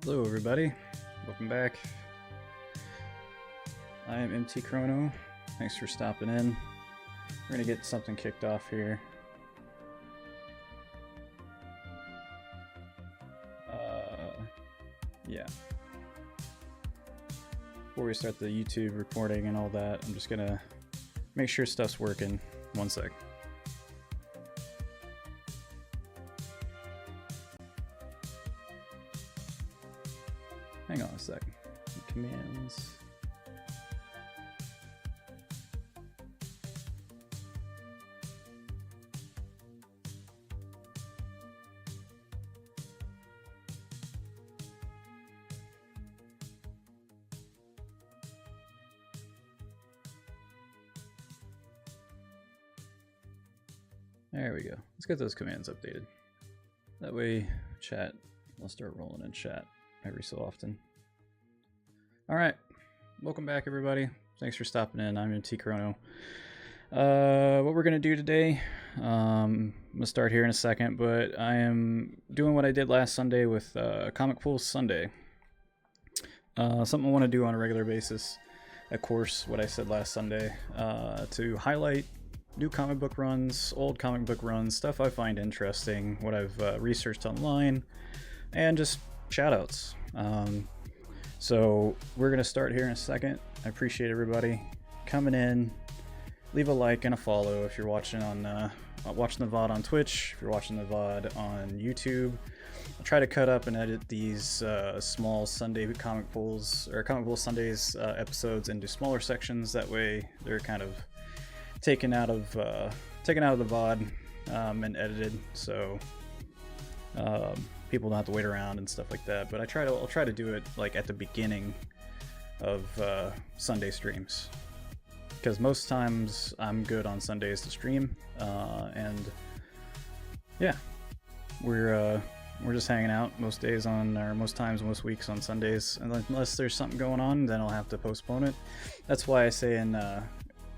Hello everybody, welcome back. I am mtCrono. Thanks for stopping in. We're gonna get something kicked off here. Yeah. Before we start the YouTube recording and all that, I'm just gonna make sure stuff's working. One sec. Hang on a sec. Commands. There we go. Let's get those commands updated. That way, chat, we'll start rolling in chat every so often. Alright, welcome back everybody. Thanks for stopping in. I'm mtCrono. What we're going to do today, I'm going to start here in a second, but I am doing what I did last Sunday with Comic Pool Sunday. Something I want to do on a regular basis. Of course, what I said last Sunday, to highlight new comic book runs, old comic book runs, stuff I find interesting, what I've researched online, and just shoutouts. So we're gonna start here in a second. I appreciate everybody coming in. Leave a like and a follow if you're watching on watching the VOD on Twitch. If you're watching the VOD on YouTube, I'll try to cut up and edit these small Sunday comic pools or comic pool Sundays episodes into smaller sections. That way they're kind of taken out of the VOD and edited, so people don't have to wait around and stuff like that. But I'll try to do it like at the beginning of Sunday streams, because most times I'm good on Sundays to stream, and yeah, we're just hanging out most days on, or most times, most weeks on Sundays, unless there's something going on, then I'll have to postpone it. That's why I say in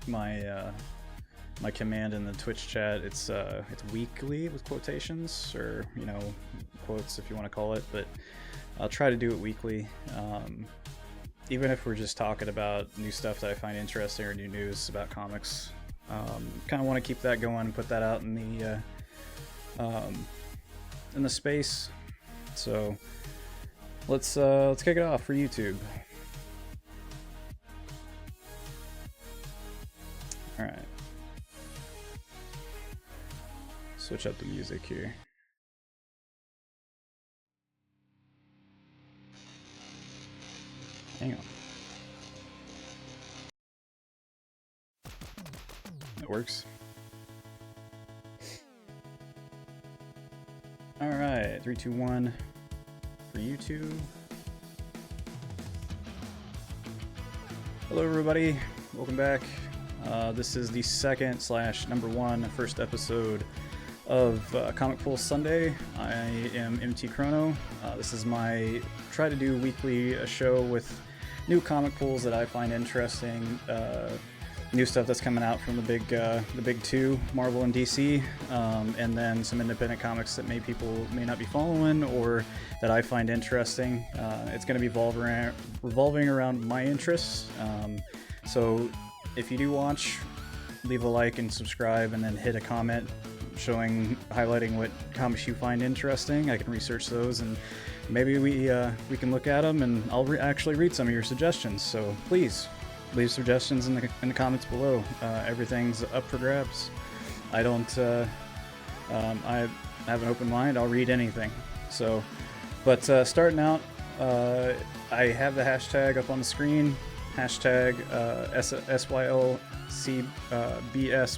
my command in the Twitch chat, it's weekly with quotations, or quotes if you want to call it, but I'll try to do it weekly, even if we're just talking about new stuff that I find interesting or new news about comics. Kind of want to keep that going and put that out in the space. So let's kick it off for YouTube. All right. Switch up the music here. Hang on. That works. All right, 3, 2, 1 for YouTube. Hello everybody, welcome back. This is the second / number one first episode of Comic Pull Sunday. I am mtCrono. This is my try to do weekly show with new comic pulls that I find interesting, new stuff that's coming out from the big two, Marvel and DC, and then some independent comics that people may not be following or that I find interesting. It's going to be revolving around my interests. So if you do watch, leave a like and subscribe, and then hit a comment highlighting what comics you find interesting. I can research those, and maybe we can look at them, and I'll actually read some of your suggestions. So please leave suggestions in the comments below. Everything's up for grabs. I don't. I have an open mind. I'll read anything. So, but starting out, I have the hashtag up on the screen. Hashtag SYLCBS,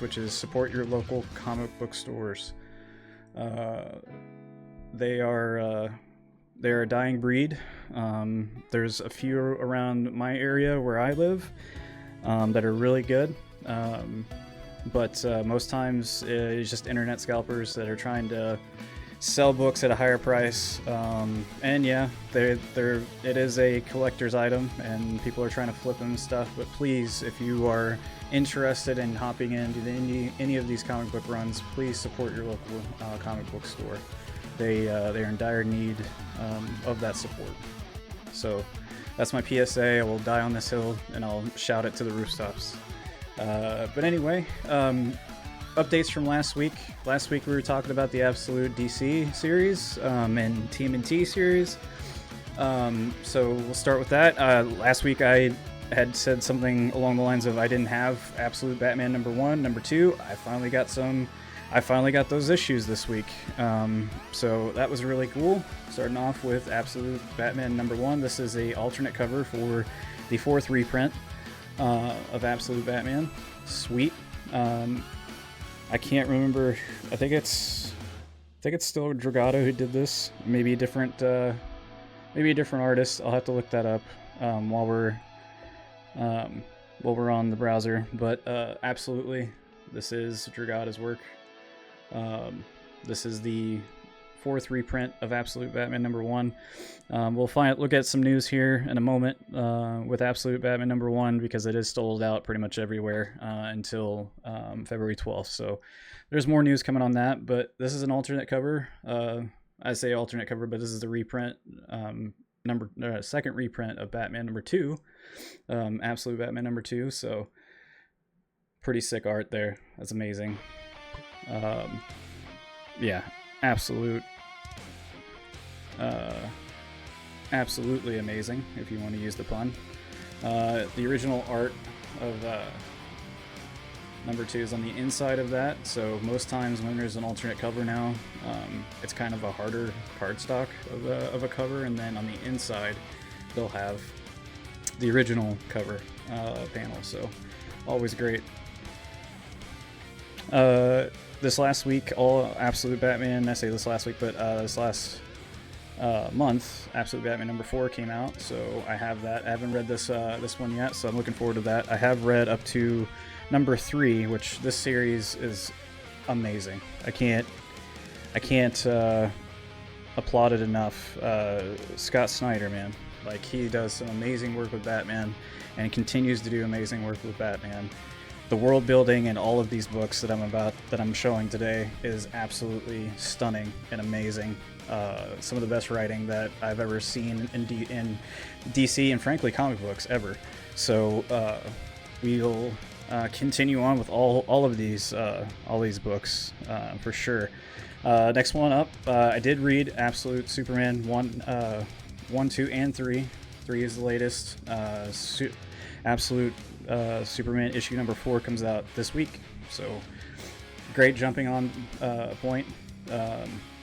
which is support your local comic book stores. They are a dying breed. There's a few around my area where I live that are really good, but most times it's just internet scalpers that are trying to sell books at a higher price, and yeah, it is a collector's item and people are trying to flip them and stuff. But please, if you are interested in hopping into any of these comic book runs, please support your local comic book store. They are in dire need of that support. So that's my PSA. I will die on this hill and I'll shout it to the rooftops. But anyway, updates from last week. Last week we were talking about the Absolute DC series and TMNT series. So we'll start with that. Last week I had said something along the lines of I didn't have Absolute Batman number 1, number 2. I finally got those issues this week. So that was really cool. Starting off with Absolute Batman number 1. This is a alternate cover for the 4th reprint of Absolute Batman. Sweet. I can't remember. I think it's still Dragado who did this. Maybe a different artist. I'll have to look that up while we're on the browser. But absolutely, this is Dragado's work. This is the 4th reprint of Absolute Batman number 1. We'll look at some news here in a moment with Absolute Batman number 1, because it is sold out pretty much everywhere until February 12th. So there's more news coming on that, but this is an alternate cover. I say alternate cover, but this is the reprint, second reprint of Batman number 2, Absolute Batman number 2. So pretty sick art there. That's amazing. Yeah, absolutely amazing, if you want to use the pun. The original art of number 2 is on the inside of that, so most times when there's an alternate cover now, it's kind of a harder cardstock of a cover, and then on the inside they'll have the original cover panel, so always great. This last week, all Absolute Batman, I say this last week, but this last month, Absolute Batman number 4 came out, so I have that. I haven't read this one yet, so I'm looking forward to that. I have read up to number 3, which this series is amazing. I can't applaud it enough. Scott Snyder, man, like, he does some amazing work with Batman and continues to do amazing work with Batman. The world building in all of these books that I'm showing today is absolutely stunning and amazing. Some of the best writing that I've ever seen in DC and frankly comic books ever. So we'll continue on with all of these books for sure. Next one up, I did read Absolute Superman 1, 2, and 3. 3 is the latest. Absolute Superman issue number 4 comes out this week, so great jumping on point.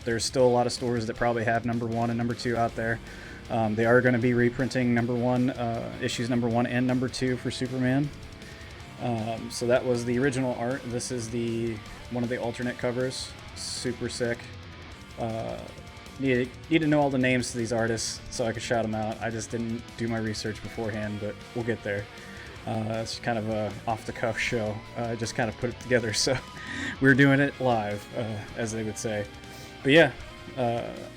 There's still a lot of stores that probably have number 1 and number 2 out there. They are going to be reprinting number 1 issues number 1 and number 2 for Superman. So that was the original art. This is one of the alternate covers. Super sick. Need to know all the names to these artists so I could shout them out. I just didn't do my research beforehand, but we'll get there. It's kind of a off-the-cuff show. I just kind of put it together, so we're doing it live, as they would say. But yeah,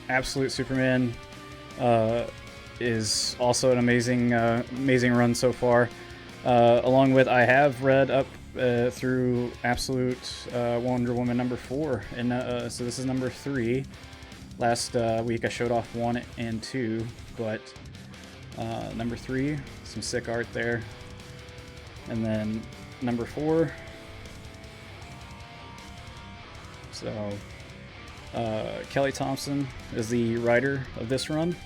Absolute Superman is also an amazing run so far. Along with, I have read up through Absolute Wonder Woman number 4, and so this is number 3. Last week I showed off 1 and 2, but number 3, some sick art there. And then number 4, so Kelly Thompson is the writer of this run.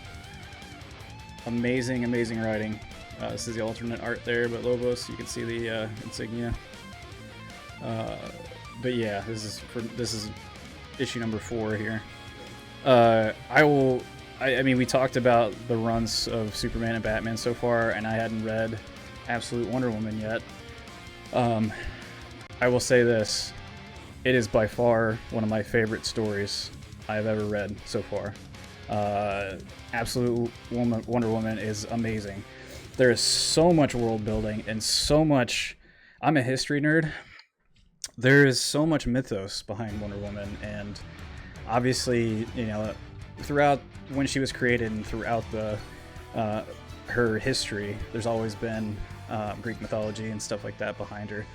Amazing writing. This is the alternate art there, but Lobos, you can see the insignia. But yeah, this is issue number 4 here. I mean, we talked about the runs of Superman and Batman so far, and I hadn't read Absolute Wonder Woman yet. I will say this: it is by far one of my favorite stories I've ever read so far. Absolute Wonder Woman is amazing. There is so much world building and so much. I'm a history nerd. There is so much mythos behind Wonder Woman, and obviously, you know, throughout when she was created and throughout her history, there's always been Greek mythology and stuff like that behind her.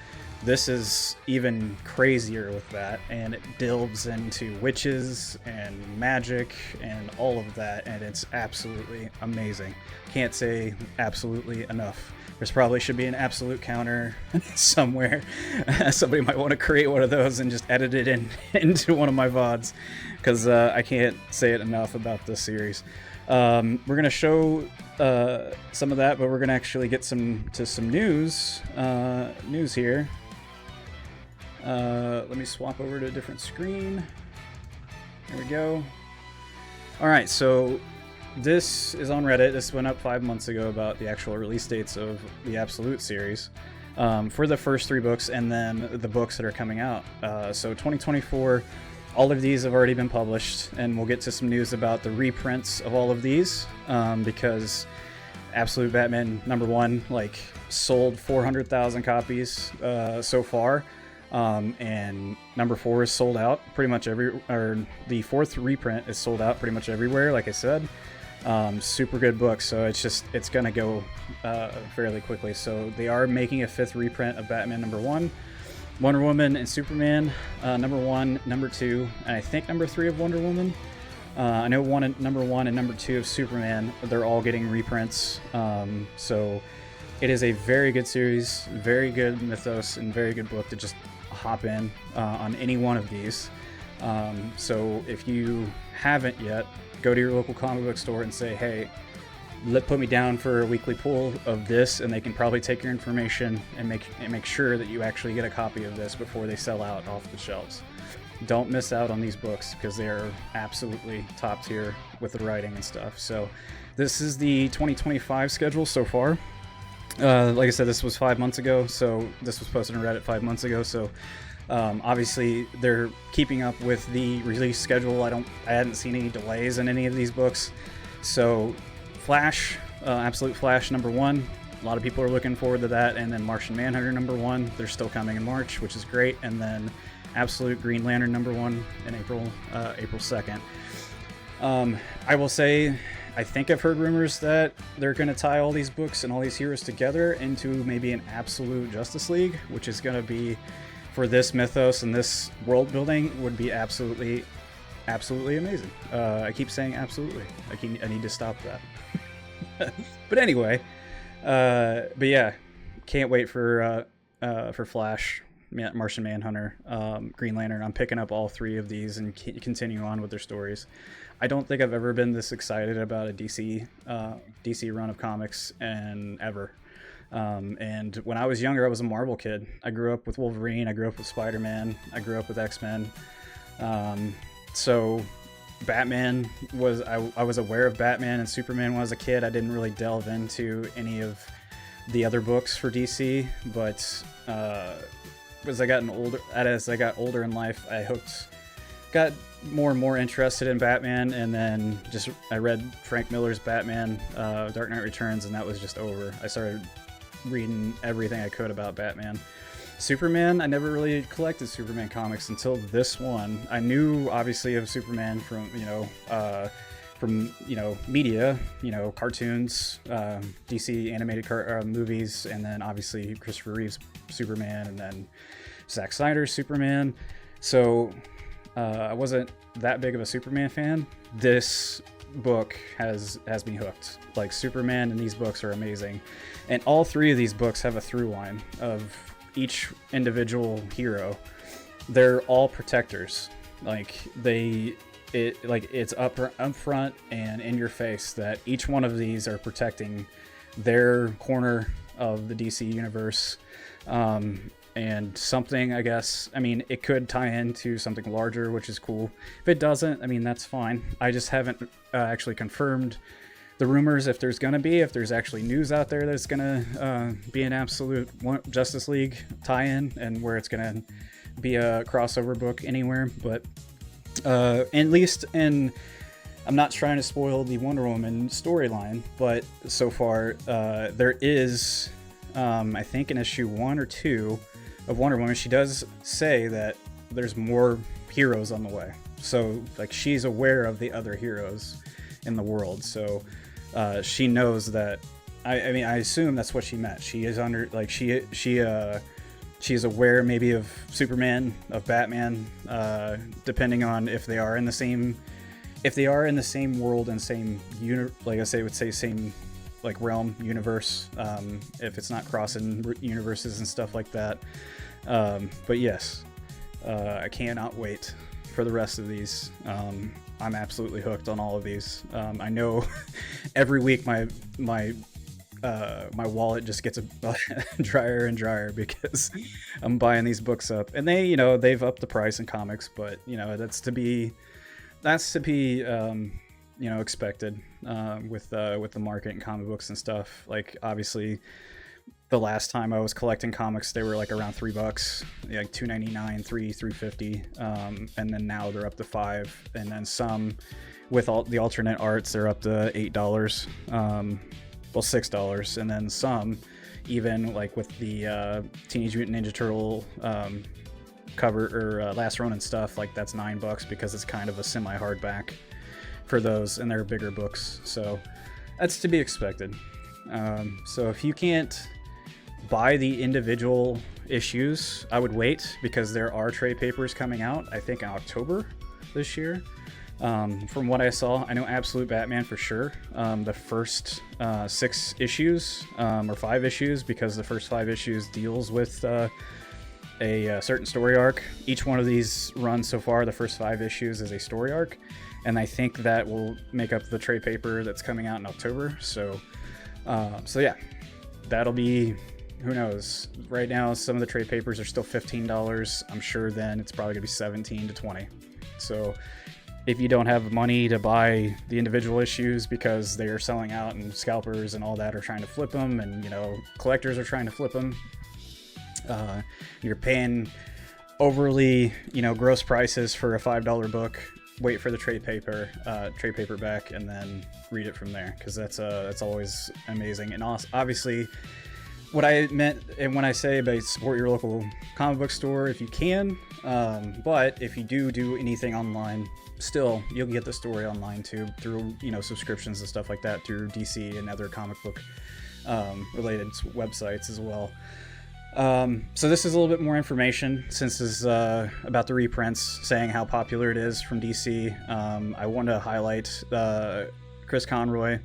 This is even crazier with that, and it delves into witches and magic and all of that, and it's absolutely amazing. Can't say absolutely enough. There's probably should be an absolute counter somewhere. Somebody might want to create one of those and just edit it into one of my VODs, because I can't say it enough about this series. We're going to show some of that, but we're going to actually get some news here. Let me swap over to a different screen. There we go. Alright, so this is on Reddit. This went up 5 months ago about the actual release dates of the Absolute series for the first 3 books, and then the books that are coming out. So 2024, all of these have already been published, and we'll get to some news about the reprints of all of these, because Absolute Batman number 1 like sold 400,000 copies so far. And number 4 is sold out pretty much the 4th reprint is sold out pretty much everywhere, like I said. Super good book, so it's gonna go fairly quickly. So they are making a 5th reprint of Batman number 1, Wonder Woman and Superman number 1, number 2, and I think number 3 of Wonder Woman. I know number 1 and number 2 of Superman, they're all getting reprints. So it is a very good series, very good mythos, and very good book to just hop in on any one of these. So if you haven't yet, go to your local comic book store and say, hey, put me down for a weekly pull of this, and they can probably take your information and make sure that you actually get a copy of this before they sell out off the shelves. Don't miss out on these books, because they are absolutely top tier with the writing and stuff. So this is the 2025 schedule so far. Like I said, this was 5 months ago, so this was posted on Reddit 5 months ago, so obviously they're keeping up with the release schedule. I hadn't seen any delays in any of these books. So Flash, Absolute Flash number 1, a lot of people are looking forward to that, and then Martian Manhunter number 1, they're still coming in March, which is great, and then Absolute Green Lantern number 1 in April 2nd. I will say, I think I've heard rumors that they're going to tie all these books and all these heroes together into maybe an Absolute Justice League, which is going to be, for this mythos and this world building, would be absolutely amazing. I keep saying absolutely. I need to stop that. But anyway, but yeah, can't wait for Flash, Martian Manhunter, Green Lantern. I'm picking up all 3 of these and continue on with their stories. I don't think I've ever been this excited about a DC run of comics ever. And when I was younger, I was a Marvel kid. I grew up with Wolverine. I grew up with Spider-Man. I grew up with X-Men. So Batman was, I was aware of Batman and Superman when I was a kid. I didn't really delve into any of the other books for DC, but as I got older in life, I got more and more interested in Batman, and then I read Frank Miller's Batman, Dark Knight Returns, and that was just over. I started reading everything I could about Batman. Superman, I never really collected Superman comics until this one. I knew obviously of Superman from media, cartoons, DC animated movies, and then obviously Christopher Reeve's Superman, and then Zack Snyder's Superman. So I wasn't that big of a Superman fan. This book has me hooked. Like, Superman and these books are amazing, and all three of these books have a through line of each individual hero. They're all protectors. Like, it's up front and in your face that each one of these are protecting their corner of the DC universe. And something, I guess, I mean, it could tie into something larger, which is cool. If it doesn't, I mean, that's fine. I just haven't actually confirmed the rumors if there's actually news out there that's gonna be an absolute Justice League tie-in, and where it's gonna be a crossover book anywhere. But at least I'm not trying to spoil the Wonder Woman storyline, but so far there is, I think in issue 1 or 2 of Wonder Woman, she does say that there's more heroes on the way. So, like, she's aware of the other heroes in the world. So she knows that. I mean, I assume that's what she meant. She is under, like, she's aware maybe of Superman, of Batman, depending on if they are in the same world and same same like realm, universe, if it's not crossing universes and stuff like that. But yes, I cannot wait for the rest of these. I'm absolutely hooked on all of these. I know every week my wallet just gets drier and drier because I'm buying these books up, and they've upped the price in comics, but that's to be expected with the market and comic books and stuff. Like, obviously, the last time I was collecting comics, they were like around $3, like $2.99, $3.50, and then now they're up to $5, and then some with all the alternate arts, they're up to $8. Well, $6, and then some even like with the Teenage Mutant Ninja Turtle cover or Last Ronin stuff, like that's $9 because it's kind of a semi-hardback for those, and they're bigger books, so that's to be expected. So if you can't buy the individual issues, I would wait, because there are trade papers coming out, I think in October this year. From what I saw, I know Absolute Batman for sure. The first 6 issues, or 5 issues, because the first 5 issues deals with a certain story arc. Each one of these runs so far, the first 5 issues is a story arc, and I think that will make up the trade paper that's coming out in October. So yeah, that'll be, who knows. Right now, some of the trade papers are still $15. I'm sure then it's probably gonna be $17 to $20. So if you don't have money to buy the individual issues because they are selling out and scalpers and all that are trying to flip them, and collectors are trying to flip them, you're paying overly gross prices for a $5 book. Wait for the trade paperback, and then read it from there, because that's always amazing. And obviously, what I meant, and when I say about support your local comic book store if you can, but if you do anything online, still you'll get the story online too, through subscriptions and stuff like that, through DC and other comic book related websites as well. So this is a little bit more information, since this is about the reprints, saying how popular it is from DC. I want to highlight Chris Conroy.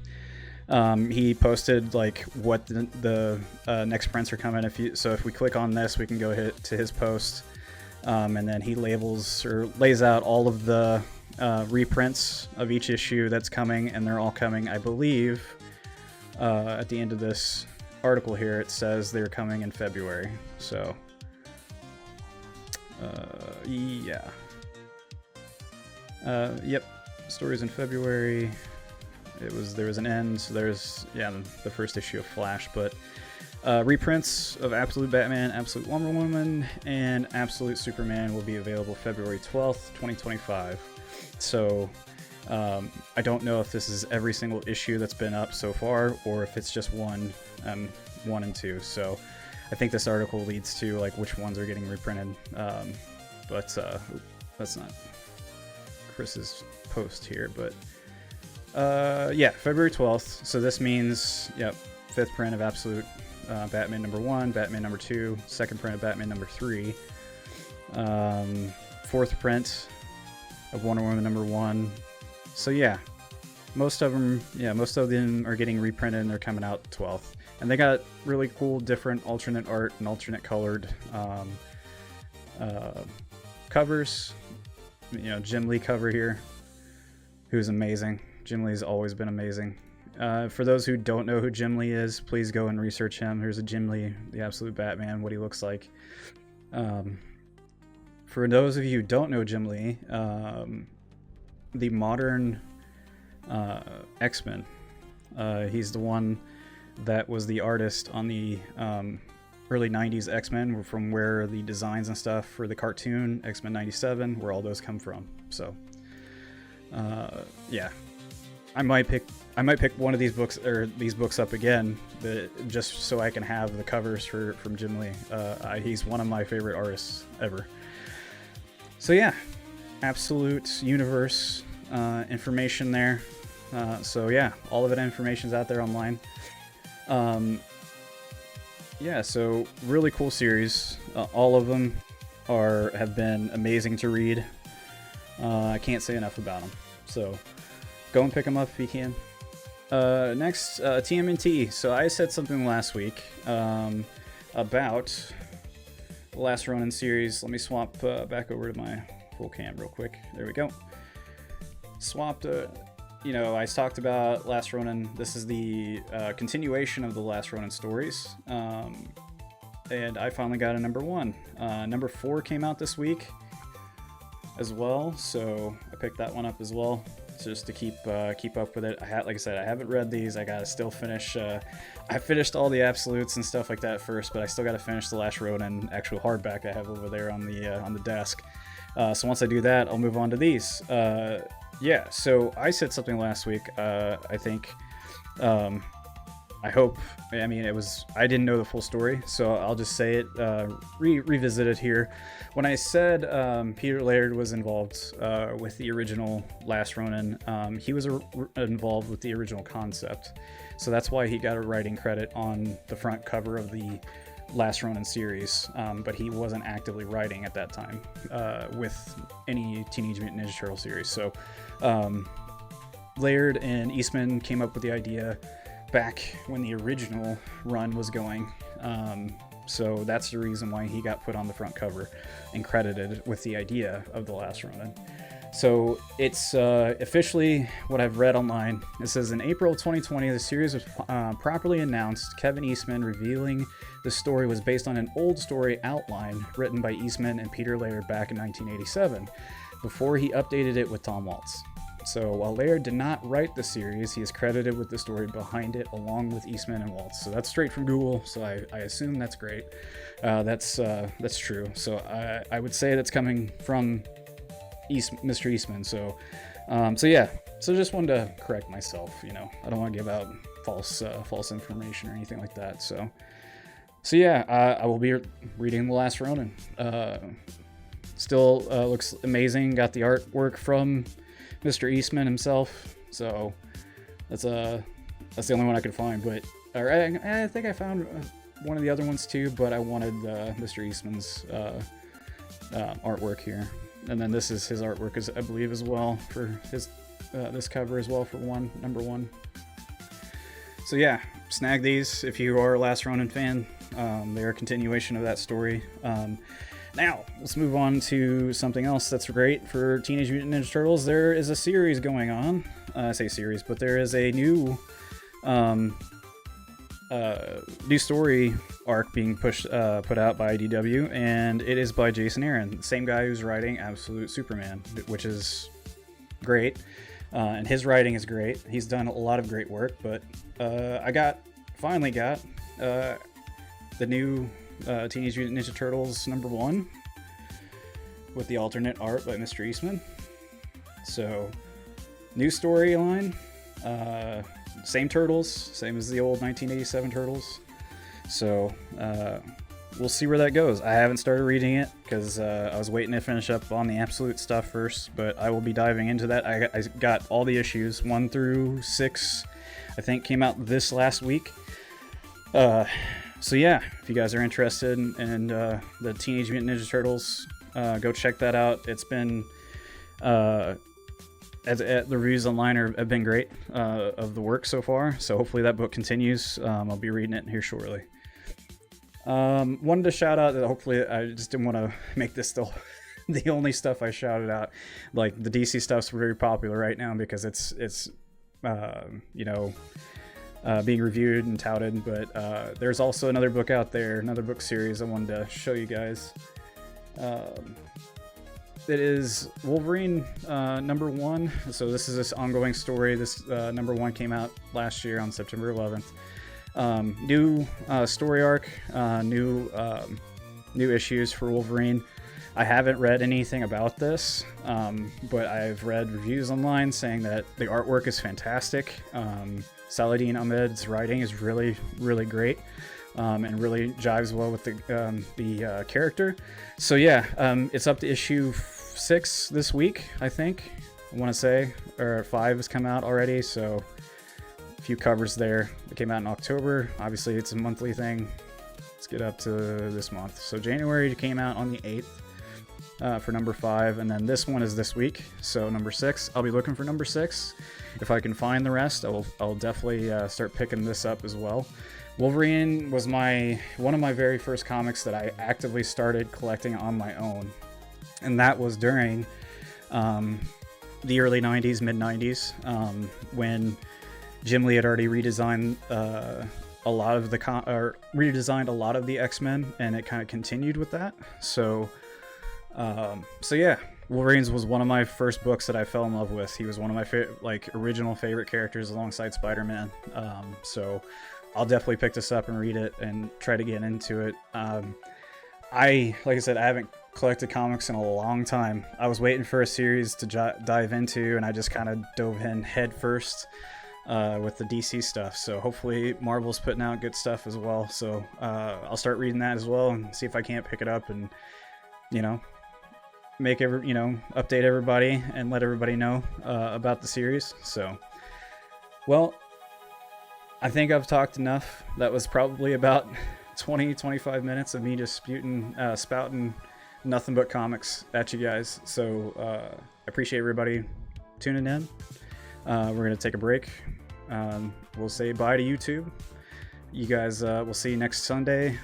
He posted like what the next prints are coming. If we click on this, we can go to his post, and then he lays out all of the reprints of each issue that's coming, and they're all coming, I believe, at the end of this article here, it says they're coming in February. So yeah, yep, stories in February. There was an end, so there's the first issue of Flash, but reprints of Absolute Batman, Absolute Wonder Woman, and Absolute Superman will be available February 12th, 2025. So I don't know if this is every single issue that's been up so far, or if it's just one. 1 and 2. So I think this article leads to like which ones are getting reprinted. But that's not Chris's post here. But yeah, February 12th. So this means, yep, 5th print of Absolute Batman number 1, Batman number 2, 2nd print of Batman number 3, 4th print of Wonder Woman number 1. So yeah, most of them are getting reprinted and they're coming out 12th. And they got really cool, different alternate art and alternate colored covers. You know, Jim Lee cover here, who's amazing. Jim Lee's always been amazing. For those who don't know who Jim Lee is, please go and research him. Here's a Jim Lee, the Absolute Batman, what he looks like. For those of you who don't know Jim Lee, the modern X-Men, he's the one that was the artist on the early 90s X-Men, from where the designs and stuff for the cartoon X-Men 97, where all those come from. So yeah, I might pick one of these books up again, but just so I can have the covers from Jim Lee. He's one of my favorite artists ever. So yeah, Absolute Universe information there. So yeah, all of that information's out there online. Yeah, so really cool series. All of them have been amazing to read. I can't say enough about them. So go and pick them up if you can. Next, TMNT. So I said something last week about the Last Ronin series. Let me swap back over to my full cam real quick. There we go. Swapped. You know, I talked about Last Ronin. This is the continuation of the Last Ronin stories. And I finally got a number 1. Number 4 came out this week as well, so I picked that one up as well, just to keep up with it. Like I said, I haven't read these. I gotta still finish. I finished all the absolutes and stuff like that first, but I still gotta finish the Last Ronin actual hardback I have over there on the desk. So once I do that, I'll move on to these. Yeah, so I said something last week. I think, I hope. I mean, I didn't know the full story, so I'll just say it, revisit it here. When I said Peter Laird was involved with the original Last Ronin, he was involved with the original concept, so that's why he got a writing credit on the front cover of the Last Ronin series, but he wasn't actively writing at that time with any Teenage Mutant Ninja Turtle series. So Laird and Eastman came up with the idea back when the original run was going, so that's the reason why he got put on the front cover and credited with the idea of the Last Ronin. So it's officially what I've read online. It says in April 2020, the series was properly announced. Kevin Eastman revealing the story was based on an old story outline written by Eastman and Peter Laird back in 1987, before he updated it with Tom Waltz. So while Laird did not write the series, he is credited with the story behind it along with Eastman and Waltz. So that's straight from Google, so I assume that's great. That's true. So I would say that's coming from Mr. Eastman. So yeah. So just wanted to correct myself. You know, I don't want to give out false information or anything like that. So yeah, I will be reading The Last Ronin. Still looks amazing. Got the artwork from Mr. Eastman himself. So that's the only one I could find. But I think I found one of the other ones too. But I wanted Mr. Eastman's artwork here. And then this is his artwork, I believe, as well, for his this cover as well for number 1. So yeah, snag these if you are a Last Ronin fan. They're a continuation of that story. Now, let's move on to something else that's great for Teenage Mutant Ninja Turtles. There is a series going on. I say series, but there is a new story arc being put out by IDW, and it is by Jason Aaron, the same guy who's writing Absolute Superman, which is great. And his writing is great. He's done a lot of great work, but I finally got the new Teenage Mutant Ninja Turtles number 1 with the alternate art by Mr. Eastman. So, new storyline, same turtles, same as the old 1987 turtles. So we'll see where that goes. I haven't started reading it because I was waiting to finish up on the absolute stuff first, but I will be diving into that. I got all the issues 1 through 6, I think, came out this last week. So yeah, if you guys are interested in the Teenage Mutant Ninja Turtles, go check that out. It's been the reviews online have been great of the work so far, so hopefully that book continues. I'll be reading it here shortly. Wanted to shout out that hopefully I just didn't want to make this the only stuff I shouted out. Like the DC stuff's very popular right now because it's you know, being reviewed and touted, but there's also another book out there, another book series I wanted to show you guys. It is Wolverine #1. So this is this ongoing story. This #1 came out last year on September 11th. New story arc, new issues for Wolverine. I haven't read anything about this, but I've read reviews online saying that the artwork is fantastic. Saladin Ahmed's writing is really, really great, and really jives well with the character. So yeah, it's up to issue 6 this week, I think. I want to say, or 5 has come out already, so a few covers there. It came out in October. Obviously, it's a monthly thing. Let's get up to this month. So January came out on the 8th for #5, and then this one is this week. So #6. I'll be looking for #6. If I can find the rest, I'll definitely start picking this up as well. Wolverine was one of my very first comics that I actively started collecting on my own, and that was during the early 90s, mid 90s, when Jim Lee had already redesigned a lot of the X-Men, and it kind of continued with that. So yeah, Wolverines was one of my first books that I fell in love with. He was one of my original favorite characters alongside Spider-Man. So I'll definitely pick this up and read it and try to get into it. Like I said, I haven't collected comics in a long time. I was waiting for a series to dive into, and I just kind of dove in head first with the DC stuff. So hopefully Marvel's putting out good stuff as well. So I'll start reading that as well and see if I can't pick it up and, you know, update everybody and let everybody know about the series. So, well, I think I've talked enough. That was probably about 20-25 minutes of me just spouting nothing but comics at you guys. So I appreciate everybody tuning in. We're gonna take a break. We'll say bye to YouTube. You guys, we'll see you next Sunday,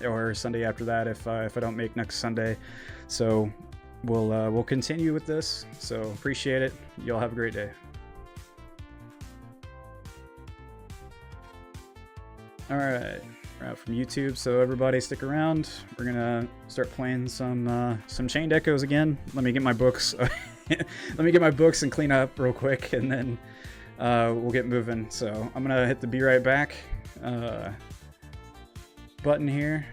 or Sunday after that if I don't make next Sunday. So we'll continue with this. So appreciate it. Y'all have a great day. All right, we're out from YouTube. So everybody, stick around. We're gonna start playing some Chained Echoes again. Let me get my books. Let me get my books and clean up real quick, and then we'll get moving. So I'm gonna hit the be right back button here,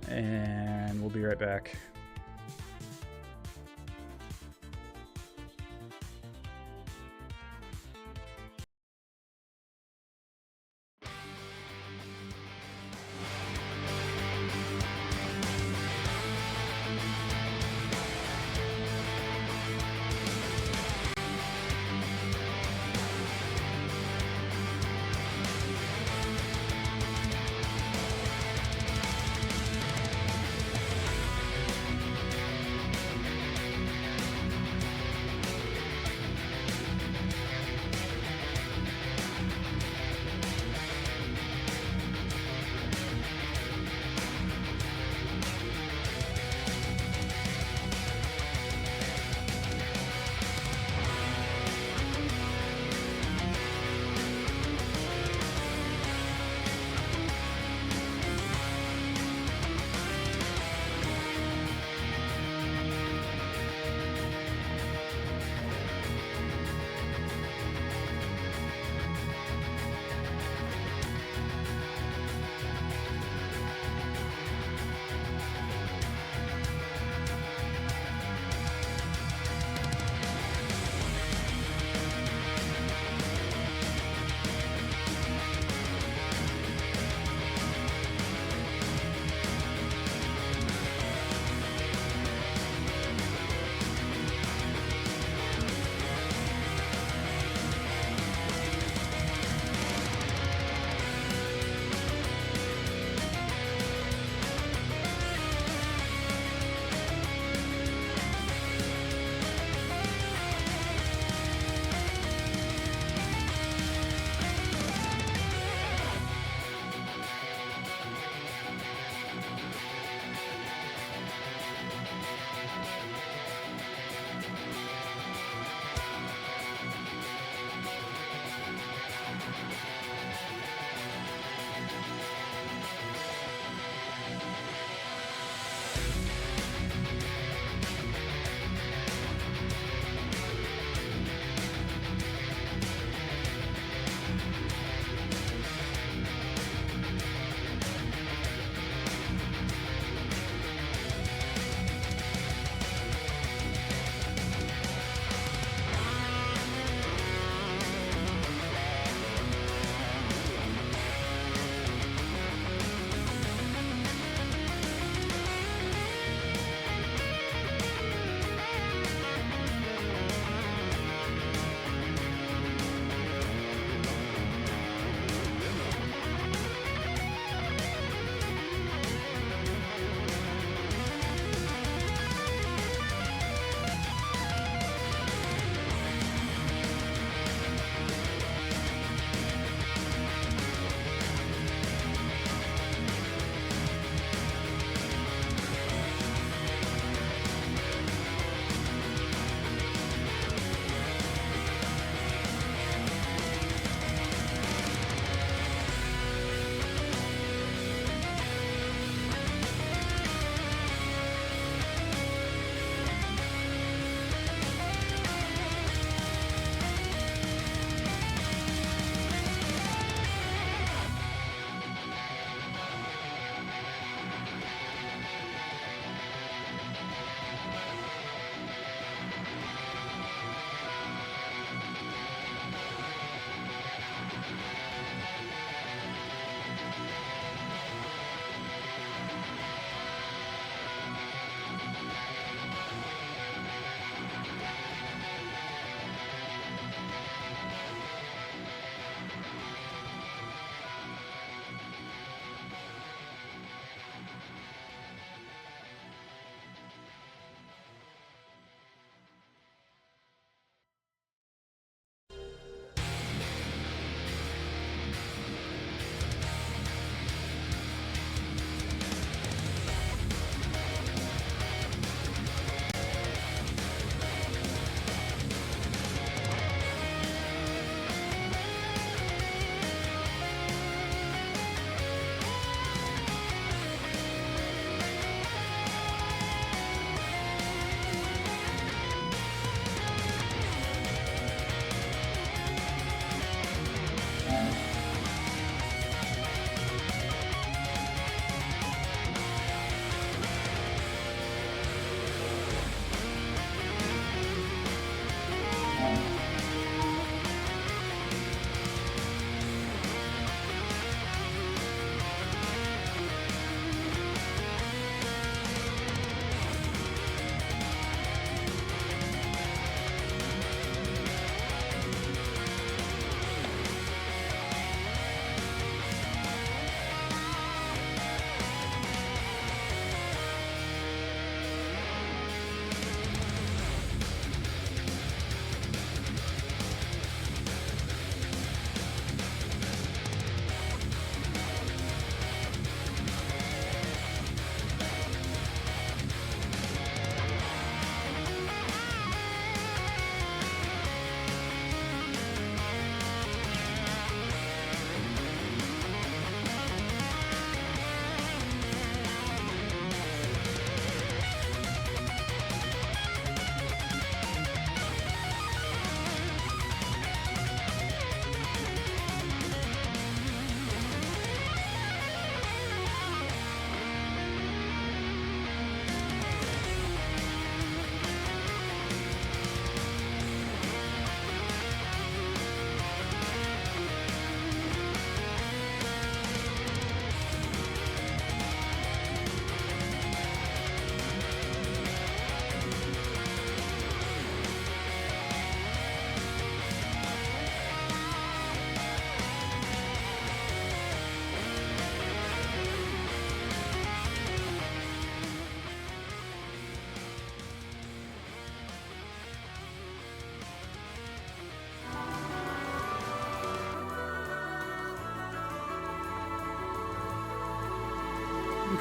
and we'll be right back.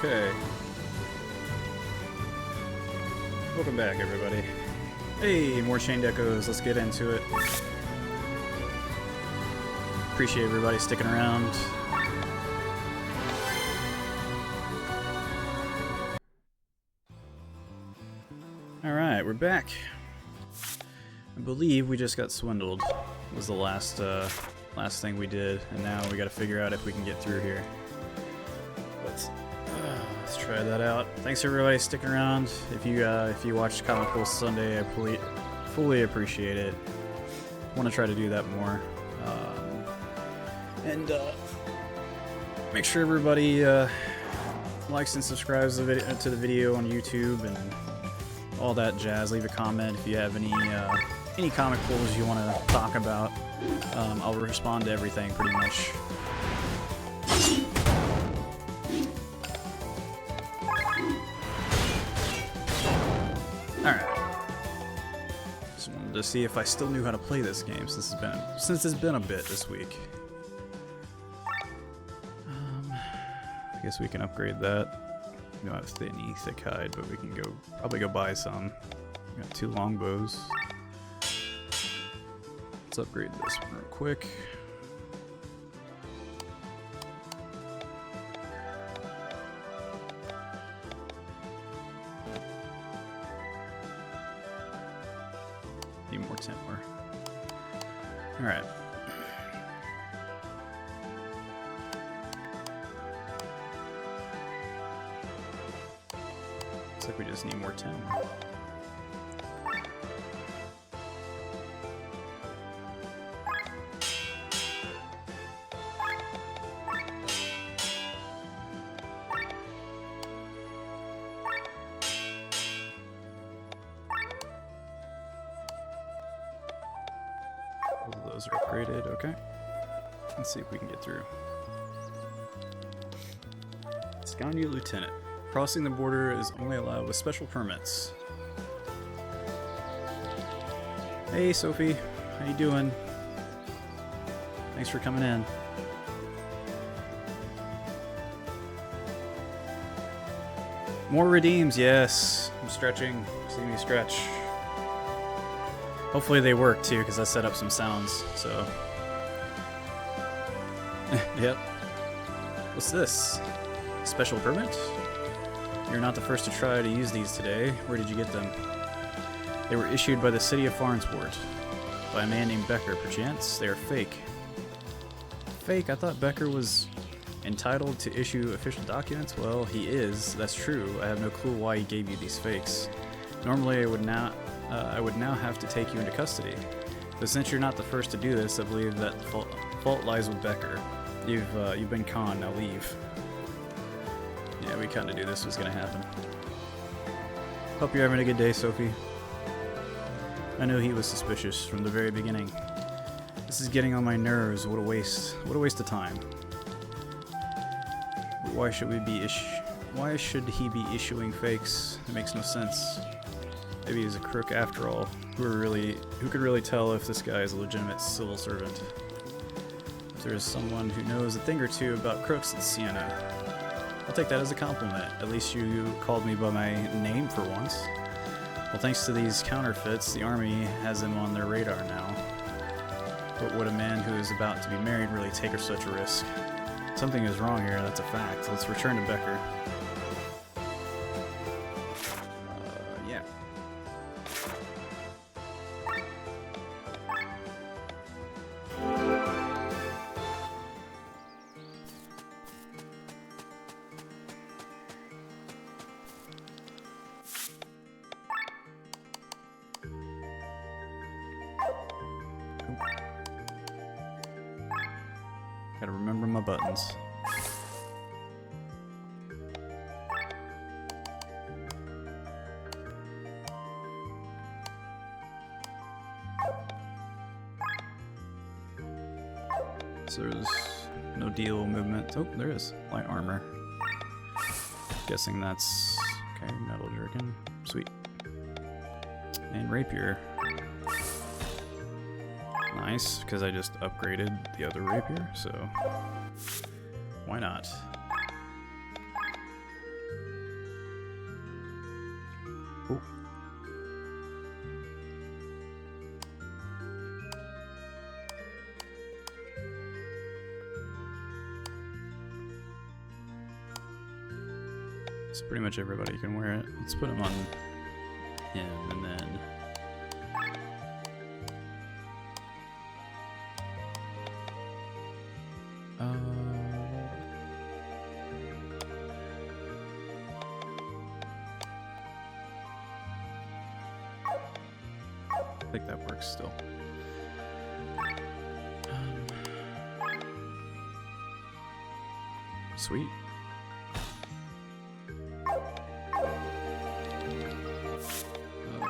Okay. Welcome back, everybody. Hey, more Chained Echoes. Let's get into it. Appreciate everybody sticking around. Alright, we're back. I believe we just got swindled. Was the last last thing we did, and now we gotta figure out if we can get through here. Let's try that out. Thanks everybody sticking around. If you watched Comic Post Sunday, I fully appreciate it. Want to try to do that more, and make sure everybody likes and subscribes to the video on YouTube and all that jazz. Leave a comment if you have any comic pulls you want to talk about. I'll respond to everything pretty much. Alright. Just wanted to see if I still knew how to play this game since it's been a bit this week. I guess we can upgrade that. We don't have thin thick hide, but we can probably go buy some. We got 2 longbows. Let's upgrade this one real quick. Need more timber. Alright. Looks like we just need more timber. Those are upgraded, okay. Let's see if we can get through. Scania Lieutenant. Crossing the border is only allowed with special permits. Hey Sophie, how you doing? Thanks for coming in. More redeems, yes. I'm stretching. See me stretch. Hopefully they work too, because I set up some sounds, so. Yep. What's this? Special permit? You're not the first to try to use these today. Where did you get them? They were issued by the city of Farnsport. By a man named Becker, perchance. They are fake. Fake? I thought Becker was entitled to issue official documents? Well, he is. That's true. I have no clue why he gave you these fakes. Normally I would now have to take you into custody. But since you're not the first to do this, I believe that fault lies with Becker. You've been conned, now leave. Yeah, we kinda knew this was gonna happen. Hope you're having a good day, Sophie. I knew he was suspicious from the very beginning. This is getting on my nerves. What a waste. What a waste of time. Why should he be issuing fakes? It makes no sense. Maybe he's a crook after all. Who could really tell if this guy is a legitimate civil servant? If there's someone who knows a thing or two about crooks, it's Sienna. I'll take that as a compliment. At least you called me by my name for once. Well, thanks to these counterfeits, the army has him on their radar now. But would a man who is about to be married really take such a risk? Something is wrong here, that's a fact. Let's return to Becker. Yeah. Gotta remember my buttons. So there's no deal movement. Oh, there is. Light armor. Guessing that's... okay, metal jerkin. Sweet. And rapier. Nice, because I just upgraded the other rapier, so why not? So pretty much everybody can wear it. Let's put him on him, and then I think that works still. Sweet.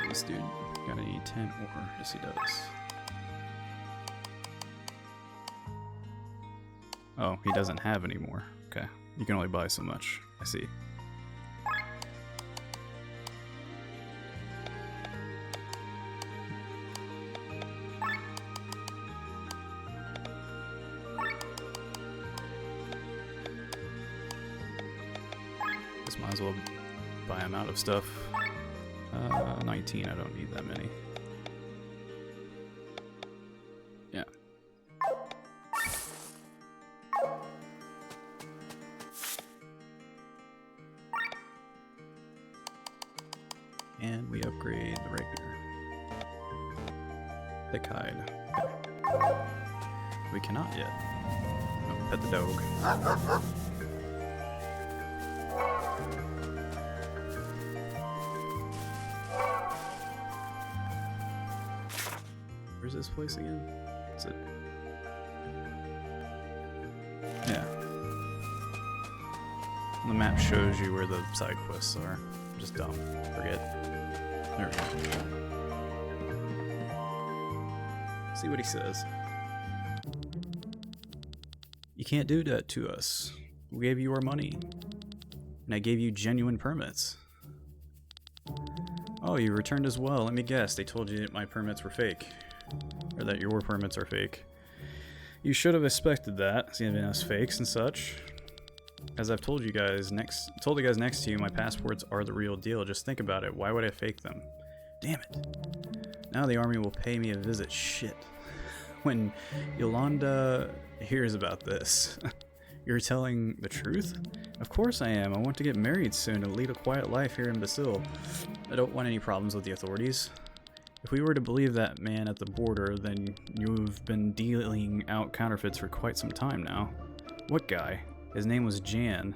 This dude got any 10 ore? Yes, he does. Oh, he doesn't have any more. Okay. You can only buy so much. I see. Just might as well buy him out of stuff. 19, I don't need that many. Yeah. And we upgrade the regular. The Kade. Okay. We cannot yet. Oh, pet the dog. Where's this place again? Is it? Yeah. The map shows you where the side quests are. Just dumb. Forget. There we go. See what he says. You can't do that to us. We gave you our money. And I gave you genuine permits. Oh, you returned as well. Let me guess. They told you that my permits were fake. Or that your permits are fake. You should have expected that, seeing us fakes and such. As I've told you guys next to you, my passports are the real deal. Just think about it. Why would I fake them? Damn it. Now the army will pay me a visit. Shit. When Yolanda hears about this, you're telling the truth? Of course I am. I want to get married soon and lead a quiet life here in Basil. I don't want any problems with the authorities. If we were to believe that man at the border, then you've been dealing out counterfeits for quite some time now. What guy? His name was Jan.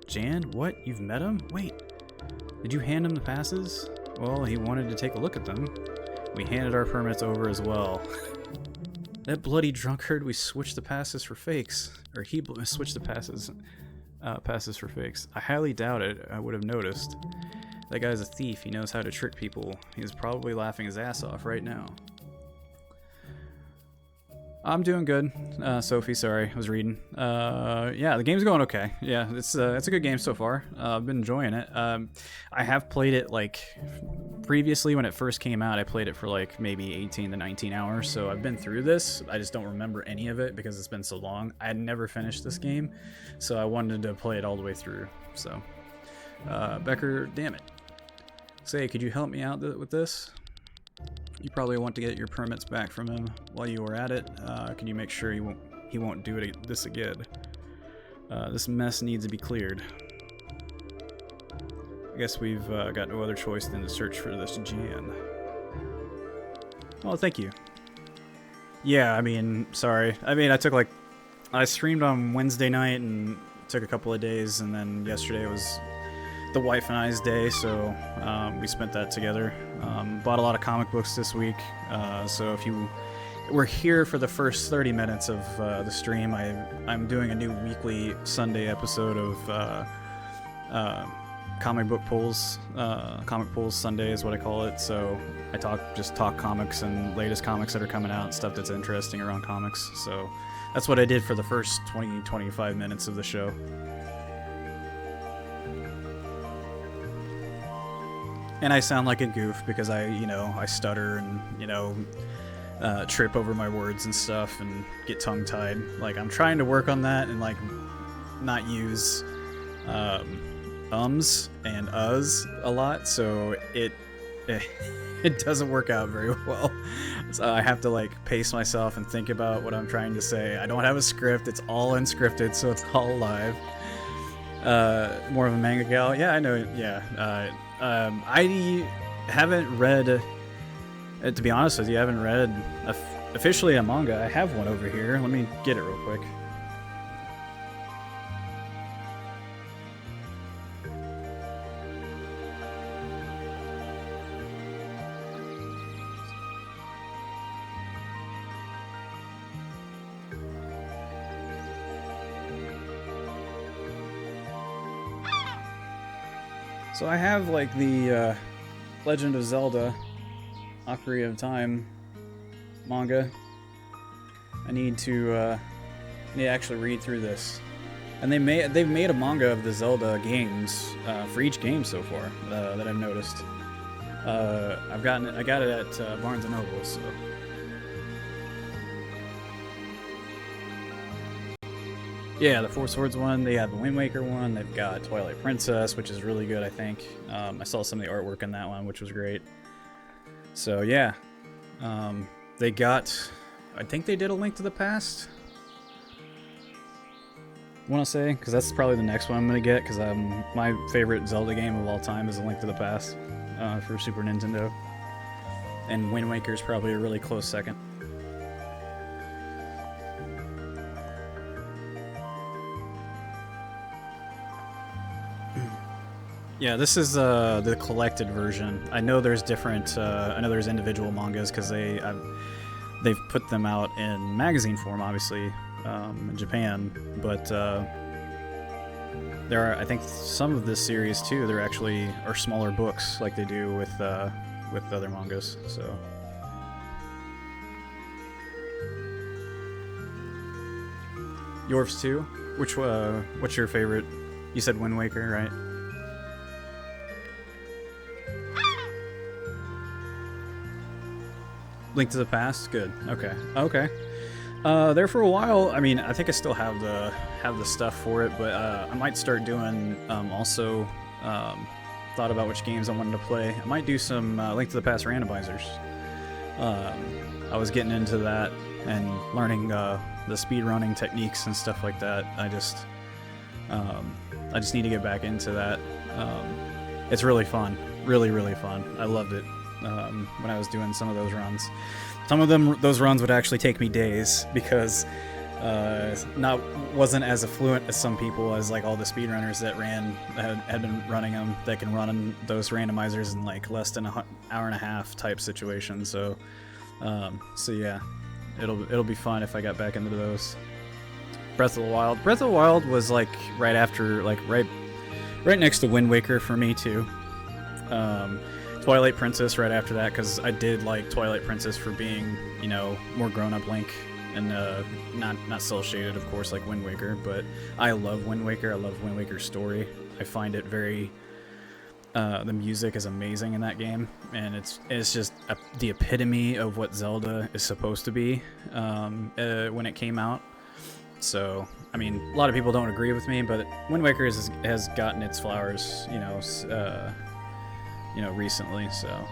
Jan? What? You've met him? Wait. Did you hand him the passes? Well, he wanted to take a look at them. We handed our permits over as well. That bloody drunkard, we switched the passes for fakes. Or he switched the passes for fakes. I highly doubt it. I would have noticed. That guy's a thief. He knows how to trick people. He's probably laughing his ass off right now. I'm doing good. Sophie, sorry, I was reading. Yeah, the game's going okay. Yeah, it's a good game so far. I've been enjoying it. I have played it like previously when it first came out. I played it for like maybe 18 to 19 hours. So I've been through this. I just don't remember any of it because it's been so long. I had never finished this game, so I wanted to play it all the way through. So, Becker, damn it. Say, could you help me out with this? You probably want to get your permits back from him while you were at it. Can you make sure he won't do this again? This mess needs to be cleared. I guess we've got no other choice than to search for this Jan. Well, thank you. Yeah, I mean, sorry. I mean, I streamed on Wednesday night and took a couple of days, and then yesterday was the wife and I's day, so we spent that together. Bought a lot of comic books this week, so if you were here for the first 30 minutes of the stream, I'm doing a new weekly Sunday episode of Comic Pulls Sunday is what I call it. So I just talk comics and latest comics that are coming out, stuff that's interesting around comics. So that's what I did for the first 20-25 minutes of the show. And I sound like a goof because I stutter and, trip over my words and stuff and get tongue-tied. Like, I'm trying to work on that and, like, not use, ums and uhs a lot, so it doesn't work out very well. So I have to, like, pace myself and think about what I'm trying to say. I don't have a script. It's all unscripted, so it's all live. More of a manga gal. Yeah, I know. Yeah. I haven't read. To be honest with you, I haven't read officially a manga. I have one over here. Let me get it real quick. So I have like the Legend of Zelda Ocarina of Time manga. I need to actually read through this, and they've made a manga of the Zelda games for each game so far that I've noticed. I got it at Barnes and Noble. So. Yeah, the Four Swords one. They have the Wind Waker one. They've got Twilight Princess, which is really good, I think. I saw some of the artwork in that one, which was great. So yeah, they got. I think they did A Link to the Past. I want to say, because that's probably the next one I'm gonna get, because my favorite Zelda game of all time is A Link to the Past for Super Nintendo, and Wind Waker is probably a really close second. Yeah, this is the collected version. I know there's different. I know there's individual mangas because they've put them out in magazine form, obviously, in Japan. But there are, I think, some of this series too. There actually are smaller books, like they do with other mangas. So. Yours too? What's your favorite? You said Wind Waker, right? Link to the Past, good. Okay. There for a while. I mean, I think I still have the stuff for it, but I might start doing. Also, thought about which games I wanted to play. I might do some Link to the Past randomizers. I was getting into that and learning the speedrunning techniques and stuff like that. I just need to get back into that. It's really fun, really fun. I loved it. When I was doing some of those runs. Some of those runs would actually take me days because wasn't as affluent as some people, as like all the speedrunners that had been running them, that can run those randomizers in like less than an hour and a half type situation. So yeah, it'll be fun if I got back into those. Breath of the Wild. Breath of the Wild was like right after, like right next to Wind Waker for me too. Twilight Princess right after that, because I did like Twilight Princess for being, more grown-up Link, and not cel-shaded, of course, like Wind Waker. But I love Wind Waker. I love Wind Waker's story. I find it very. The music is amazing in that game, and it's just the epitome of what Zelda is supposed to be when it came out. So, I mean, a lot of people don't agree with me, but Wind Waker has gotten its flowers, recently, so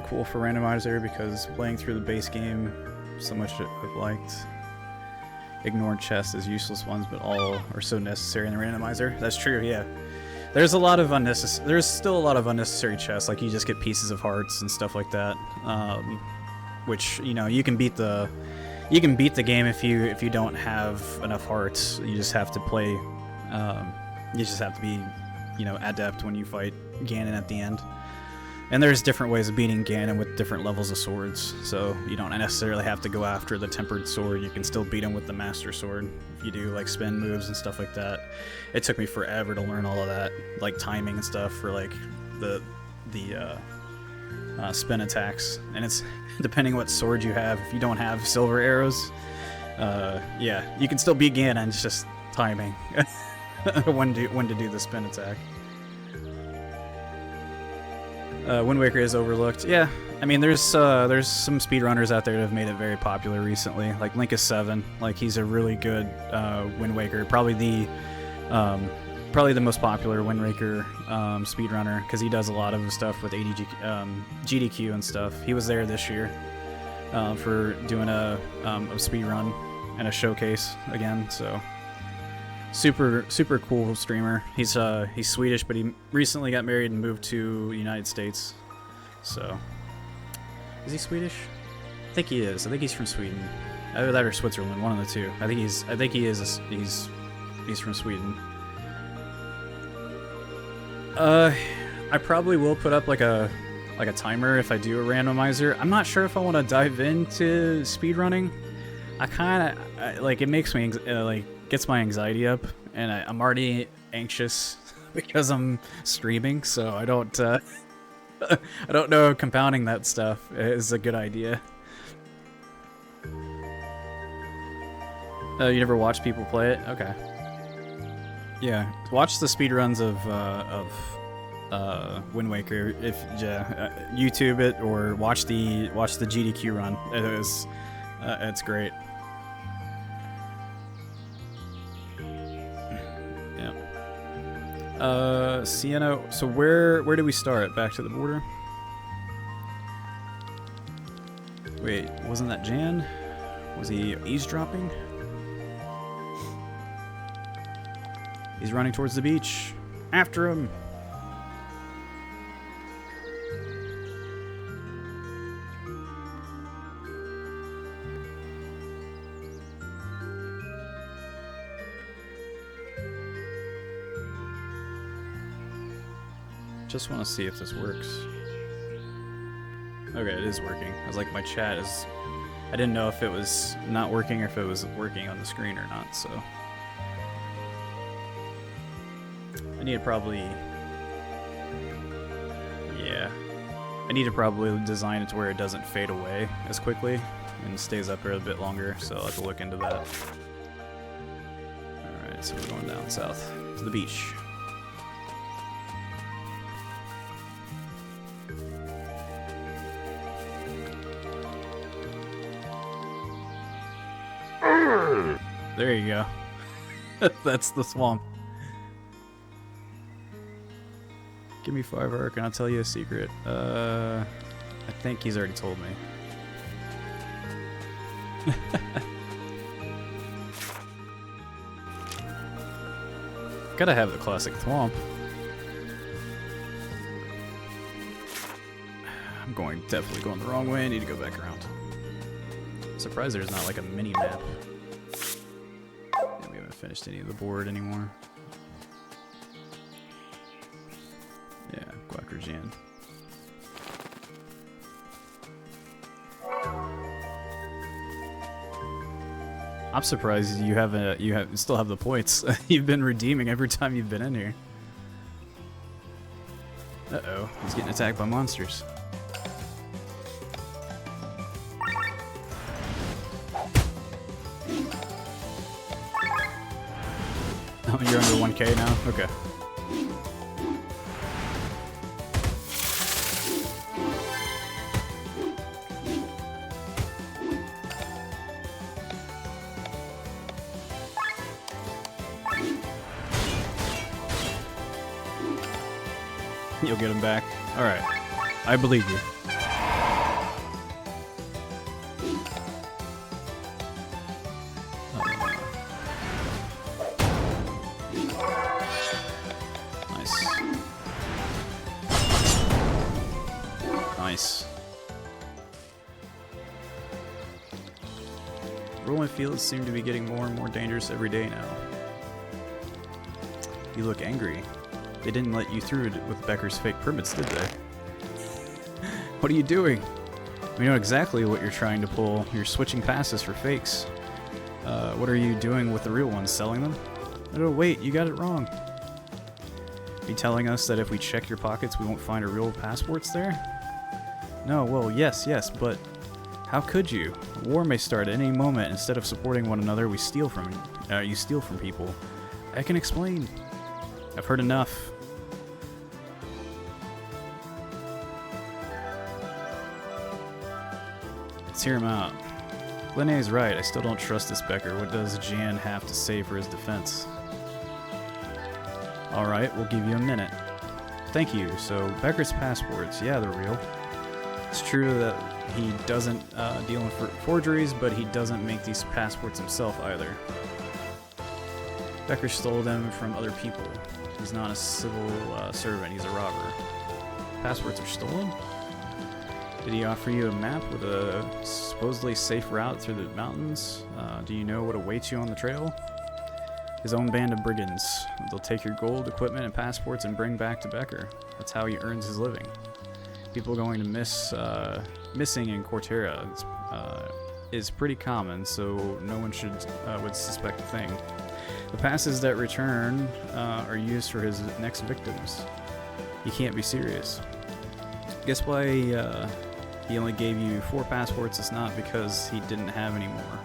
cool for randomizer, because playing through the base game, so much I've liked. Ignored chests as useless ones, but all are so necessary in the randomizer. That's true, yeah. There's still a lot of unnecessary chests, like you just get pieces of hearts and stuff like that, which, you can beat the game if you don't have enough hearts. You just have to play, you just have to be adept when you fight Ganon at the end. And there's different ways of beating Ganon with different levels of swords, so you don't necessarily have to go after the tempered sword. You can still beat him with the master sword if you do like spin moves and stuff like that. It took me forever to learn all of that, like timing and stuff for like the spin attacks. And it's depending what sword you have. If you don't have silver arrows, yeah, you can still beat Ganon. It's just timing. when to do the spin attack. Wind Waker is overlooked. Yeah, I mean, there's some speedrunners out there that have made it very popular recently. Like Linkus7, like he's a really good Wind Waker, probably the most popular Wind Waker speedrunner, because he does a lot of stuff with GDQ and stuff. He was there this year for doing a speedrun and a showcase again. So super cool streamer. He's Swedish, but he recently got married and moved to the United States. So, is he Swedish? I think he is. I think he's from Sweden. Either that or Switzerland, one of the two. I think he's from Sweden. I probably will put up like a timer if I do a randomizer. I'm not sure if I want to dive into speedrunning. I kind of like it makes me gets my anxiety up, and I'm already anxious because I'm streaming, so I don't I don't know if compounding that stuff is a good idea. You never watch people play it? Okay. Yeah, watch the speedruns of Wind Waker if YouTube it, or watch the GDQ run. It's great. Yeah. Sienna. So where do we start? Back to the border. Wait, wasn't that Jan? Was he eavesdropping? He's running towards the beach. After him. Just want to see if this works. Okay, it is working. I was like, my chat is... I didn't know if it was not working or if it was working on the screen or not, so... I need to probably... Yeah. I need to probably design it to where it doesn't fade away as quickly and stays up here a bit longer, so I'll have to look into that. Alright, so we're going down south to the beach. There you go. That's the swamp. Give me 5 arc and I'll tell you a secret. I think he's already told me. Gotta have the classic thwomp. I'm definitely going the wrong way. I need to go back around. I'm surprised there's not like a mini map. Yeah, we haven't finished any of the board anymore. Yeah, Guakrajan. I'm surprised you still have the points. You've been redeeming every time you've been in here. Uh-oh, he's getting attacked by monsters. Oh, you're under 1K now? Okay. You'll get him back. Alright. I believe you. Nice. Nice. Rolling fields seem to be getting more and more dangerous every day now. You look angry. They didn't let you through with Becker's fake permits, did they? What are you doing? We know exactly what you're trying to pull. You're switching passes for fakes. What are you doing with the real ones? Selling them? No, wait, you got it wrong. Are you telling us that if we check your pockets, we won't find a real passports there? No, well, yes, but how could you? A war may start at any moment. Instead of supporting one another, you steal from people. I can explain. I've heard enough. Let's hear him out. Linnea's right. I still don't trust this Becker. What does Jan have to say for his defense? Alright, we'll give you a minute. Thank you. So, Becker's passports. Yeah, they're real. It's true that he doesn't deal in forgeries, but he doesn't make these passports himself either. Becker stole them from other people. He's not a civil servant, he's a robber. Passports are stolen? Did he offer you a map with a supposedly safe route through the mountains? Do you know what awaits you on the trail? His own band of brigands. They'll take your gold, equipment, and passports and bring back to Becker. That's how he earns his living. People going to missing in Cortera is pretty common, so no one would suspect a thing. The passes that return are used for his next victims. He can't be serious. Guess why he only gave you 4 passports? It's not because he didn't have any more.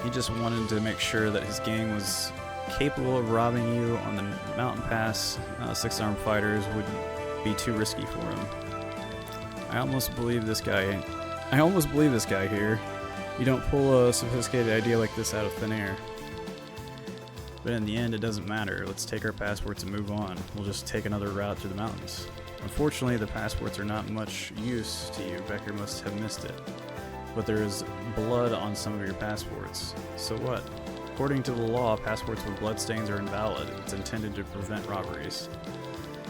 He just wanted to make sure that his gang was capable of robbing you on the mountain pass. 6-armed fighters would be too risky for him. I almost believe this guy here. You don't pull a sophisticated idea like this out of thin air. But in the end, it doesn't matter. Let's take our passports and move on. We'll just take another route through the mountains. Unfortunately, the passports are not much use to you. Becker must have missed it. But there is blood on some of your passports. So what? According to the law, passports with bloodstains are invalid. It's intended to prevent robberies.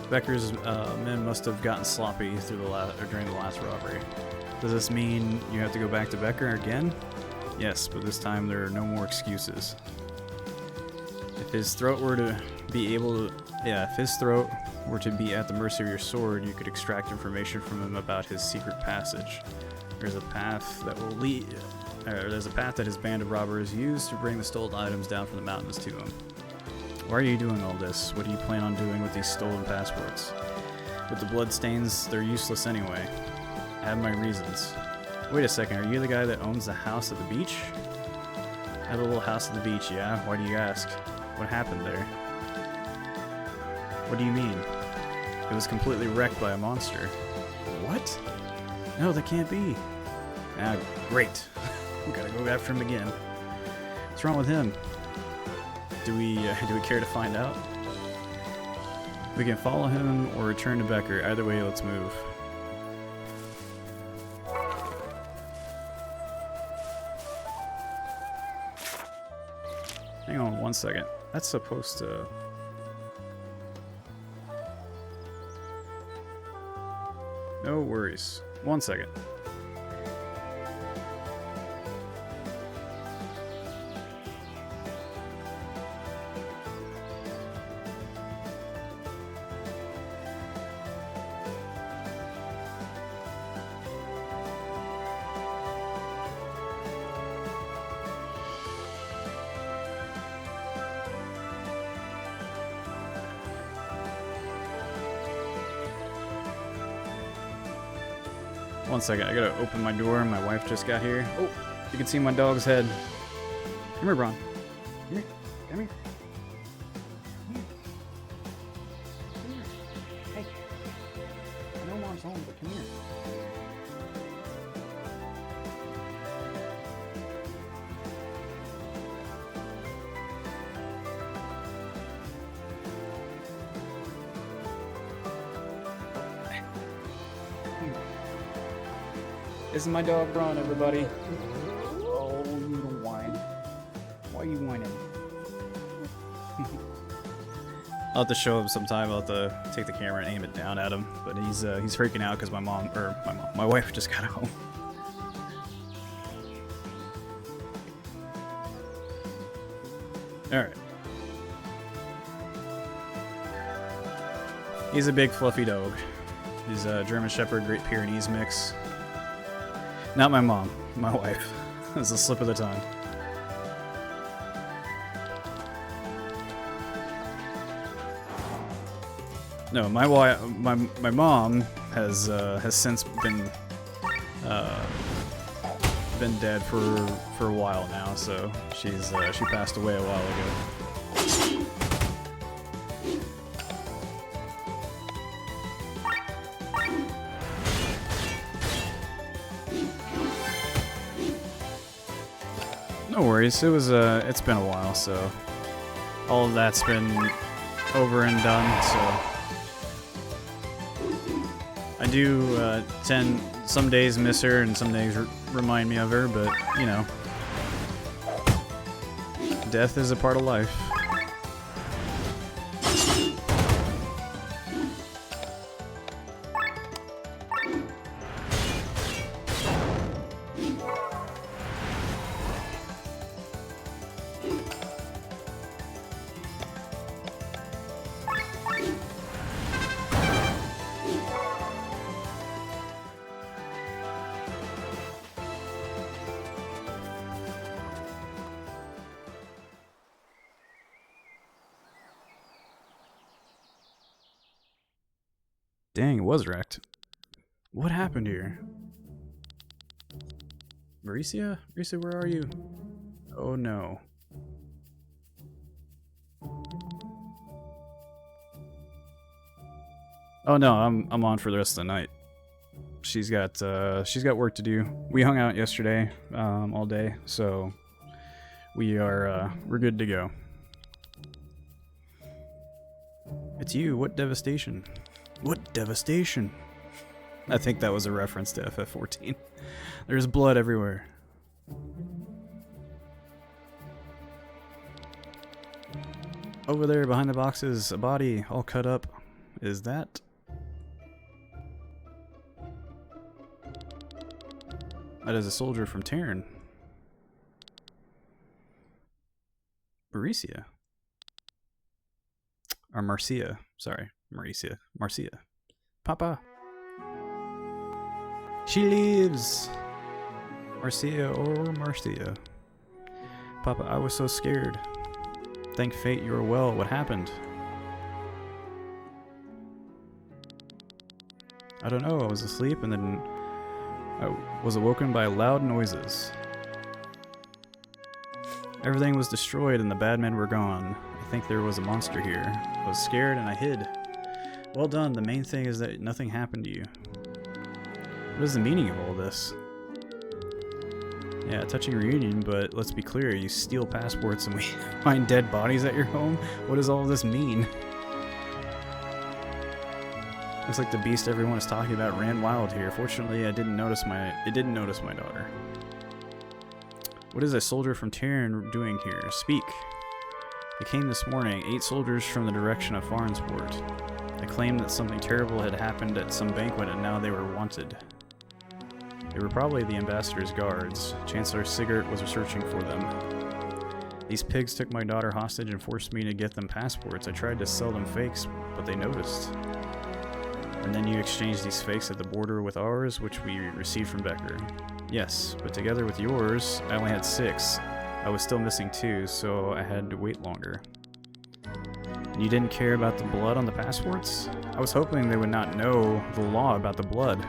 Becker's men must have gotten sloppy during the last robbery. Does this mean you have to go back to Becker again? Yes, but this time there are no more excuses. If his throat were to be at the mercy of your sword, you could extract information from him about his secret passage. There's a path that his band of robbers used to bring the stolen items down from the mountains to him. Why are you doing all this? What do you plan on doing with these stolen passports? With the bloodstains, they're useless anyway. I have my reasons. Wait a second, are you the guy that owns the house at the beach? I have a little house at the beach, yeah? Why do you ask? What happened there? What do you mean? It was completely wrecked by a monster. What? No, that can't be. Ah, great. We gotta go after him again. What's wrong with him? Do we care to find out? We can follow him or return to Becker. Either way, let's move. Hang on 1 second. That's supposed to... No worries. 1 second. One second, I gotta open my door. My wife just got here. Oh, you can see my dog's head. Come here, Bron. Come here. Come here. Come here. Come here. Hey. I know Mom's home, but come here. This is my dog, Bron, everybody. Oh, you don't whine. Why are you whining? I'll have to show him sometime. I'll have to take the camera and aim it down at him. But he's freaking out because my wife just got home. All right. He's a big fluffy dog. He's a German Shepherd, Great Pyrenees mix. Not my mom, my wife. It's a slip of the tongue. No, my mom has since been dead for a while now. So she passed away a while ago. No worries. It's been a while, so all of that's been over and done. So I do tend some days miss her and some days remind me of her, but you know, Death is a part of life. Dang, it was wrecked. What happened here? Mauricia? Mauricia, where are you? Oh no. Oh no, I'm on for the rest of the night. She's got work to do. We hung out yesterday, all day, so we're good to go. It's you, what devastation. What devastation! I think that was a reference to FF14. There's blood everywhere. Over there, behind the boxes, a body all cut up. Is that? That is a soldier from Terran. Mauricia. Or Marcia. Sorry. Mauricia. Marcia. Papa. She lives. Marcia or Marcia. Papa, I was so scared. Thank fate you are well. What happened? I don't know. I was asleep and then I was awoken by loud noises. Everything was destroyed and the bad men were gone. I think there was a monster here. I was scared and I hid. Well done. The main thing is that nothing happened to you. What is the meaning of all this? Yeah, touching reunion, but let's be clear, you steal passports and we find dead bodies at your home? What does all of this mean? Looks like the beast everyone is talking about ran wild here. Fortunately, it didn't notice my daughter. What is a soldier from Terran doing here? Speak. They came this morning, 8 soldiers from the direction of Farnsport. They claimed that something terrible had happened at some banquet and now they were wanted. They were probably the ambassador's guards. Chancellor Sigurd was searching for them. These pigs took my daughter hostage and forced me to get them passports. I tried to sell them fakes, but they noticed. And then you exchanged these fakes at the border with ours, which we received from Becker. Yes, but together with yours, I only had 6. I was still missing 2, so I had to wait longer. You didn't care about the blood on the passports? I was hoping they would not know the law about the blood.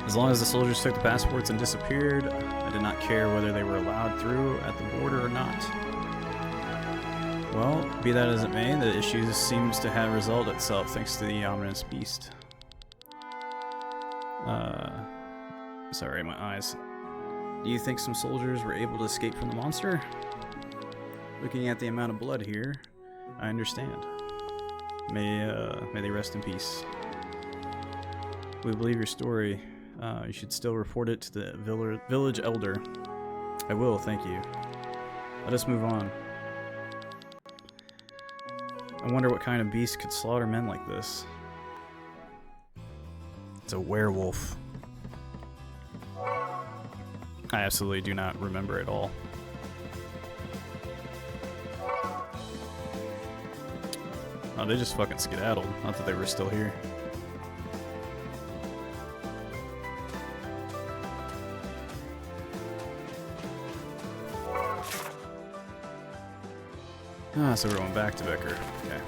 As long as the soldiers took the passports and disappeared, I did not care whether they were allowed through at the border or not. Well, be that as it may, the issue seems to have resolved itself thanks to the ominous beast. Sorry, my eyes. Do you think some soldiers were able to escape from the monster? Looking at the amount of blood here, I understand. May they rest in peace. We believe your story. You should still report it to the village elder. I will, thank you. Let us move on. I wonder what kind of beast could slaughter men like this. It's a werewolf. I absolutely do not remember at all. Oh, they just fucking skedaddled. Not that they were still here. Ah, so we're going back to Becker. Okay.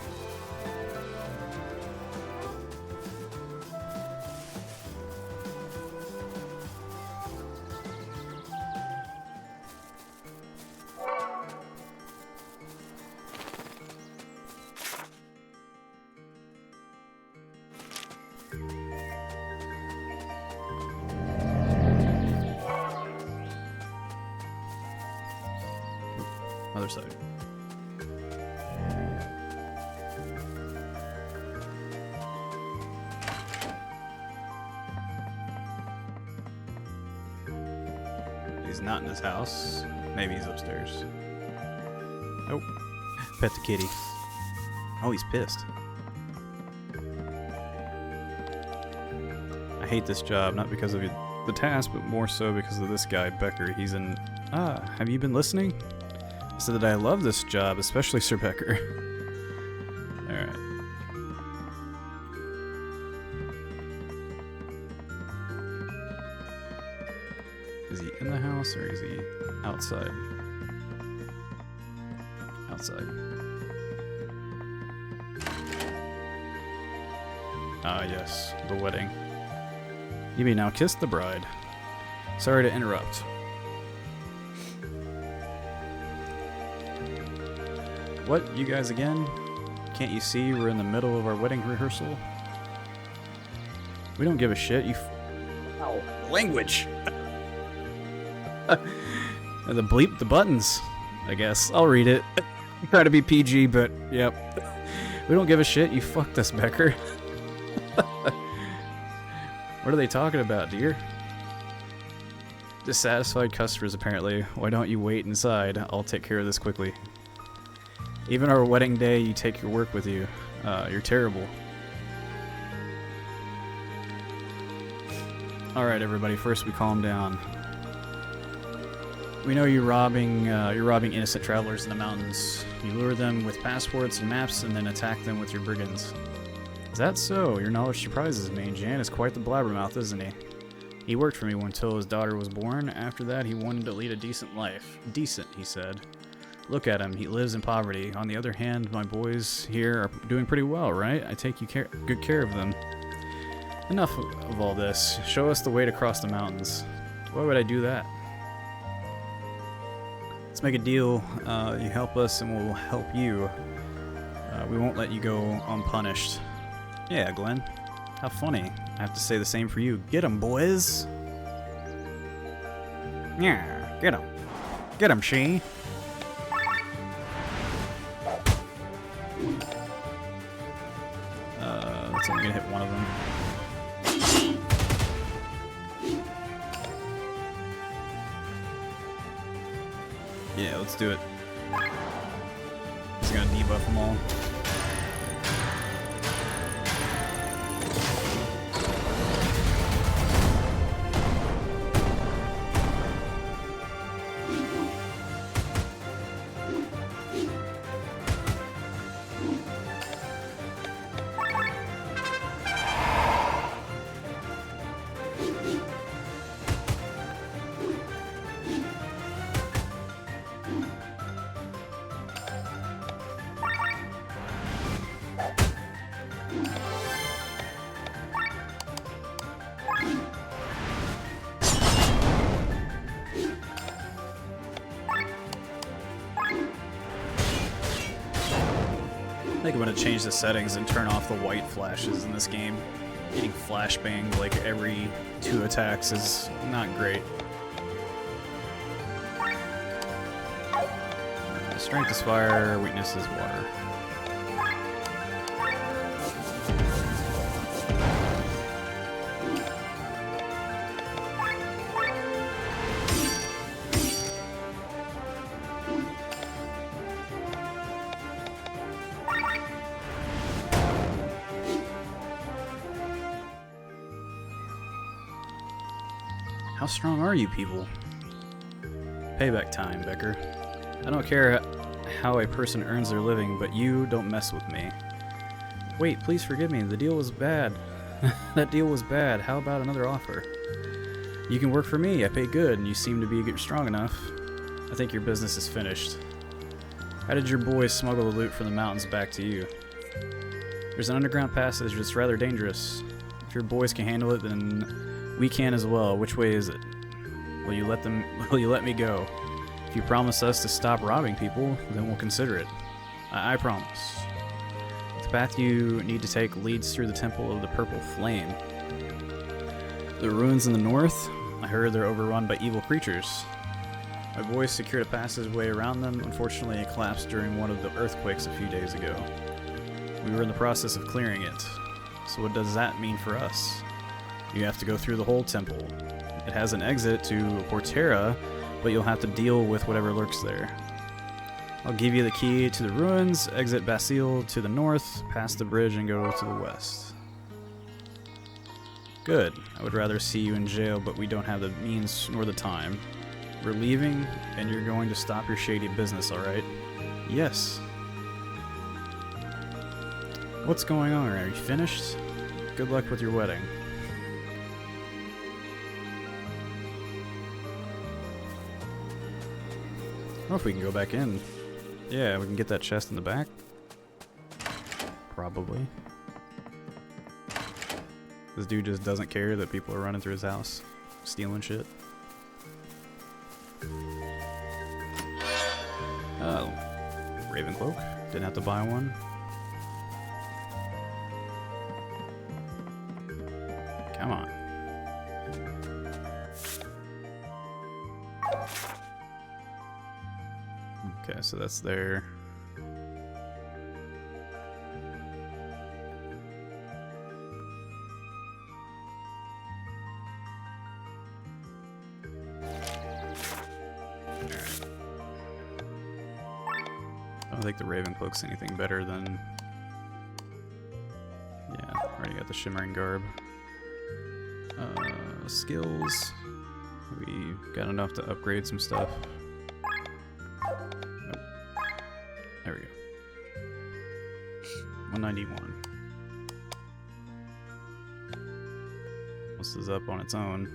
Other side. He's not in his house. Maybe he's upstairs. Pet the kitty. Oh, he's pissed. I hate this job, not because of the task, but more so because of this guy, Becker. He's in... have you been listening? I said that I love this job, especially Sir Becker. Alright. Is he in the house or is he outside? Outside. Ah, yes, the wedding. You may now kiss the bride. Sorry to interrupt. What, you guys again? Can't you see we're in the middle of our wedding rehearsal? We don't give a shit, you Ow. Language! The bleep the buttons, I guess. I'll read it. I'm trying to be PG, but yep. We don't give a shit, you fucked us, Becker. What are they talking about, dear? Dissatisfied customers, apparently. Why don't you wait inside? I'll take care of this quickly. Even our wedding day, you take your work with you. You're terrible. Alright, everybody, first we calm down. We know you're robbing innocent travelers in the mountains. You lure them with passports and maps and then attack them with your brigands. Is that so? Your knowledge surprises me. Jan is quite the blabbermouth, isn't he? He worked for me until his daughter was born. After that, he wanted to lead a decent life. Decent, he said. Look at him. He lives in poverty. On the other hand, my boys here are doing pretty well, right? I take good care of them. Enough of all this. Show us the way to cross the mountains. Why would I do that? Let's make a deal. You help us and we'll help you. We won't let you go unpunished. Yeah, Glenn. How funny. I have to say the same for you. Get 'em, boys! Yeah, get 'em. Get 'em, she. That's only gonna hit one of them. Yeah, let's do it. He's gonna debuff them all. I think I'm gonna change the settings and turn off the white flashes in this game. Getting flashbanged like every 2 attacks is not great. Strength is fire, weakness is water. How strong are you people? Payback time, Becker. I don't care how a person earns their living, but you don't mess with me. Wait, please forgive me. The deal was bad. That deal was bad. How about another offer? You can work for me. I pay good, and you seem to be strong enough. I think your business is finished. How did your boys smuggle the loot from the mountains back to you? There's an underground passage that's rather dangerous. If your boys can handle it, then we can as well. Which way is it? Will you let me go? If you promise us to stop robbing people, then we'll consider it. I promise. The path you need to take leads through the Temple of the Purple Flame. The ruins in the north? I heard they're overrun by evil creatures. My boys secured a passageway around them. Unfortunately, it collapsed during one of the earthquakes a few days ago. We were in the process of clearing it. So what does that mean for us? You have to go through the whole temple. It has an exit to Portera, but you'll have to deal with whatever lurks there. I'll give you the key to the ruins, exit Bastille to the north, pass the bridge and go to the west. Good. I would rather see you in jail, but we don't have the means nor the time. We're leaving, and you're going to stop your shady business, alright? Yes. What's going on? Are you finished? Good luck with your wedding. I don't know if we can go back in. Yeah, we can get that chest in the back. Probably. This dude just doesn't care that people are running through his house, stealing shit. Oh, Raven Cloak. Didn't have to buy one. Come on. Okay, so that's there. I don't think the Raven Cloak's anything better than... Yeah, already got the Shimmering Garb. Skills. We got enough to upgrade some stuff. Nope. There we go. 191. This is up on its own.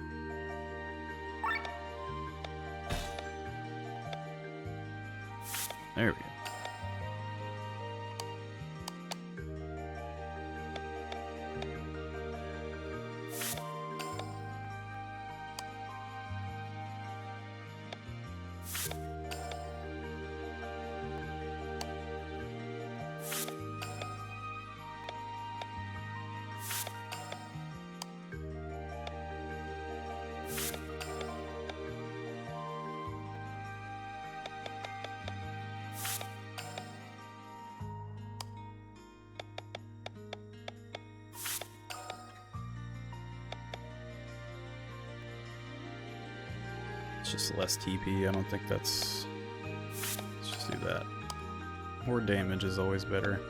There we go. It's just less TP. I don't think that's... Let's just do that. More damage is always better.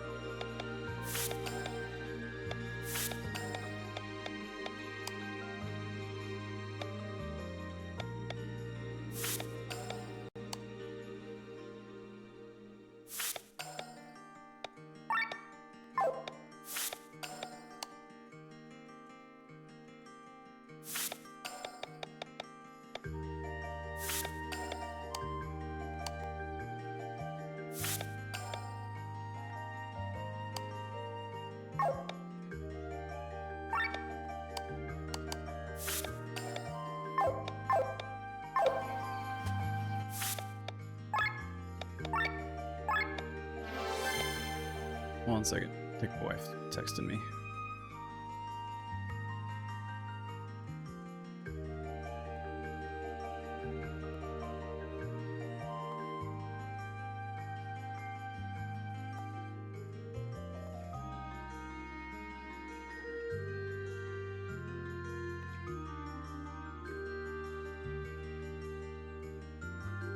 One second. I think my wife texted me.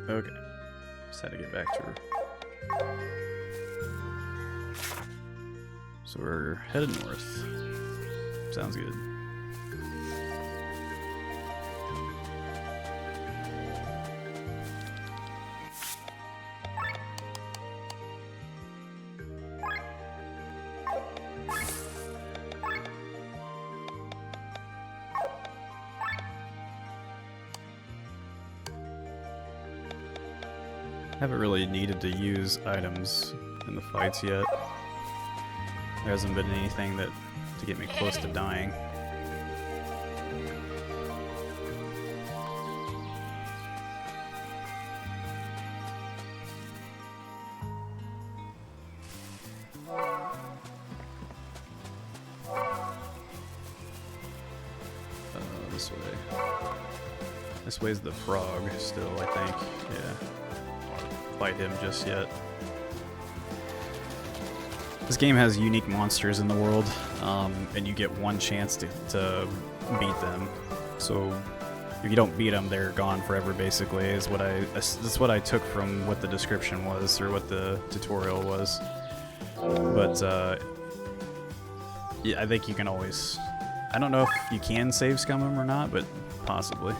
Okay. Just had to get back to her. So we're headed north. Sounds good. Haven't really needed to use items in the fights yet. There hasn't been anything that to get me close to dying. This way. This way's the frog still, I think. Yeah. I don't want to fight him just yet. This game has unique monsters in the world, and you get one chance to beat them. So if you don't beat them, they're gone forever. Basically, that's what I took from what the description was or what the tutorial was. But yeah, I think you can always. I don't know if you can save scum them or not, but possibly.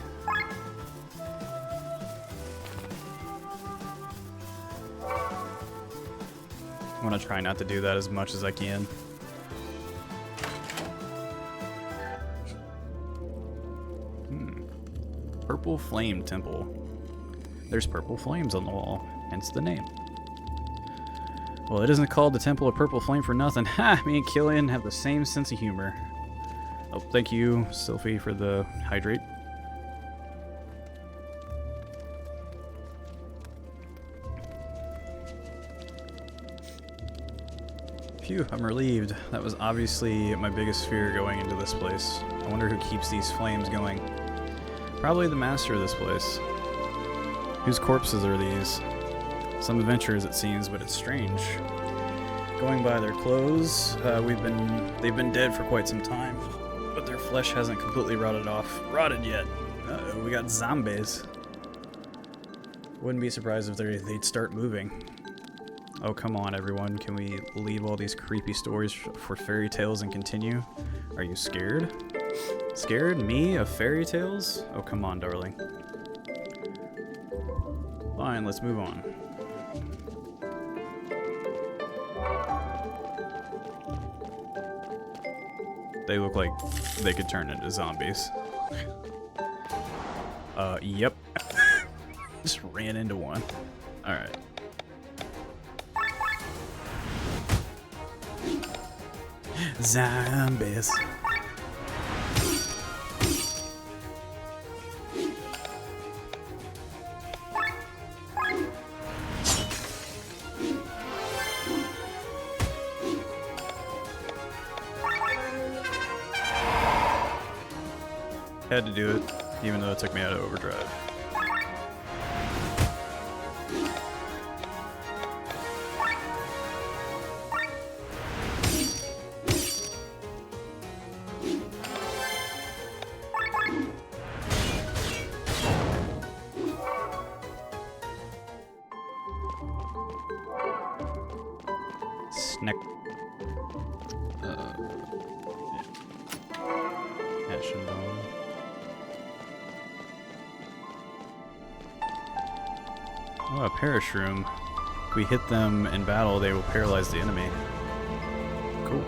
I want to try not to do that as much as I can. Purple Flame Temple. There's purple flames on the wall, hence the name. Well, it isn't called the Temple of Purple Flame for nothing. Ha! Me and Killian have the same sense of humor. Oh, thank you, Sylphie, for the hydrate. Phew, I'm relieved. That was obviously my biggest fear going into this place. I wonder who keeps these flames going. Probably the master of this place. Whose corpses are these? Some adventurers, it seems, but it's strange. Going by their clothes, they've been dead for quite some time, but their flesh hasn't completely rotted yet. Uh-oh, we got zombies. Wouldn't be surprised if they'd start moving. Oh, come on, everyone. Can we leave all these creepy stories for fairy tales and continue? Are you scared? Scared? Me? Of fairy tales? Oh, come on, darling. Fine, let's move on. They look like they could turn into zombies. Yep. Just ran into one. Alright. Zombies. Had to do it, even though it took me out of overdrive. Snack. Ashen bone. Oh, a perish room. If we hit them in battle, they will paralyze the enemy. Cool.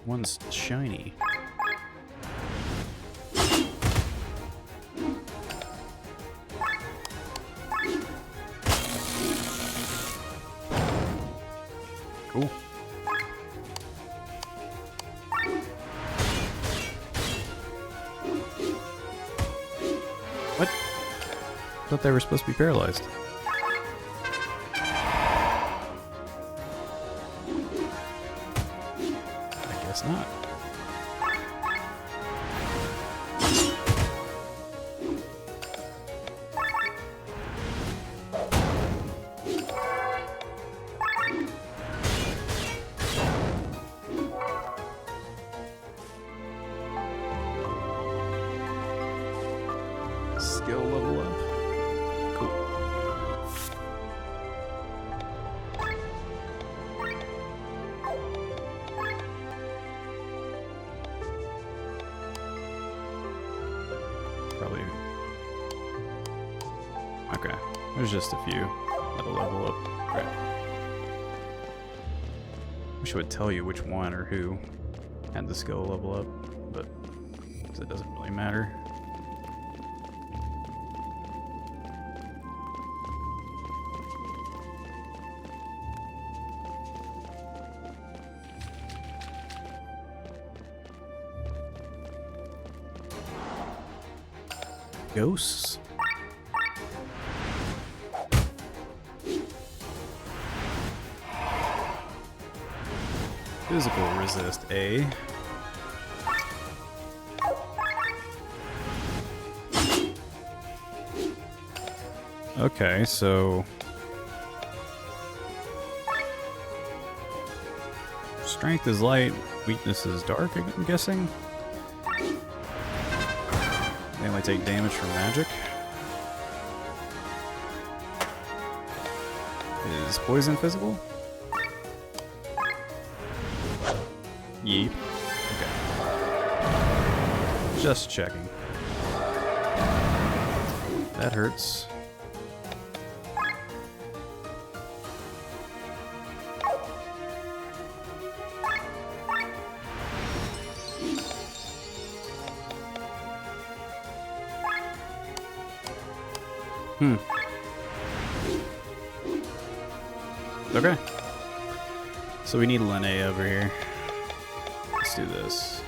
One's shiny. Cool. What? I thought they were supposed to be paralyzed. I guess not. Skill level up. Cool. Probably. Okay. There's just a few that'll level up. Right. Wish it would tell you which one or who had the skill level up, but it doesn't really matter. Ghosts. Physical resist A. Okay, so strength is light, weakness is dark, I'm guessing. They only take damage from magic. Is poison physical? Yeep. Okay. Just checking. That hurts. Okay. So we need Lene over here. Let's do this.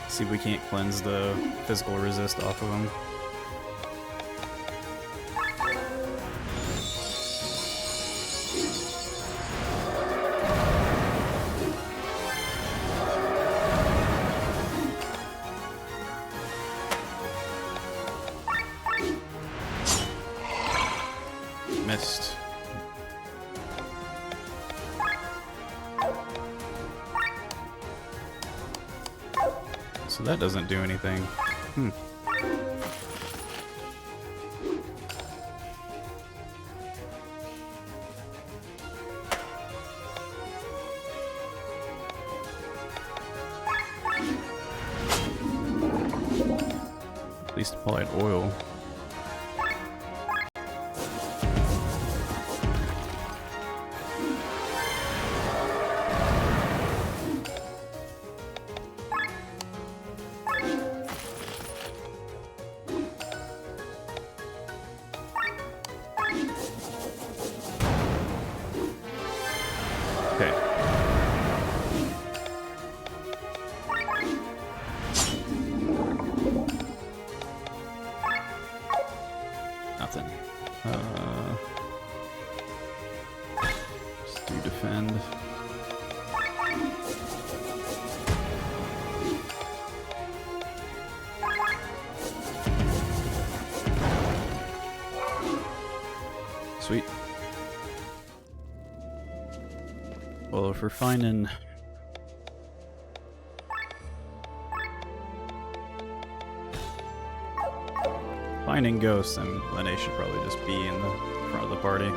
See if we can't cleanse the physical resist off of him. Missed. So that doesn't do anything. At least applied oil. Nothing. Just do defend. Sweet. Well, if we're finding ghosts, then Lene should probably just be in the front of the party.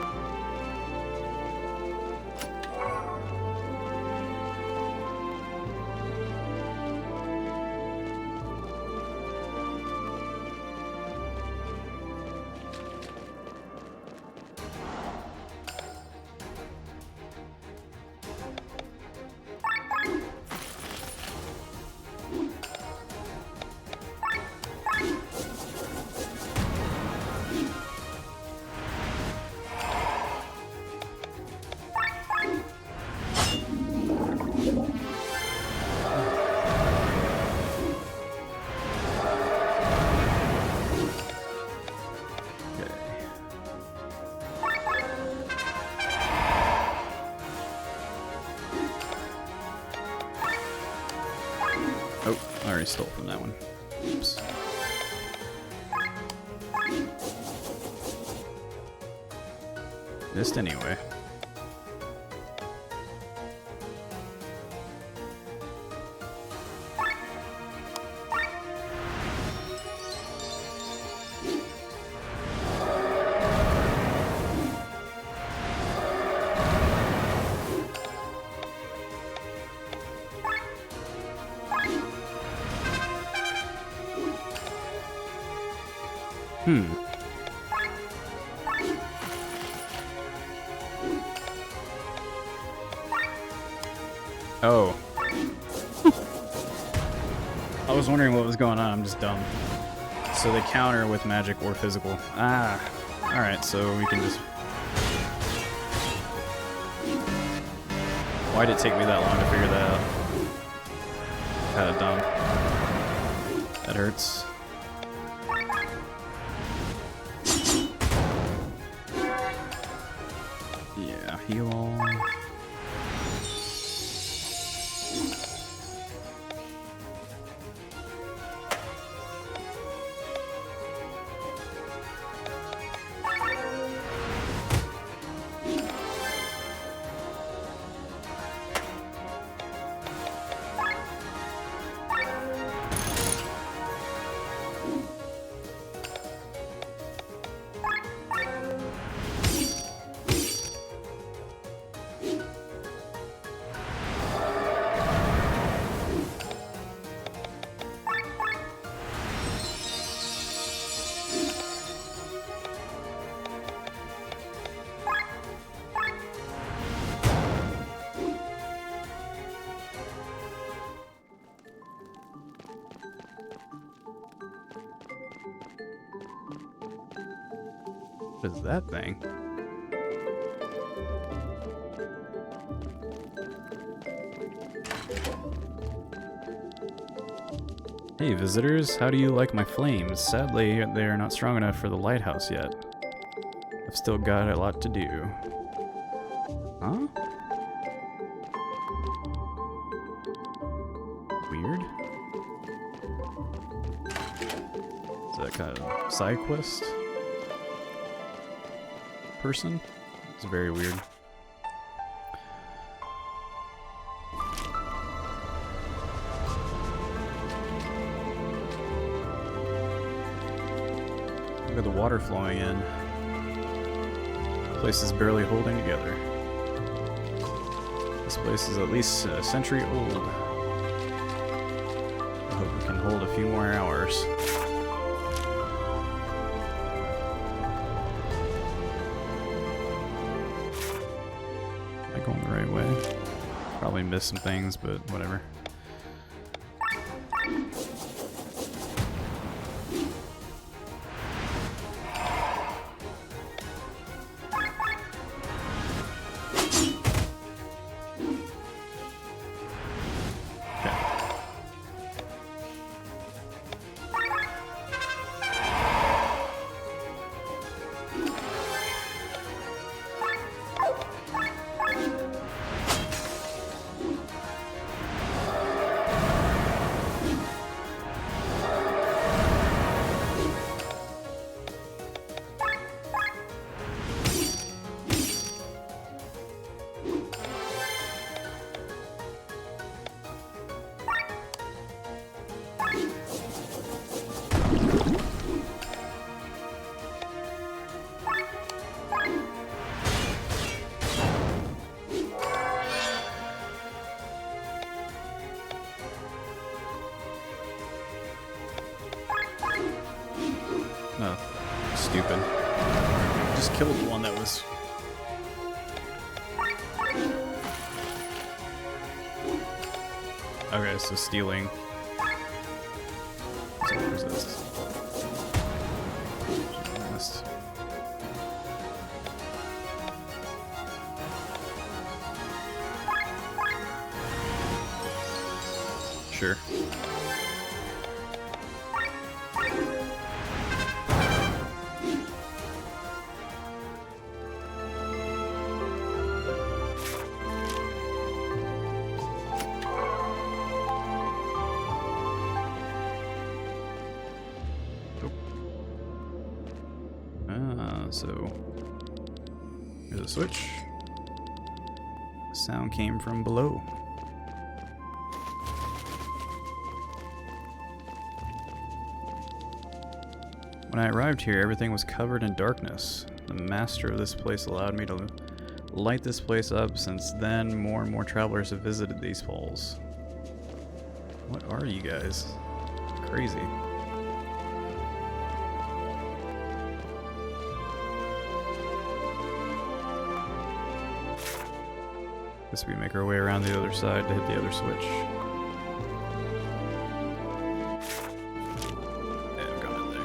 Oh, I already stole from that one. Oops. Missed anyway. Oh. I was wondering what was going on. I'm just dumb. So they counter with magic or physical. Ah. Alright, so we can just... Why did it take me that long to figure that out? Kinda dumb. That hurts. Yeah, heal. What is that thing? Hey visitors, how do you like my flames? Sadly, they are not strong enough for the lighthouse yet. I've still got a lot to do. Huh? Weird. Is that kind of side quest person? It's very weird. Look at the water flowing in. The place is barely holding together. This place is at least a century old. I hope it can hold a few more hours. Am I going the right way? Probably missed some things, but whatever. Oh, stupid. Just killed the one that was... Okay, so stealing... So resist. Resist. Sure. So here's a switch. The sound came from below. When I arrived here, everything was covered in darkness. The master of this place allowed me to light this place up. Since then, more and more travelers have visited these falls. What are you guys? Crazy. Guess we make our way around the other side to hit the other switch. Yeah, I've gone in there.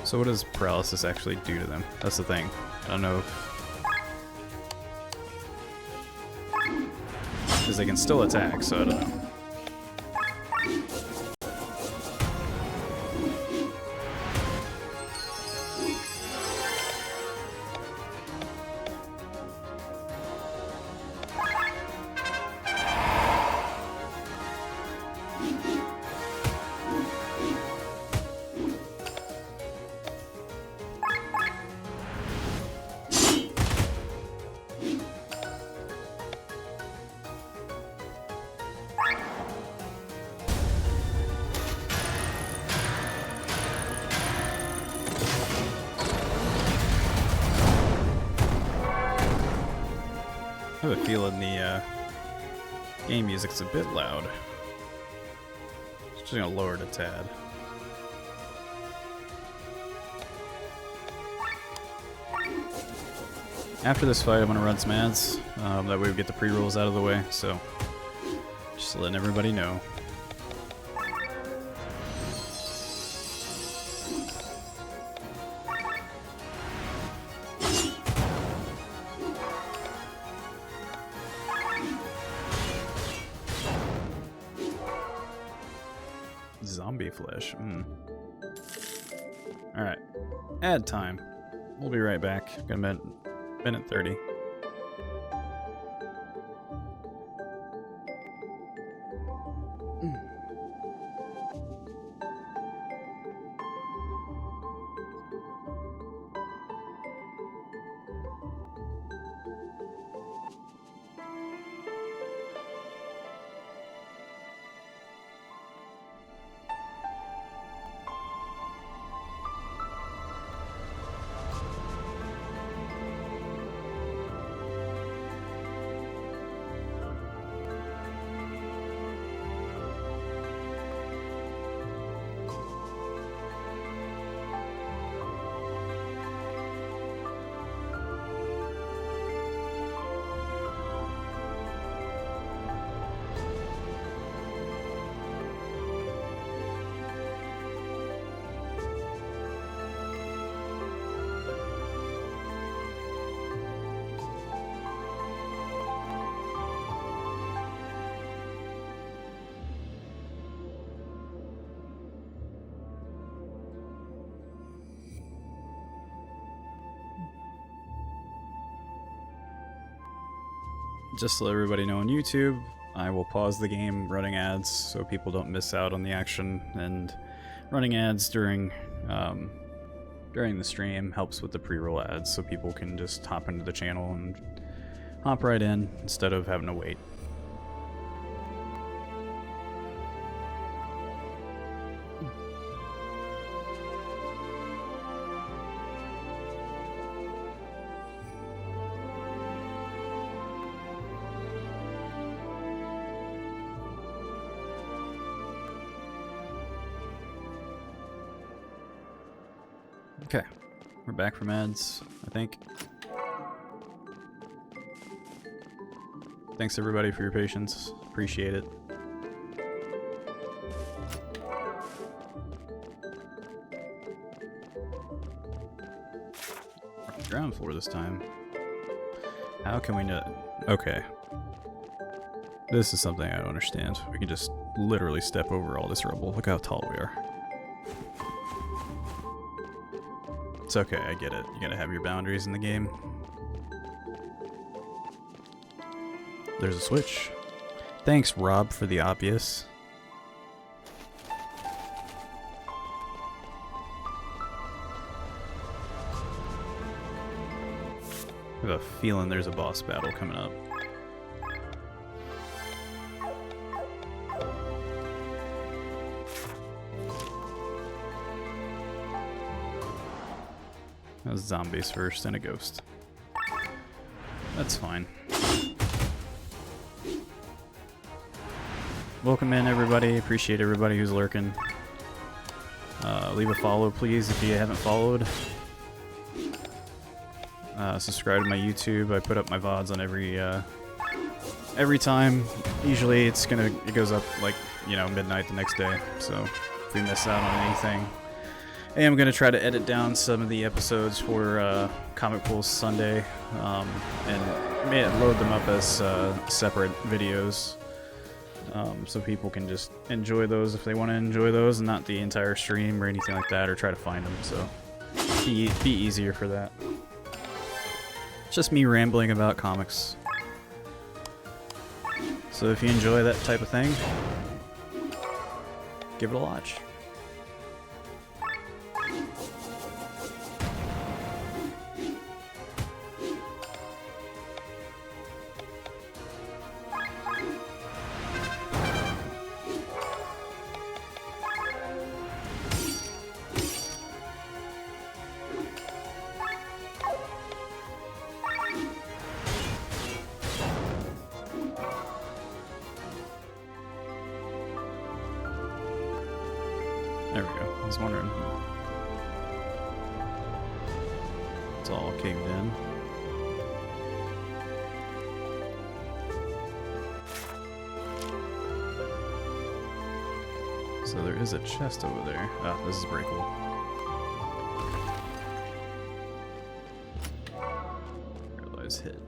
So what does paralysis actually do to them? That's the thing. I don't know if... because they can still attack, so I don't know. I have a feeling the Game music's a bit loud. Just gonna lower it a tad. After this fight, I'm gonna run some ads. That way we get the pre-rolls out of the way. So, just letting everybody know. Zombie flesh. Alright. Ad time. We'll be right back. Got a minute 30. Just to let everybody know on YouTube, I will pause the game running ads so people don't miss out on the action, and running ads during the stream helps with the pre-roll ads so people can just hop into the channel and hop right in instead of having to wait. Okay, we're back from ads, I think. Thanks everybody for your patience. Appreciate it. Ground floor this time. How can we know? Okay. This is something I don't understand. We can just literally step over all this rubble. Look how tall we are. It's okay, I get it. You gotta have your boundaries in the game. There's a switch. Thanks, Rob, for the obvious. I have a feeling there's a boss battle coming up. That was zombies first and a ghost. That's fine. Welcome in, everybody. Appreciate everybody who's lurking. Leave a follow, please, if you haven't followed. Subscribe to my YouTube. I put up my VODs on every time. Usually it goes up like, midnight the next day. So if we miss out on anything, I am going to try to edit down some of the episodes for Comic Pools Sunday, and load them up as separate videos, so people can just enjoy those if they want to enjoy those, and not the entire stream or anything like that, or try to find them. So be easier for that. It's just me rambling about comics. So if you enjoy that type of thing, give it a watch. There we go. I was wondering. It's all caved in. So there is a chest over there. Ah, this is breakable. Realize hit.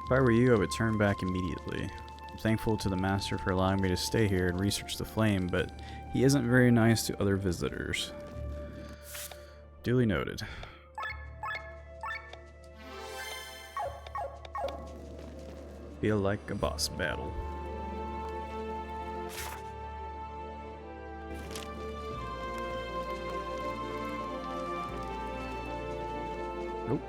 If I were you, I would turn back immediately. I'm thankful to the master for allowing me to stay here and research the flame, but he isn't very nice to other visitors. Duly noted. Feel like a boss battle. Nope.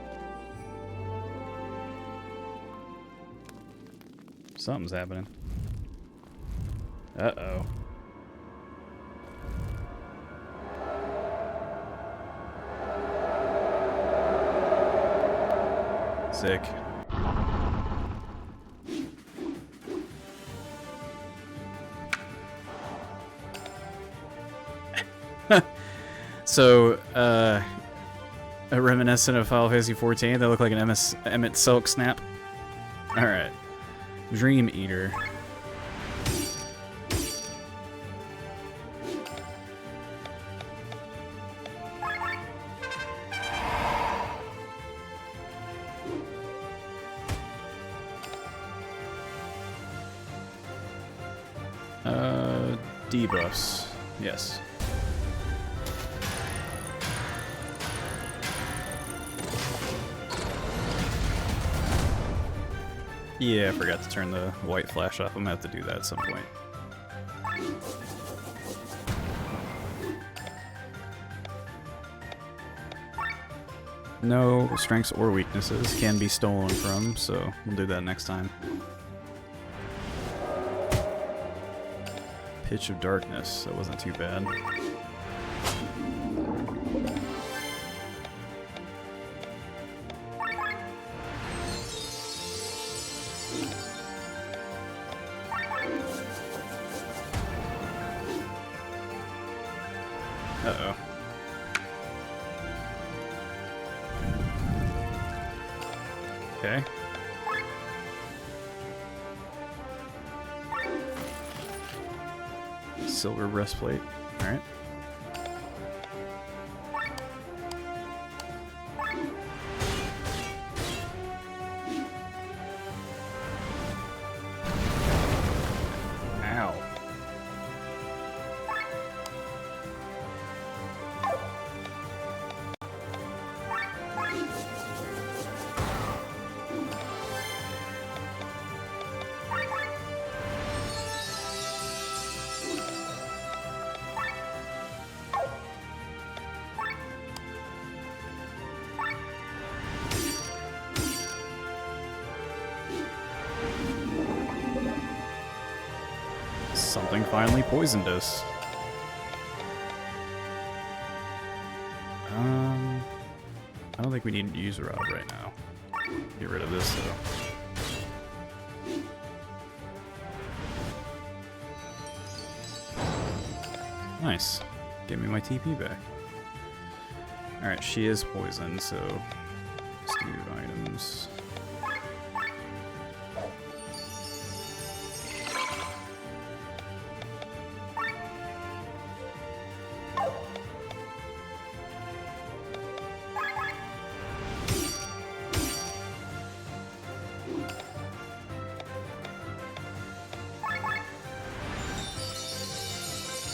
Something's happening. Uh-oh. Sick. So, a reminiscent of Final Fantasy XIV, they look like an Emmett Silk snap. Alright. Dream Eater. Debuffs. Yes. Yeah, I forgot to turn the white flash off. I'm gonna have to do that at some point. No strengths or weaknesses can be stolen from, so we'll do that next time. Pitch of Darkness, that wasn't too bad. Uh-oh. Okay. Silver breastplate. Alright. Ow. Something finally poisoned us. I don't think we need to use a rod right now. Get rid of this though. Nice. Give me my TP back. Alright, she is poisoned, so let's do items.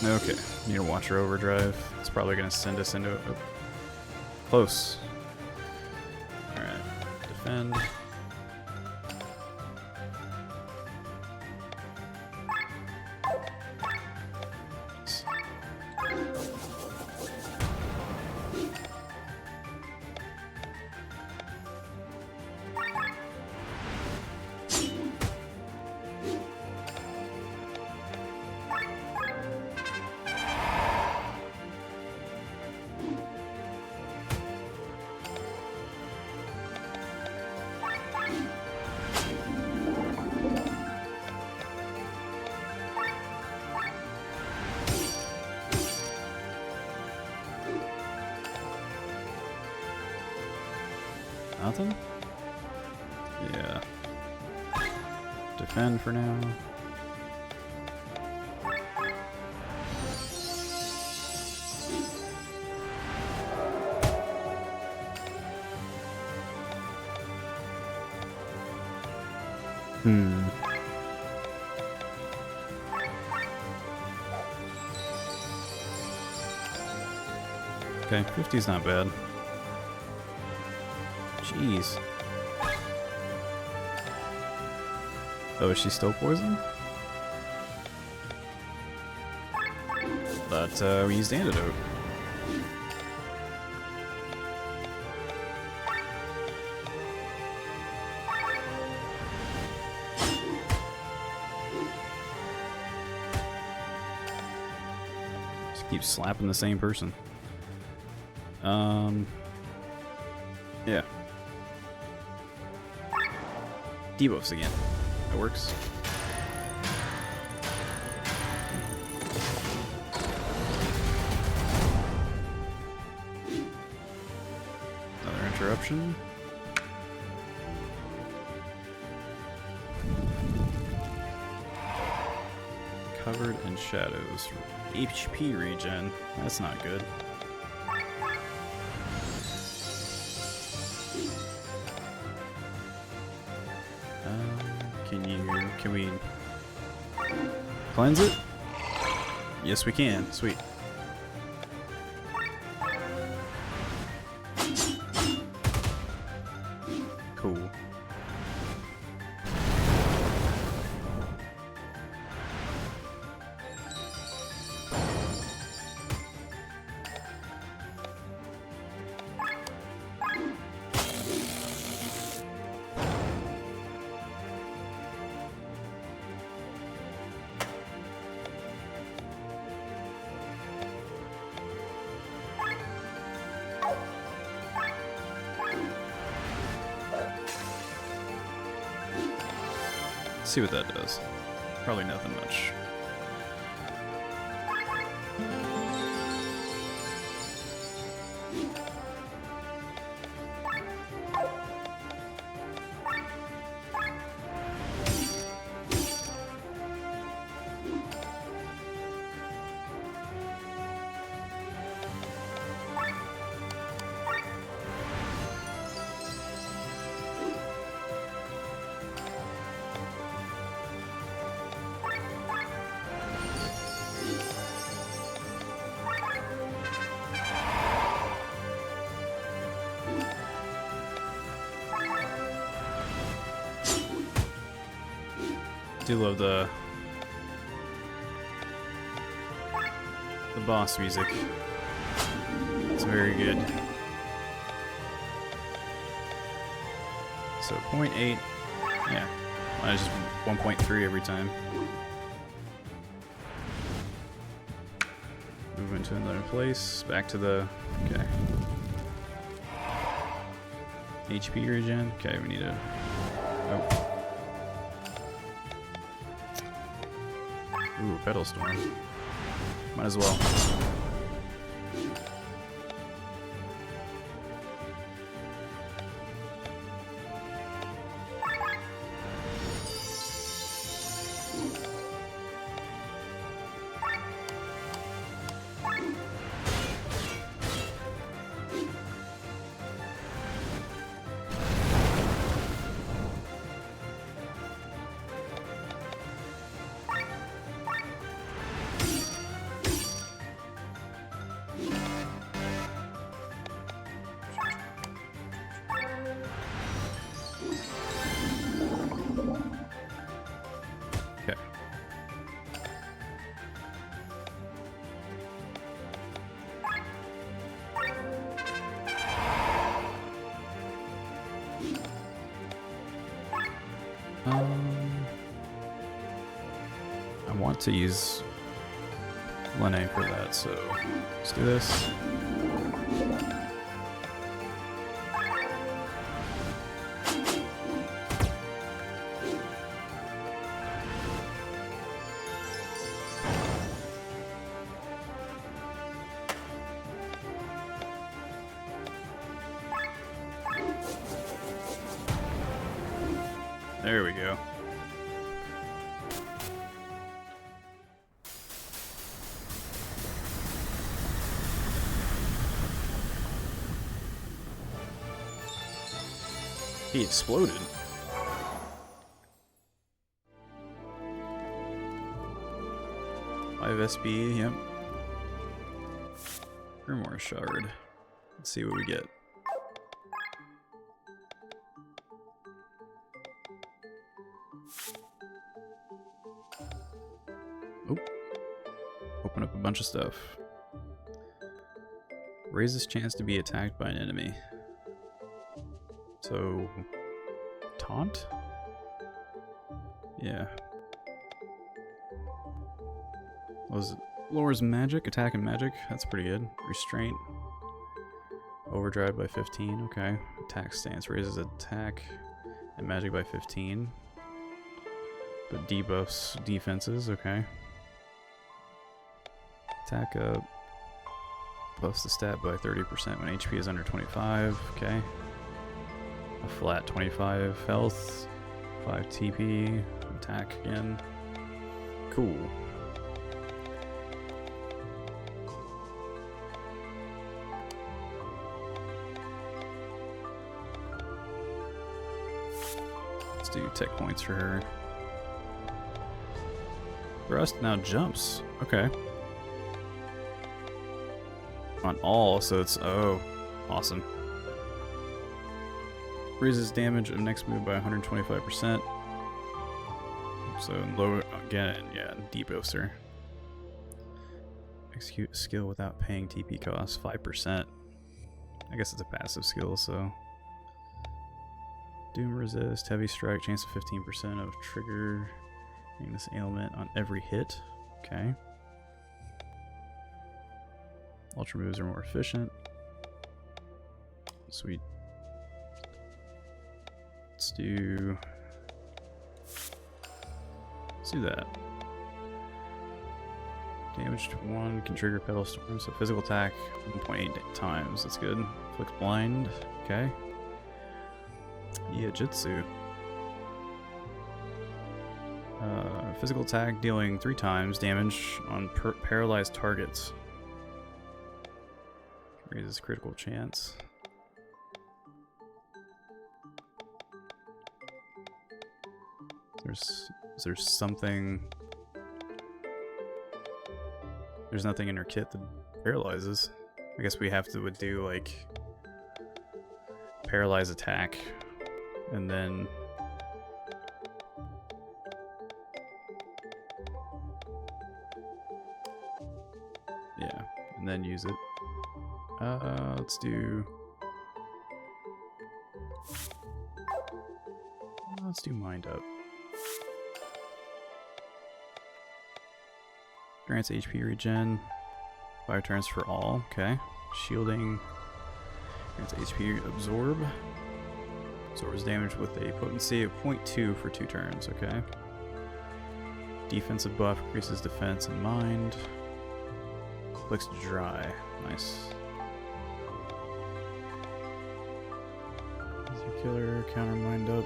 Okay, need to watch her overdrive. It's probably going to send us into a close. Alright, defend. Nothing? Yeah. Defend for now. Okay, 50's not bad. Jeez. Oh, is she still poisoned? But we used antidote. Just keep slapping the same person. Yeah. Debuffs again. That works. Another interruption. Covered in shadows. HP regen. That's not good. Can we cleanse it? Yes, we can. Sweet. Cool. See what that does. Probably nothing much. Do love the boss music. It's very good. So 0.8, yeah, mine is just 1.3 every time. Move into another place, back to the, okay. HP regen, okay, we need a, oh. Ooh, Petal Storm. Might as well. I want to use Lene for that, so let's do this. There we go. He exploded. Five SB, yep. Grimoire Shard. Let's see what we get. Oh. Open up a bunch of stuff. Raises chance to be attacked by an enemy. So, taunt? Yeah. Lowers magic, attack and magic. That's pretty good. Restraint. Overdrive by 15. Okay. Attack stance raises attack and magic by 15. But debuffs defenses. Okay. Attack up. Buffs the stat by 30% when HP is under 25. Okay. A flat 25 health, 5 TP, attack again. Cool. Let's do tech points for her. Thrust now jumps. Okay. On all, so it's, oh, awesome. Raises damage of next move by 125%. So low again, yeah, debuffs her. Execute a skill without paying TP costs, 5%. I guess it's a passive skill, so. Doom resist, heavy strike, chance of 15% of trigger this ailment on every hit. Okay. Ultra moves are more efficient. Sweet. Let's do that. Damage to 1 can trigger Pedal Storm, so physical attack 1.8 times. That's good. Flicks blind. Okay. Yeah, Jitsu. Physical attack dealing 3 times damage on paralyzed targets. Raises critical chance. There's something. There's nothing in her kit that paralyzes. I guess we have to would do like paralyze attack, and then yeah, and then use it. Let's do Mind Up. Grants HP regen. 5 turns for all. Okay. Shielding. Grants HP absorb. Absorbs damage with a potency of 0.2 for 2 turns. Okay. Defensive buff increases defense and mind. Flicks dry. Nice. Killer, counter Mind Up.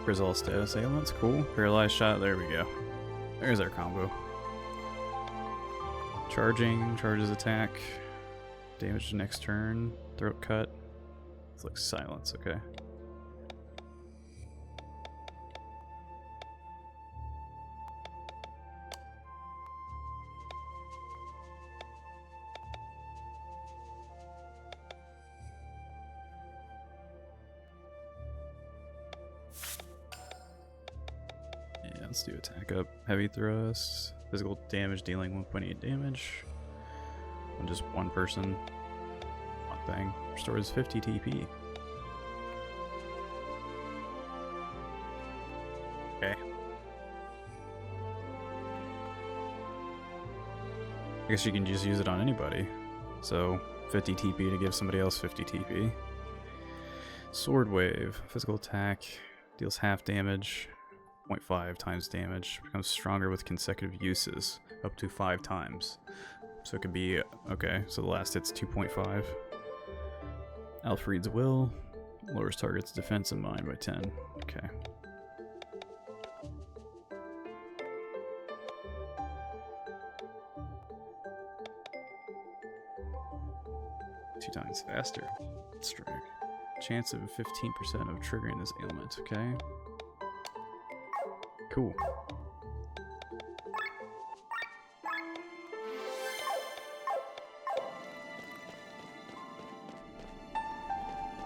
Resolve status ailments, cool. Paralyzed shot, there we go. There's our combo. Charging, charges attack. Damage to next turn. Throat cut. Flicks silence, okay. Let's do attack up. Heavy thrust. Physical damage dealing 1.8 damage. On just one person. One thing. Restores 50 TP. Okay. I guess you can just use it on anybody. So 50 TP to give somebody else 50 TP. Sword Wave. Physical attack. Deals half damage. 0.5 times damage. Becomes stronger with consecutive uses, up to 5 times. So it could be, okay, so the last hit's 2.5. Alfred's Will, lowers target's defense and mind by 10. Okay. Two times faster. Strike. Chance of 15% of triggering this ailment, okay? Cool.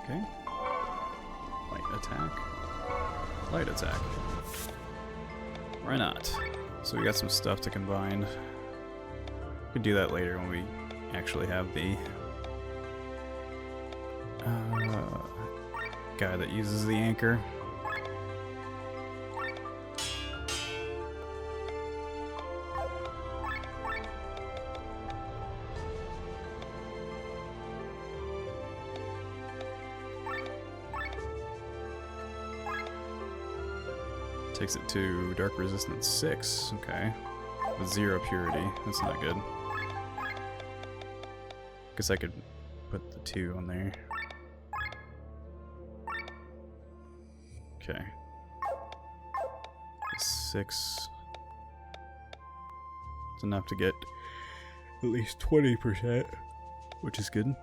Okay. Light attack. Light attack. Why not? So we got some stuff to combine. We could do that later when we actually have the guy that uses the anchor. Takes it to Dark Resistance 6, okay. With 0 purity, that's not good. Guess I could put the 2 on there. Okay. 6. It's enough to get at least 20%, which is good.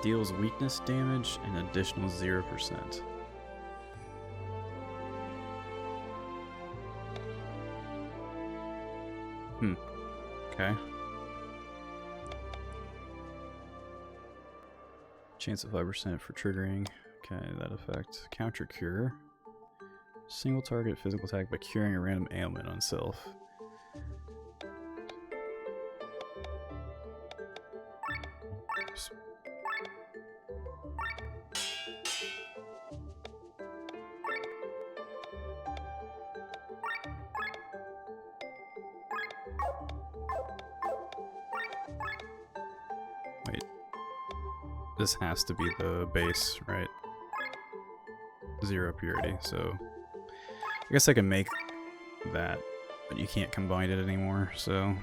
Deals weakness damage and additional 0%. Okay. Chance of 5% for triggering. Okay, that effect. Counter cure. Single target physical attack by curing a random ailment on self. This has to be the base, right? 0 purity, so I guess I can make that, but you can't combine it anymore, so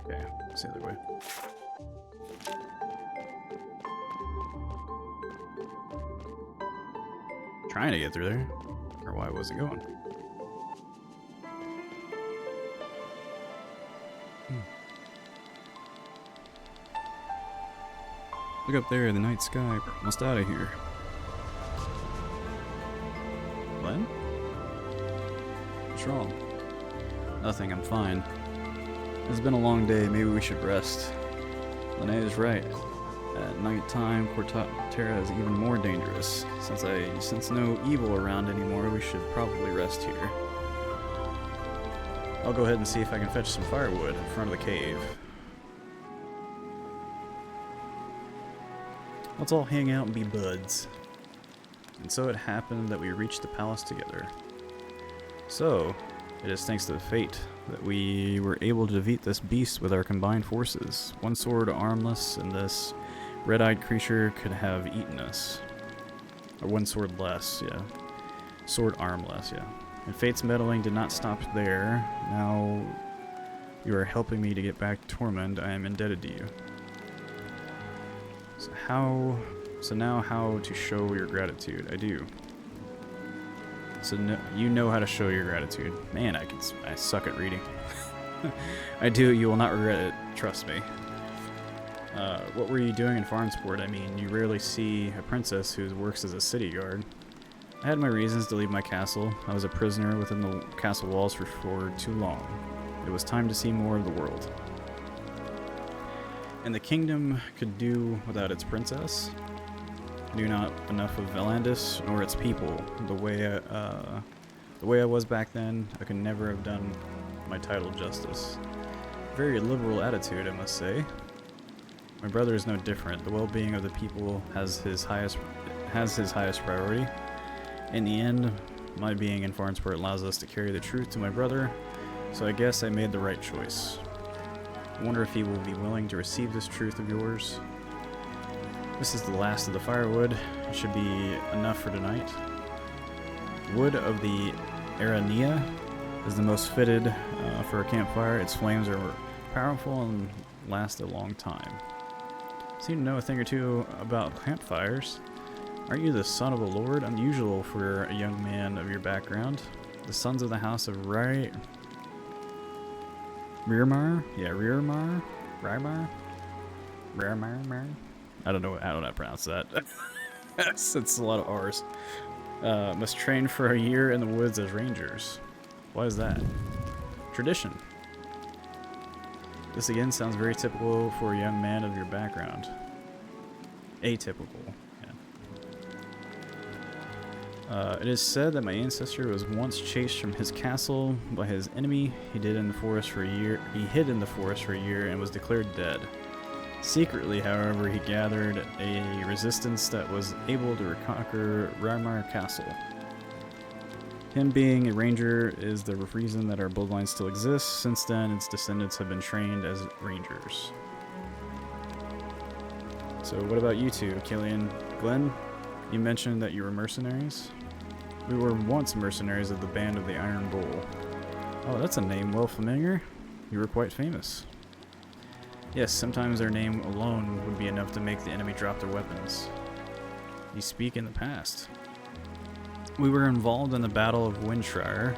okay, it's the other way. Trying to get through there. Or why wasn't going. Look up there in the night sky. We're almost out of here. Glenn? What's wrong? Nothing, I'm fine. It's been a long day, maybe we should rest. Lene is right. At night time, Cortera is even more dangerous. Since I sense no evil around anymore, we should probably rest here. I'll go ahead and see if I can fetch some firewood in front of the cave. Let's all hang out and be buds. And so it happened that we reached the palace together. So, it is thanks to fate that we were able to defeat this beast with our combined forces. One sword armless, and this red-eyed creature could have eaten us. Or one sword less, yeah. Sword armless, yeah. And fate's meddling did not stop there. Now you are helping me to get back to Tormund. I am indebted to you. So now how to show your gratitude? I do. So no, you know how to show your gratitude. Man, I suck at reading. I do. You will not regret it. Trust me. What were you doing in Farmsport? I mean, you rarely see a princess who works as a city guard. I had my reasons to leave my castle. I was a prisoner within the castle walls for too long. It was time to see more of the world. And the kingdom could do without its princess. Knew not enough of Valandis nor its people. The way I was back then, I could never have done my title justice. Very liberal attitude, I must say. My brother is no different. The well-being of the people has his highest priority. In the end, my being in Farnsport allows us to carry the truth to my brother, so I guess I made the right choice. I wonder if he will be willing to receive this truth of yours. This is the last of the firewood. It should be enough for tonight. Wood of the Arania is the most fitted for a campfire. Its flames are powerful and last a long time. Seem to know a thing or two about campfires. Aren't you the son of a lord? Unusual for a young man of your background. The sons of the house of Reimar? Yeah, Reimar? I don't know how to pronounce that. It's a lot of R's. Must train for a year in the woods as rangers. Why is that? Tradition. This again sounds very typical for a young man of your background. Atypical. It is said that my ancestor was once chased from his castle by his enemy. He hid in the forest for a year and was declared dead. Secretly, however, he gathered a resistance that was able to reconquer Reimar Castle. Him being a ranger is the reason that our bloodline still exists. Since then, its descendants have been trained as rangers. So what about you two, Killian? Glenn? You mentioned that you were mercenaries? We were once mercenaries of the Band of the Iron Bull. Oh, that's a name well familiar. You were quite famous. Yes, sometimes their name alone would be enough to make the enemy drop their weapons. You speak in the past. We were involved in the Battle of Windshire.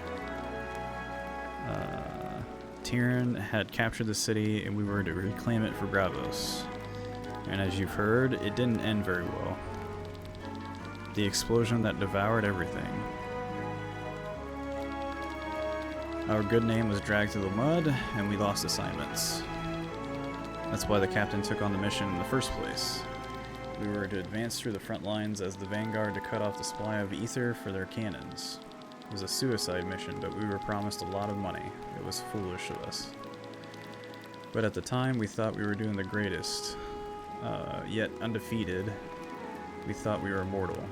Tyrion had captured the city and we were to reclaim it for Bravos. And as you've heard, it didn't end very well. The explosion that devoured everything. Our good name was dragged through the mud, and we lost assignments. That's why the captain took on the mission in the first place. We were to advance through the front lines as the vanguard to cut off the supply of ether for their cannons. It was a suicide mission, but we were promised a lot of money. It was foolish of us. But at the time, we thought we were doing the greatest. Yet undefeated, we thought we were immortal.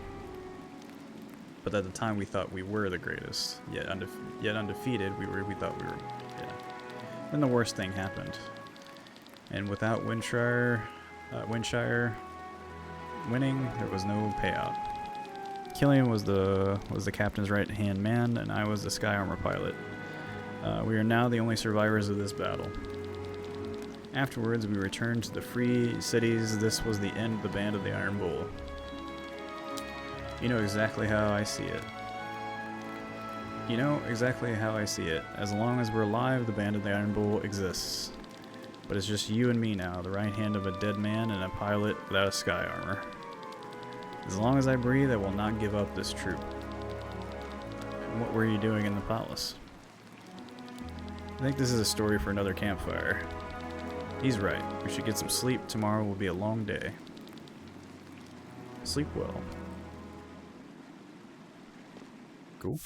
But at the time, we thought we were the greatest. Yet undefeated, we thought we were. Yeah. Then the worst thing happened. And without Windshire winning, there was no payout. Killian was the captain's right-hand man, and I was the sky armor pilot. We are now the only survivors of this battle. Afterwards, we returned to the free cities. This was the end of the Band of the Iron Bull. You know exactly how I see it. You know exactly how I see it. As long as we're alive, the Band of the Iron Bull exists. But it's just you and me now, the right hand of a dead man and a pilot without a sky armor. As long as I breathe, I will not give up this troop. And what were you doing in the palace? I think this is a story for another campfire. He's right. We should get some sleep. Tomorrow will be a long day. Sleep well. Cool.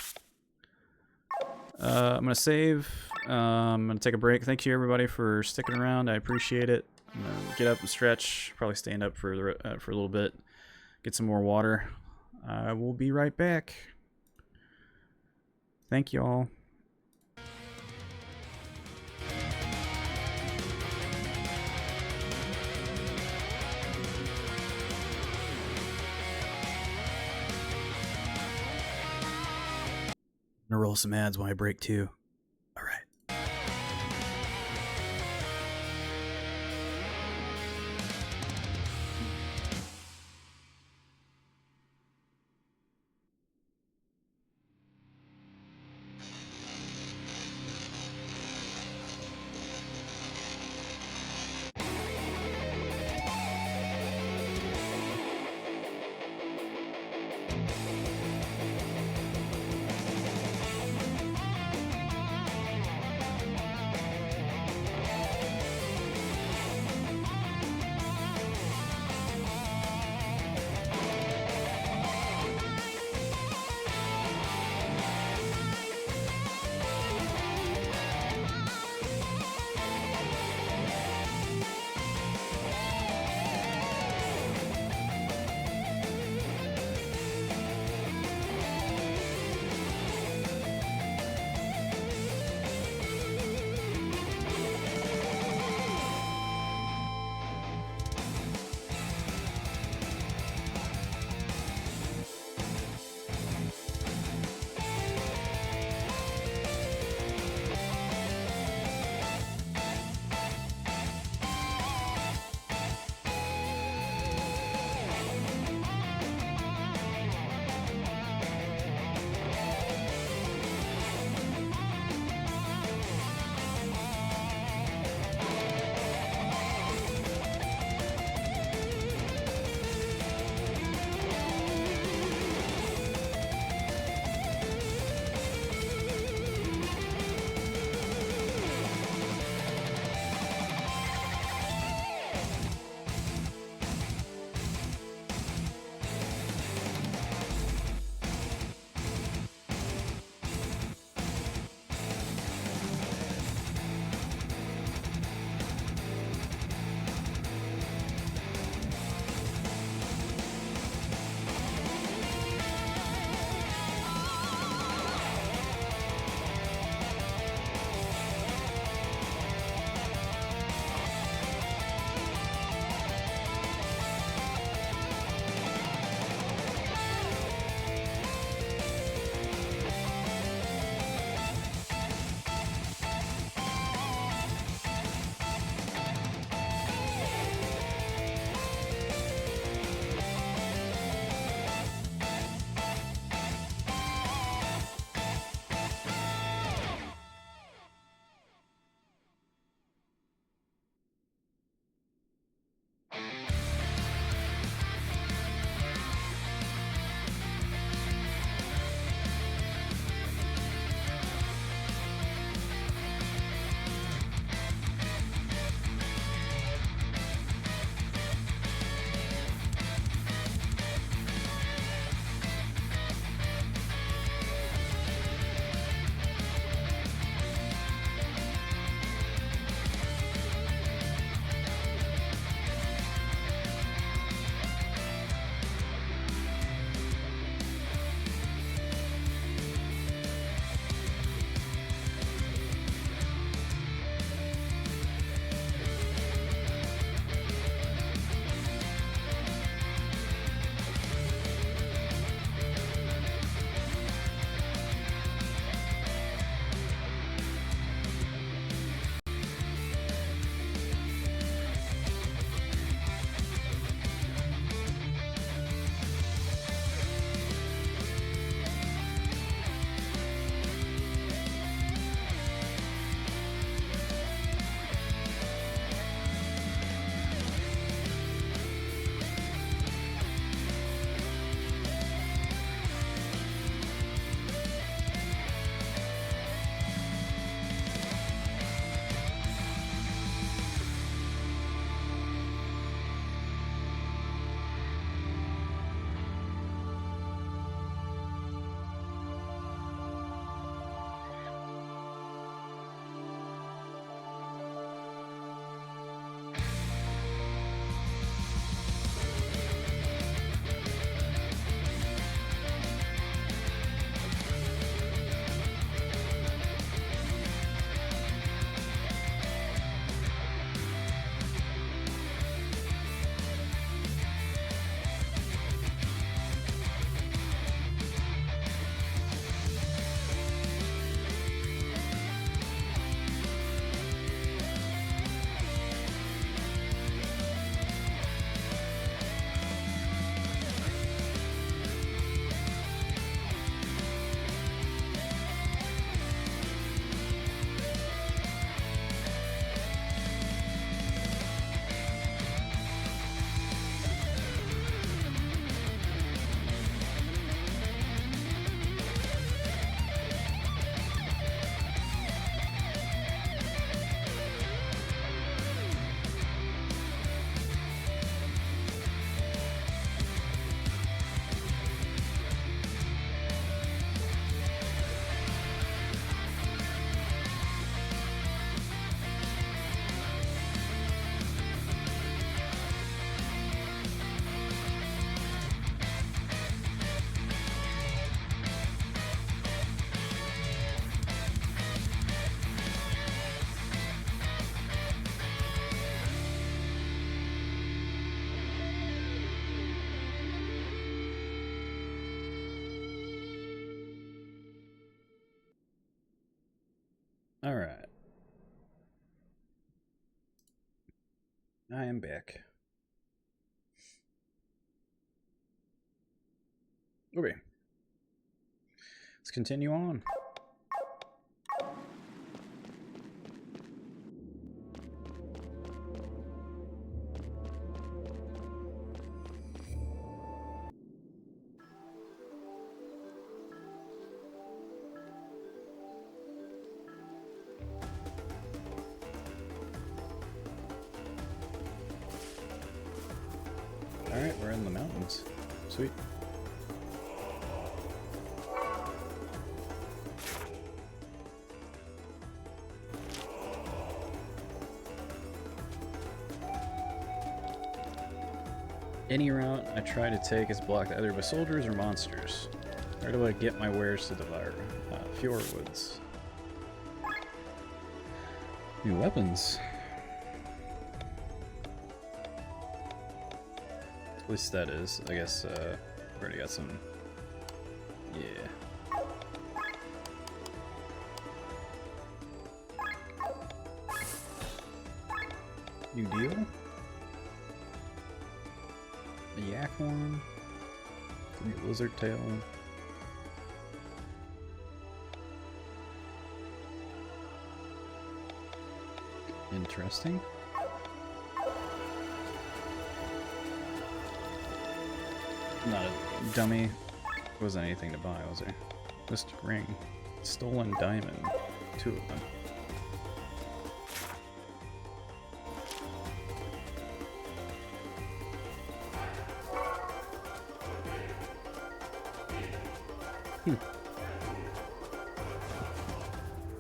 I'm gonna save. I'm gonna take a break. Thank you everybody for sticking around. I appreciate it. I'm gonna get up and stretch. Probably stand up for a little bit. Get some more water. I will be right back. Thank you all. I'm gonna roll some ads while I break too. Alright. Alright. I am back. Okay. Let's continue on. Alright, we're in the mountains. Sweet. Any route I try to take is blocked either by soldiers or monsters. Where do I get my wares to devour? Fjordwoods. New weapons. At least that is. I guess we already got some. Yeah. New deal? A yak horn? A lizard tail? Interesting. Not a dummy. Wasn't anything to buy, was there? Mystic ring. Stolen diamond. 2 of them.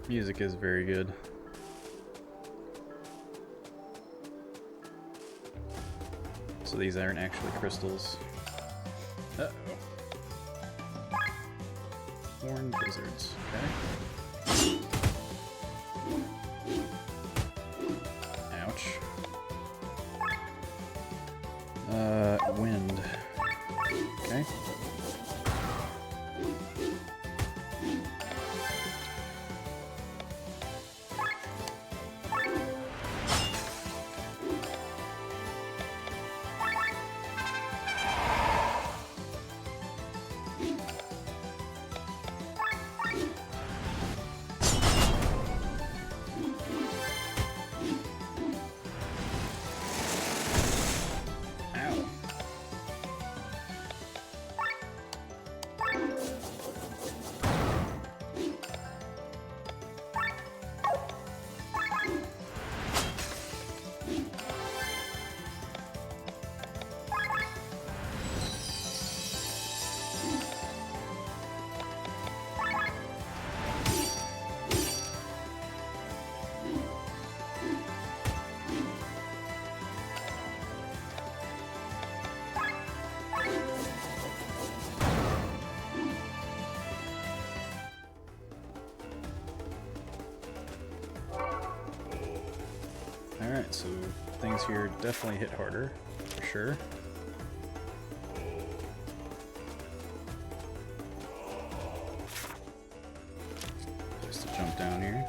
Music is very good. So these aren't actually crystals. Uh-oh. Horned lizards. Okay. Ouch. Wind. Okay. Alright, so things here definitely hit harder, for sure. Just to jump down here.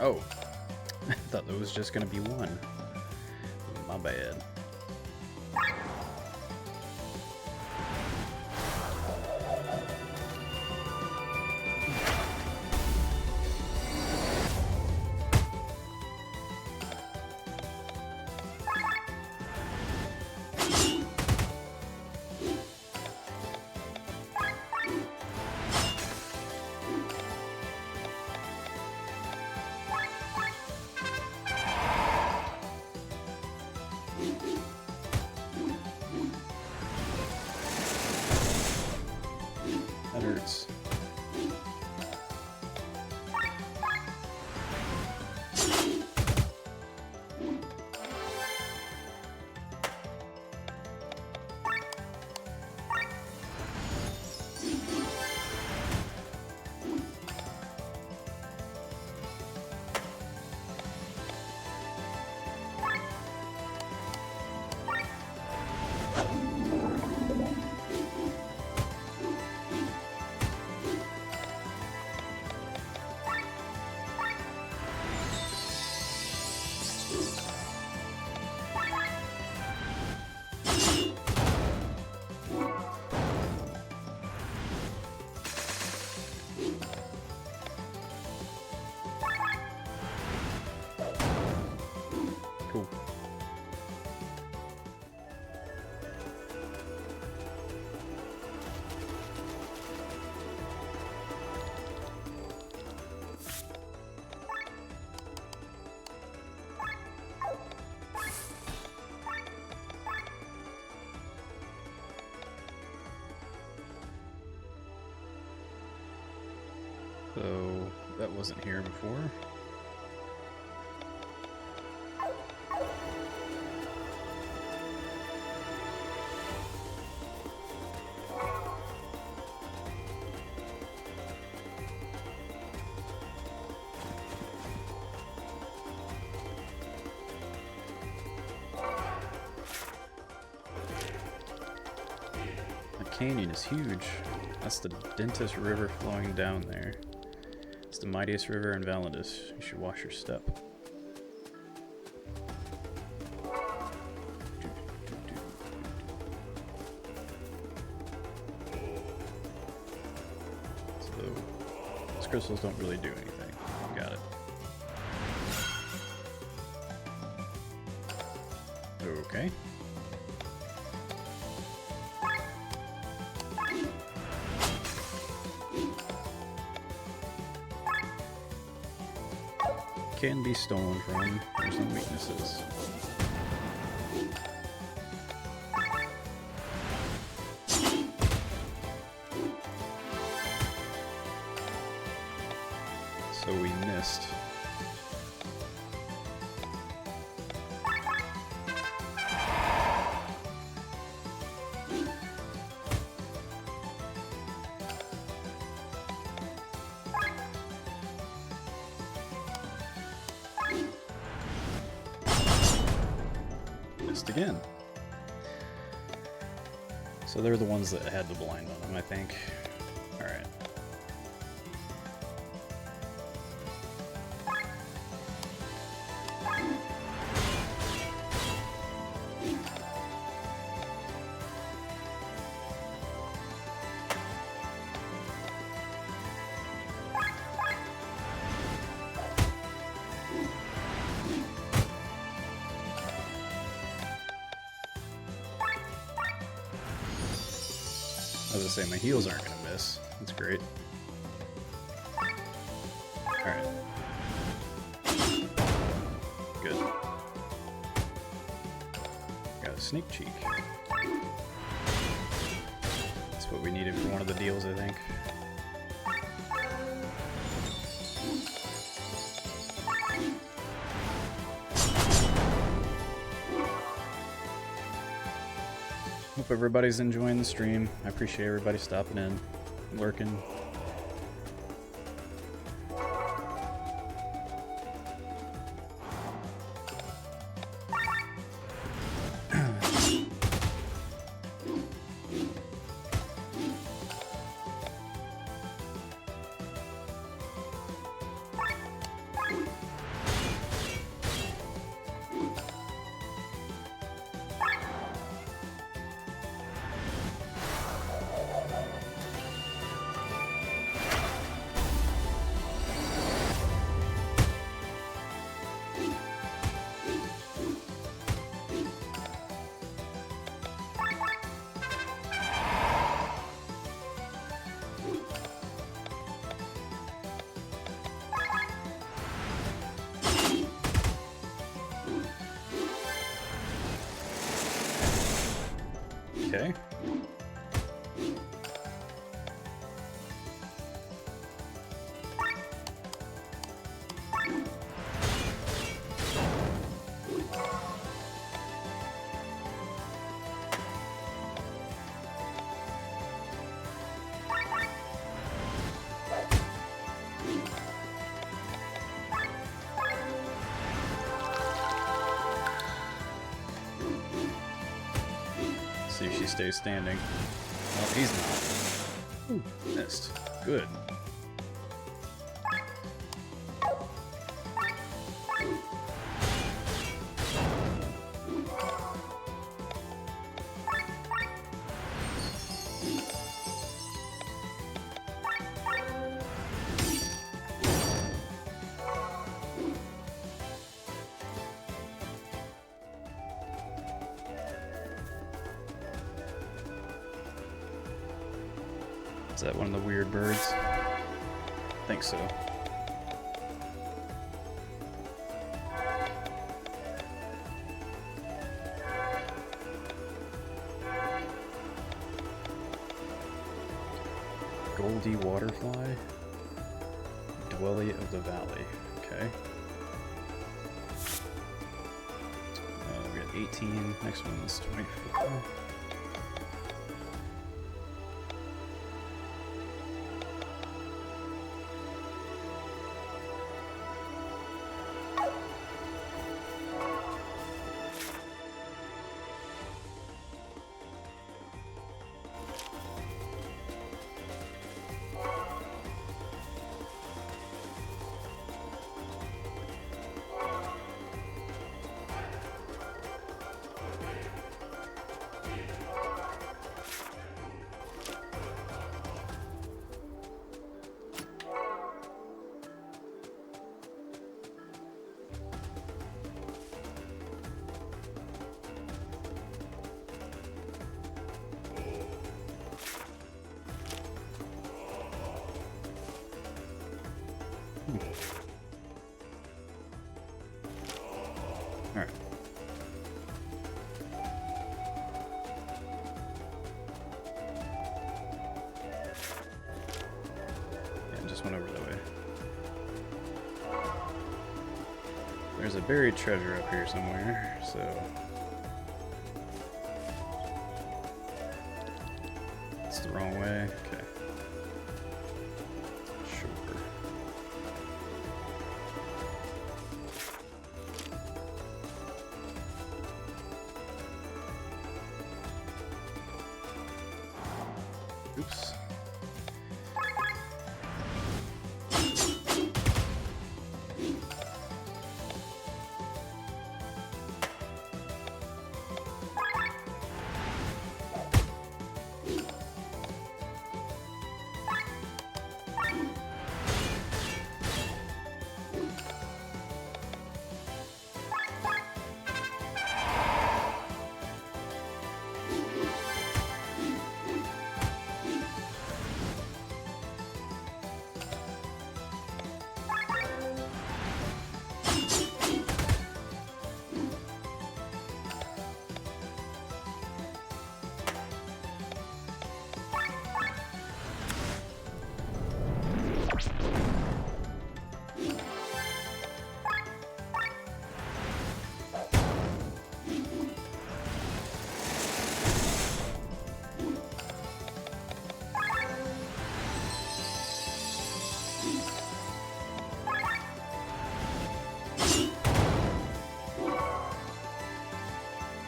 Oh, I thought there was just gonna be one. My bad. That hurts. So that wasn't here before. Canyon is huge. That's the Dentist River flowing down there. It's the mightiest river in Validus. You should wash your step. So, these crystals don't really do anything. Got it. Okay. Can be stolen from. There's no weaknesses. So we missed. Again. So they're the ones that had the blind on them, I think. Alright. I was gonna say, my heals aren't gonna miss. That's great. Alright. Good. Got a sneak cheek. That's what we needed for one of the deals, I think. Hope everybody's enjoying the stream. I appreciate everybody stopping in, lurking. Okay. See if she stays standing. Well, he's not. Ooh, missed. Good. Is that one of the weird birds? I think so. Goldie waterfly? Dwelly of the Valley. Okay. We got 18. Next one's 24. Alright. Yeah, just went over that way. There's a buried treasure up here somewhere, so... It's the wrong way. Okay. Sure. Oops.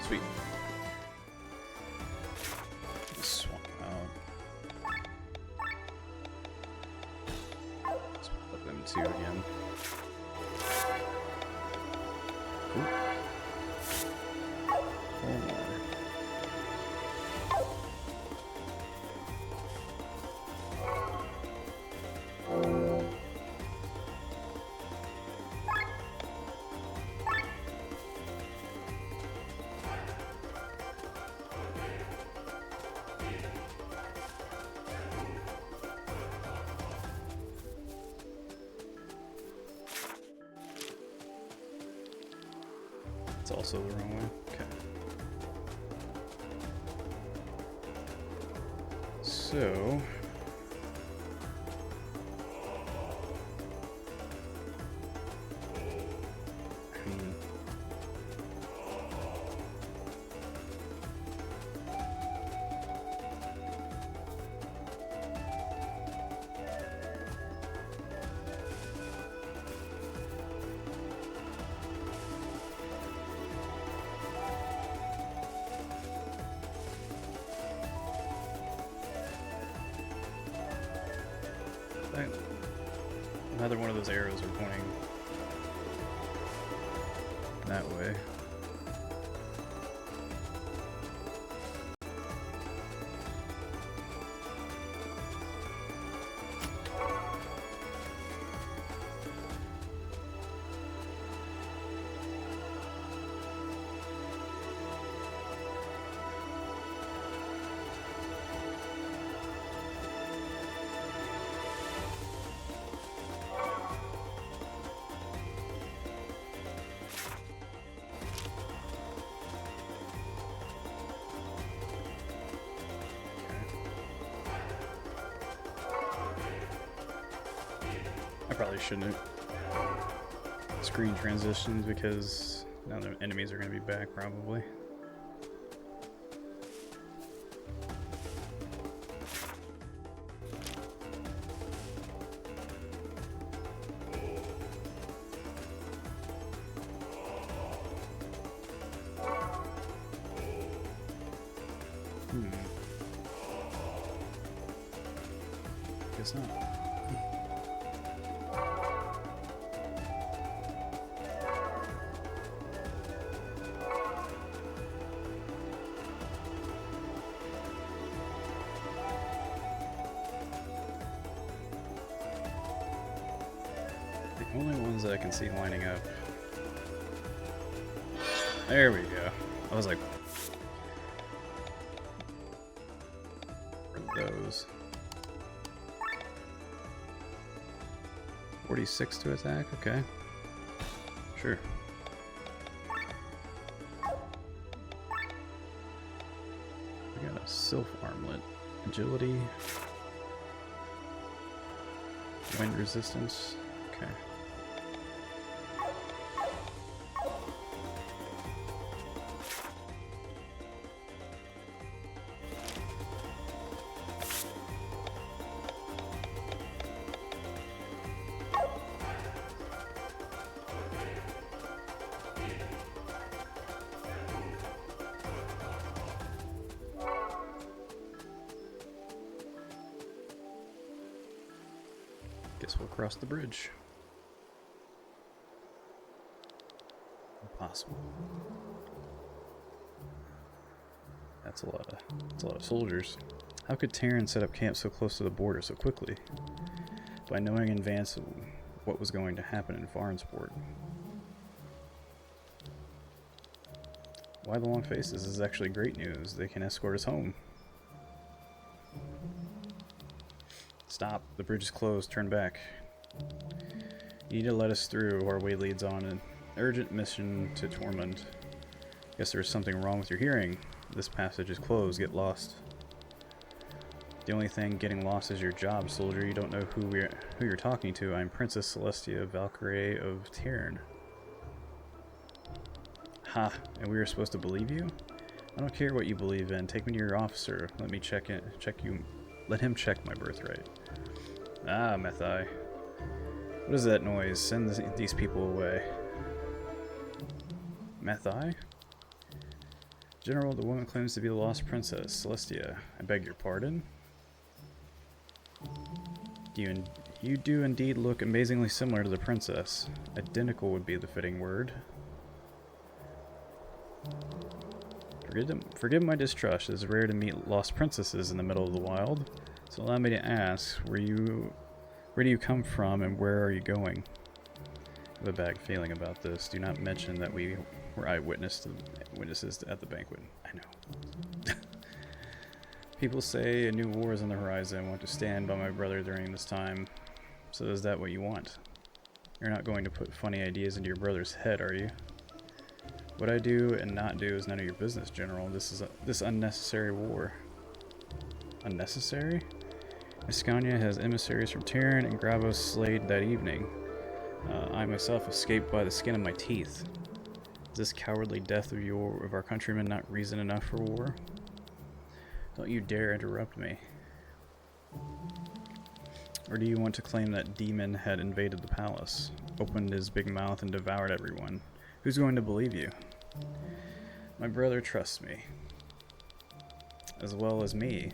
Sweet. Swap out. Let's put them two again. Cool. Four more. It's also the wrong way. Okay. So... Another one of those arrows are pointing that way. probably shouldn't have screen transitions because now the enemies are going to be back probably. Guess not. The only ones that I can see lining up. There we go. I was like, where are those? 46 to attack? Okay. Sure. We got a Sylph Armlet. Agility. Wind resistance. Okay. Guess we'll cross the bridge. Impossible. That's a lot of soldiers. How could Terran set up camp so close to the border so quickly? By knowing in advance what was going to happen in Farnsport. Why the long faces? This is actually great news. They can escort us home. Stop. The bridge is closed. Turn back. You need to let us through. Our way leads on an urgent mission to Tormund. Guess there's something wrong with your hearing. This passage is closed. Get lost. The only thing getting lost is your job, soldier. You don't know who you're talking to. I'm Princess Celestia Valkyrie of Tyrn. Ha! And we were supposed to believe you? I don't care what you believe in. Take me to your officer. Let me check you. Let him check my birthright. Ah, Methai. What is that noise? Send these people away. Methai? General, the woman claims to be the lost princess, Celestia. I beg your pardon? You do indeed look amazingly similar to the princess. Identical would be the fitting word. Forgive my distrust. It is rare to meet lost princesses in the middle of the wild. So allow me to ask, where do you come from and where are you going? I have a bad feeling about this. Do not mention that we were witnesses at the banquet. I know. People say a new war is on the horizon. I want to stand by my brother during this time. So is that what you want? You're not going to put funny ideas into your brother's head, are you? What I do and not do is none of your business, General. This unnecessary war. Unnecessary? Ascania has emissaries from Tyrn and Gravos slayed that evening. I myself escaped by the skin of my teeth. Is this cowardly death of our countrymen not reason enough for war? Don't you dare interrupt me. Or do you want to claim that demon had invaded the palace, opened his big mouth and devoured everyone? Who's going to believe you? My brother trusts me. As well as me.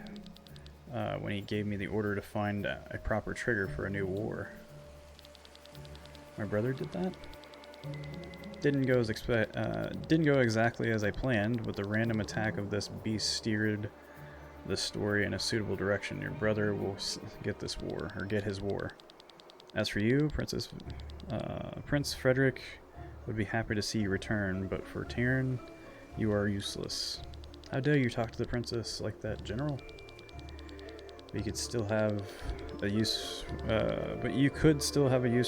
When he gave me the order to find a proper trigger for a new war. My brother did that? Didn't go exactly as I planned, but the random attack of this beast steered the story in a suitable direction. Your brother will get this war, or get his war. As for you, Prince Ferdk would be happy to see you return, but for Tyrn, you are useless. How dare you talk to the princess like that, General? But you could still have a use,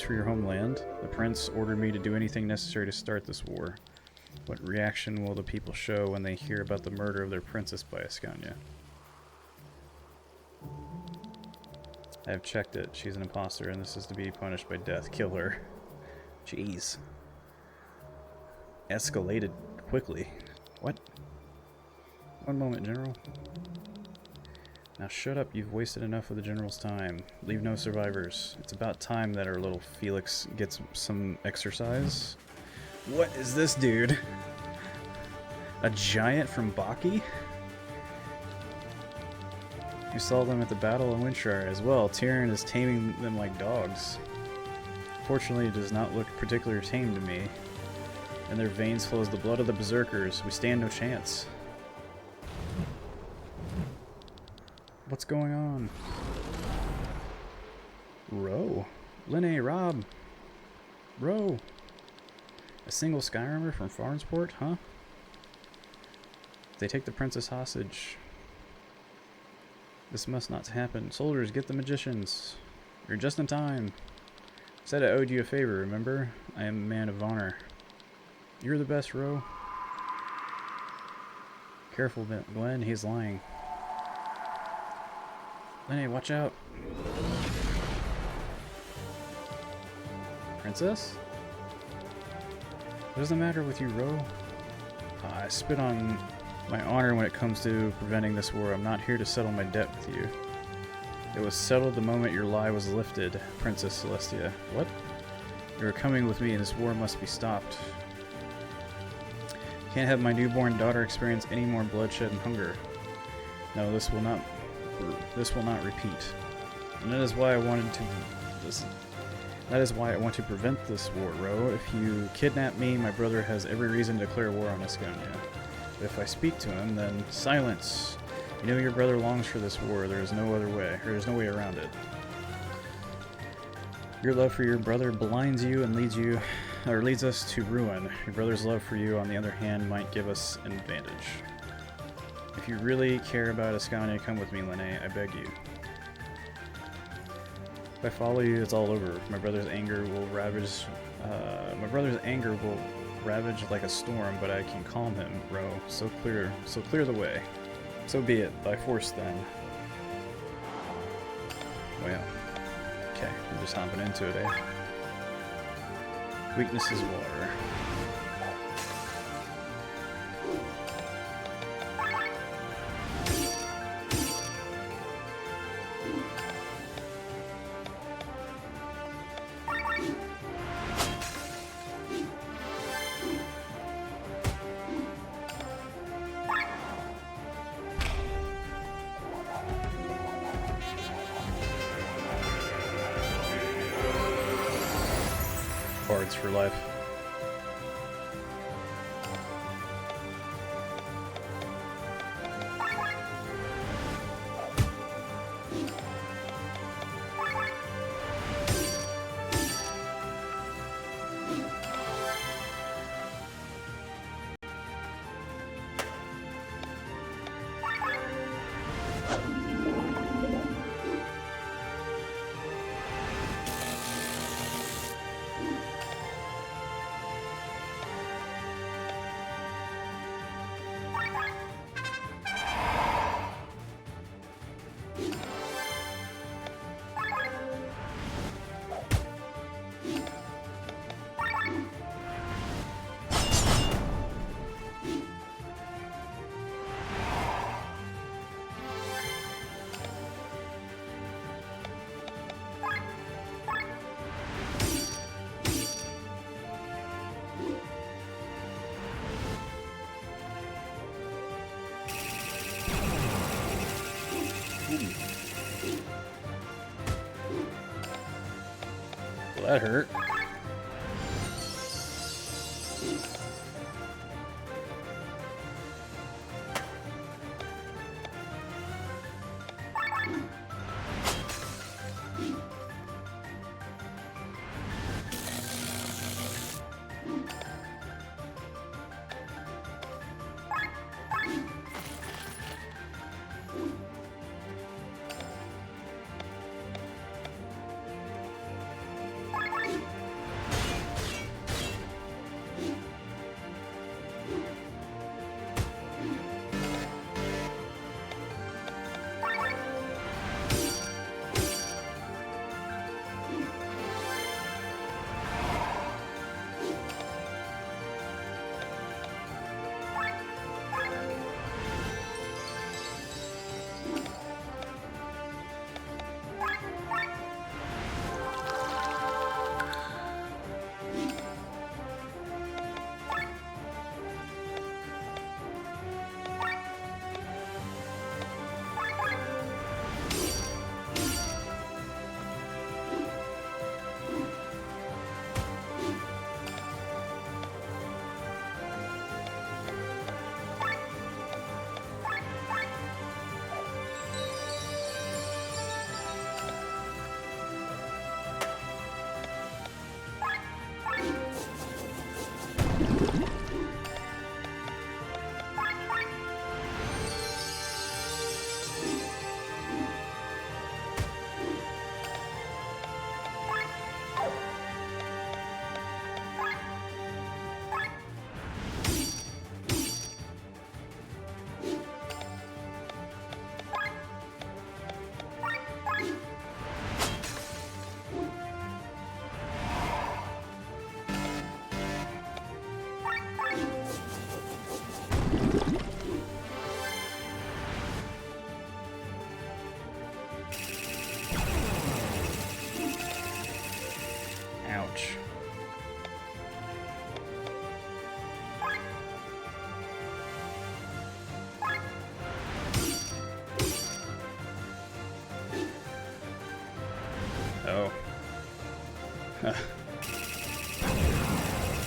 for your homeland. The prince ordered me to do anything necessary to start this war. What reaction will the people show when they hear about the murder of their princess by Ascania? I have checked it. She's an imposter, and this is to be punished by death. Kill her. Jeez. Escalated quickly. What? One moment, General. Now shut up. You've wasted enough of the General's time. Leave no survivors. It's about time that our little Felix gets some exercise. What is this dude? A giant from Baki? You saw them at the Battle of Windshire as well. Tyrion is taming them like dogs. Fortunately, it does not look particularly tame to me. In their veins flows the blood of the berserkers. We stand no chance. What's going on? Ro. Linne, Rob. Ro. A single Skyrimer from Farnsport, huh? They take the princess hostage. This must not happen. Soldiers, get the magicians. You're just in time. Said I owed you a favor, remember? I am a man of honor. You're the best, Ro. Careful, Glenn, he's lying. Linne, watch out. Princess? What is the matter with you, Ro? I spit on my honor when it comes to preventing this war. I'm not here to settle my debt with you. It was settled the moment your lie was lifted, Princess Celestia. What? You are coming with me and this war must be stopped. Can't have my newborn daughter experience any more bloodshed and hunger. No, this will not repeat. And that is why I wanted to That is why I want to prevent this war, Ro. If you kidnap me, my brother has every reason to declare war on Asconia. But if I speak to him, then silence. You know your brother longs for this war. There is no other way. There is no way around it. Your love for your brother blinds you and leads us to ruin. Your brother's love for you, on the other hand, might give us an advantage. If you really care about Asconia, come with me, Linne. I beg you. If I follow you, it's all over. My brother's anger will ravage. Like a storm, but I can calm him, Ro. So clear the way. So be it. By force, then. Well, okay, we're just hopping into it, eh? Weakness is water. Bards for life. Well, that hurt.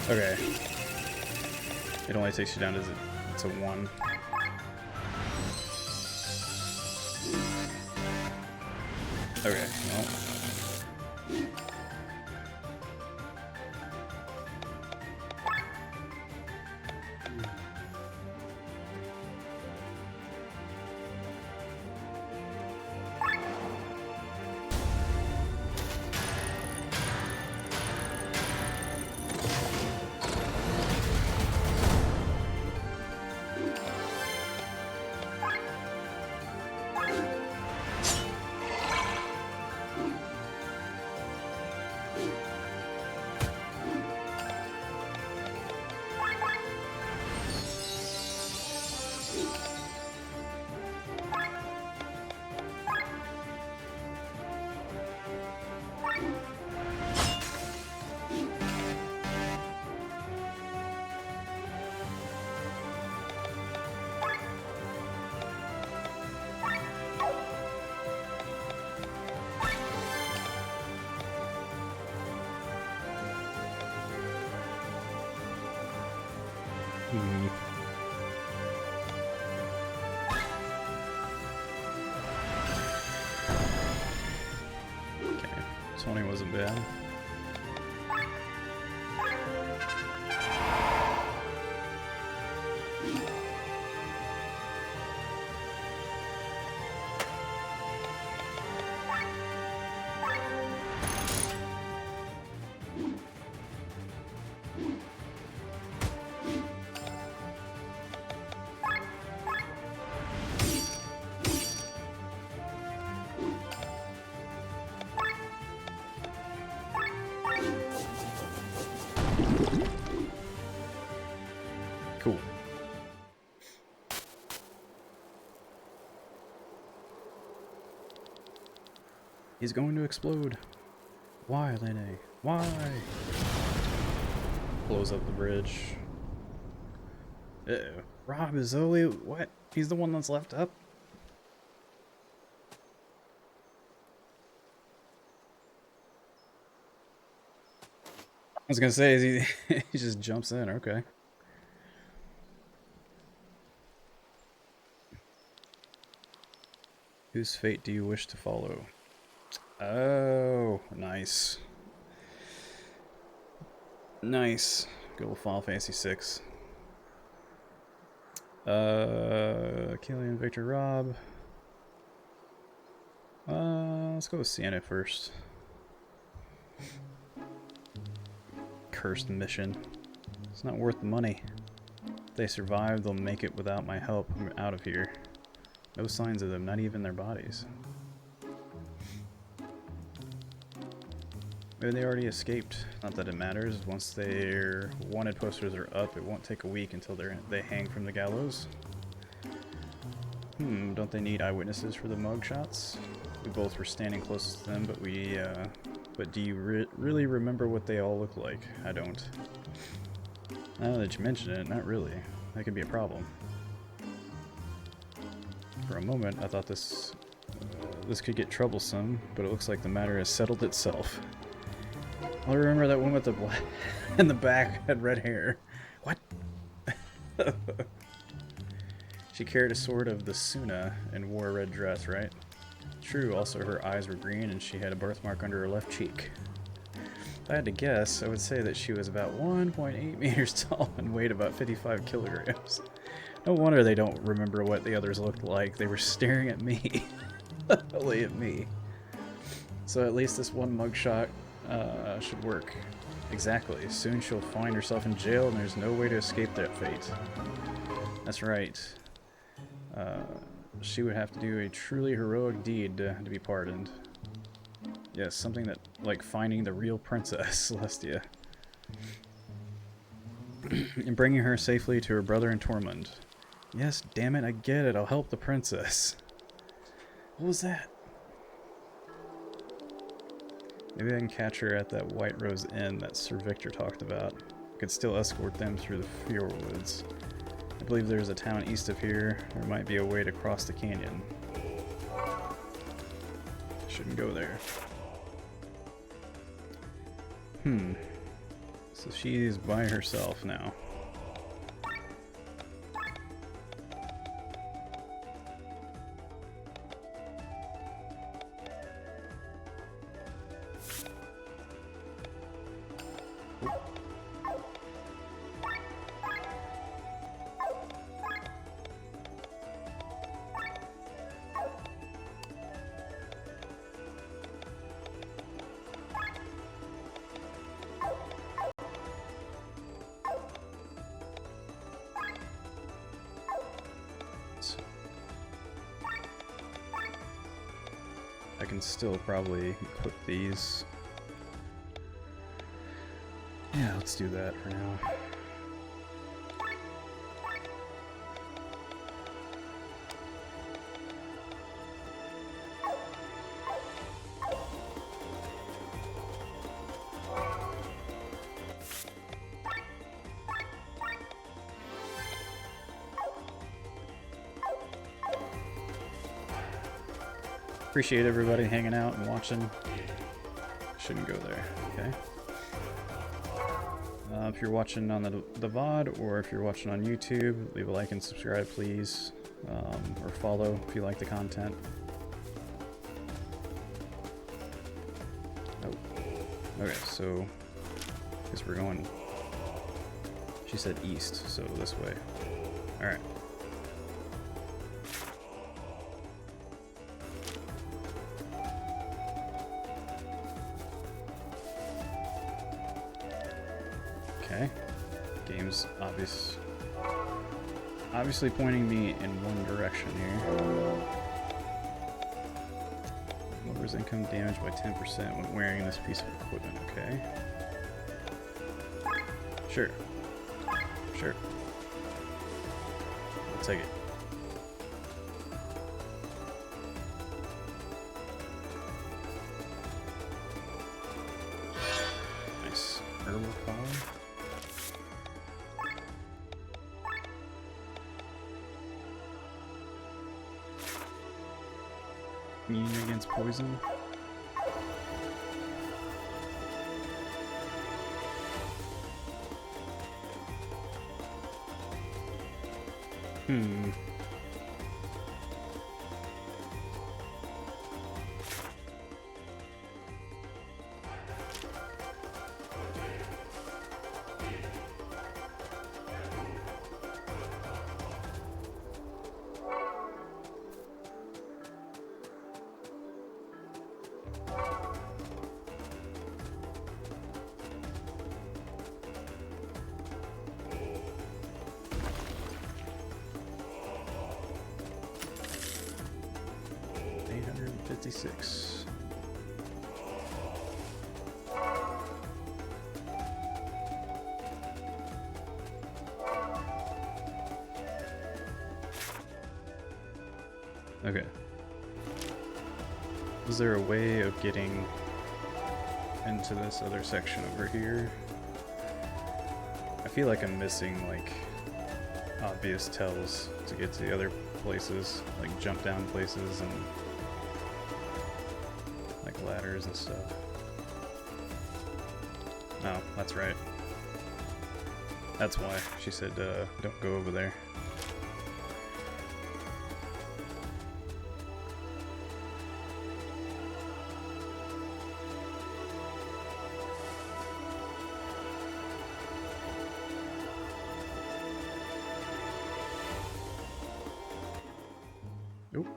Okay. It only takes you down to 1. Okay, well. Okay, 20 wasn't bad. Cool. He's going to explode. Why, Lene? Why? Blows up the bridge. Uh-oh. Rob is only... What? He's the one that's left up? I was gonna say, he just jumps in, okay. Whose fate do you wish to follow? Oh, nice. Nice. Good old Final Fantasy VI. Killian, Victor, Rob. Let's go with Sienna first. Cursed mission. It's not worth the money. If they survive, they'll make it without my help. I'm out of here. No signs of them, not even their bodies. Maybe they already escaped. Not that it matters. Once their wanted posters are up, it won't take a week until they hang from the gallows. Don't they need eyewitnesses for the mug shots? We both were standing closest to them, but do you really remember what they all look like? I don't. Now that you mention it, not really. That could be a problem. For a moment, I thought this could get troublesome, but it looks like the matter has settled itself. I remember that one with the black in the back had red hair. What? She carried a sword of the Suna and wore a red dress, right? True, also her eyes were green and she had a birthmark under her left cheek. If I had to guess, I would say that she was about 1.8 meters tall and weighed about 55 kilograms. No wonder they don't remember what the others looked like. They were staring at me. Only at me. So at least this one mugshot should work. Exactly. Soon she'll find herself in jail and there's no way to escape that fate. That's right. She would have to do a truly heroic deed to be pardoned. Yes, something that, like finding the real princess, Celestia. And bringing her safely to her brother in Tormund. Yes, damn it, I get it. I'll help the princess. What was that? Maybe I can catch her at that White Rose Inn that Sir Victor talked about. I could still escort them through the fjordwoods. I believe there's a town east of here. There might be a way to cross the canyon. Shouldn't go there. So she's by herself now. I can still probably equip these. Yeah, let's do that for now. Appreciate everybody hanging out and watching. Shouldn't go there, okay? If you're watching on the VOD or if you're watching on YouTube, leave a like and subscribe, please. Or follow if you like the content. Oh, okay, so I guess we're going. She said east, so this way. All right. Okay, game's obviously pointing me in one direction here. Lowers income damage by 10% when wearing this piece of equipment, okay. Sure. Sure. I'll take it. Nice. Herbal collar. Immune against poison. $856. Okay. Is there a way of getting into this other section over here? I feel like I'm missing like obvious tells to get to the other places, like jump down places and like ladders and stuff. Oh, that's right. That's why she said don't go over there. Nope.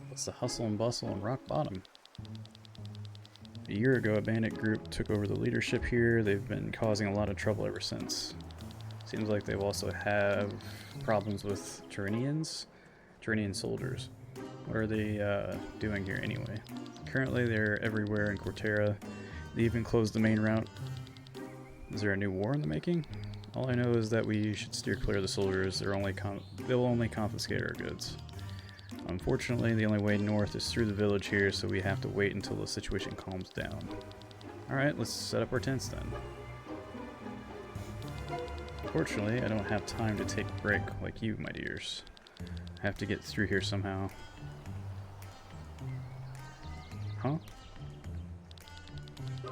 What's the hustle and bustle in Rock Bottom? A year ago, a bandit group took over the leadership here. They've been causing a lot of trouble ever since. Seems like they also have problems with Turanian soldiers. What are they doing here anyway? Currently, they're everywhere in Cortera. They even closed the main route. Is there a new war in the making? All I know is that we should steer clear of the soldiers. They'll only confiscate our goods. Unfortunately, the only way north is through the village here, so we have to wait until the situation calms down. Alright, let's set up our tents then. Unfortunately, I don't have time to take a break like you, my dears. I have to get through here somehow. Huh?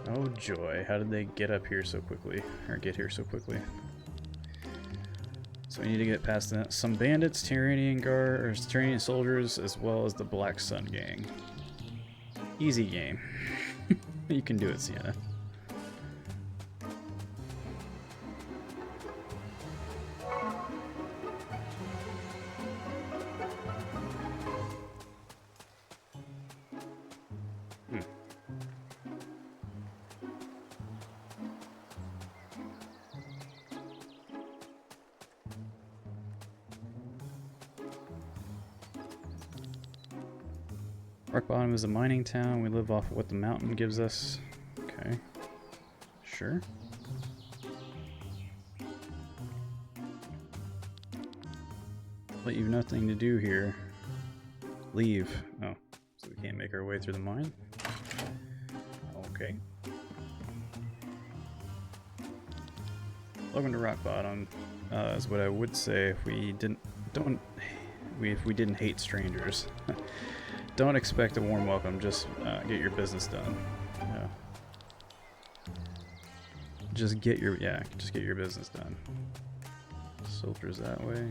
Oh joy, how did they get up here so quickly? Or get here so quickly? So we need to get past some bandits, Tyranian soldiers, as well as the Black Sun gang. Easy game. You can do it, Sienna. Rock Bottom is a mining town. We live off of what the mountain gives us. Okay. Sure. But you've nothing to do here. Leave. Oh, so we can't make our way through the mine? Okay. Welcome to Rock Bottom, is what I would say if we didn't hate strangers. Don't expect a warm welcome, just get your business done. Yeah. Just get your business done. Soldiers that way.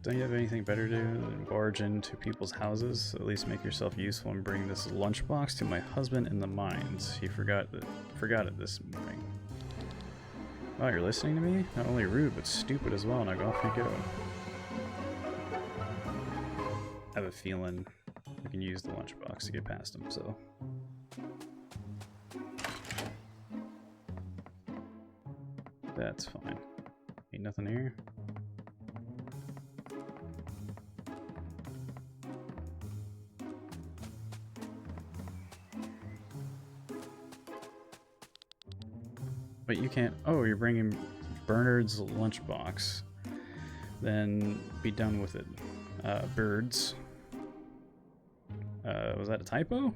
Don't you have anything better to do than barge into people's houses? At least make yourself useful and bring this lunchbox to my husband in the mines. He forgot it this morning. Oh, you're listening to me? Not only rude, but stupid as well. Now go off you go. I have a feeling we can use the lunchbox to get past him, so. That's fine. Ain't nothing here. But you can't. Oh, you're bringing Bernard's lunchbox. Then be done with it. Birds. Was that a typo?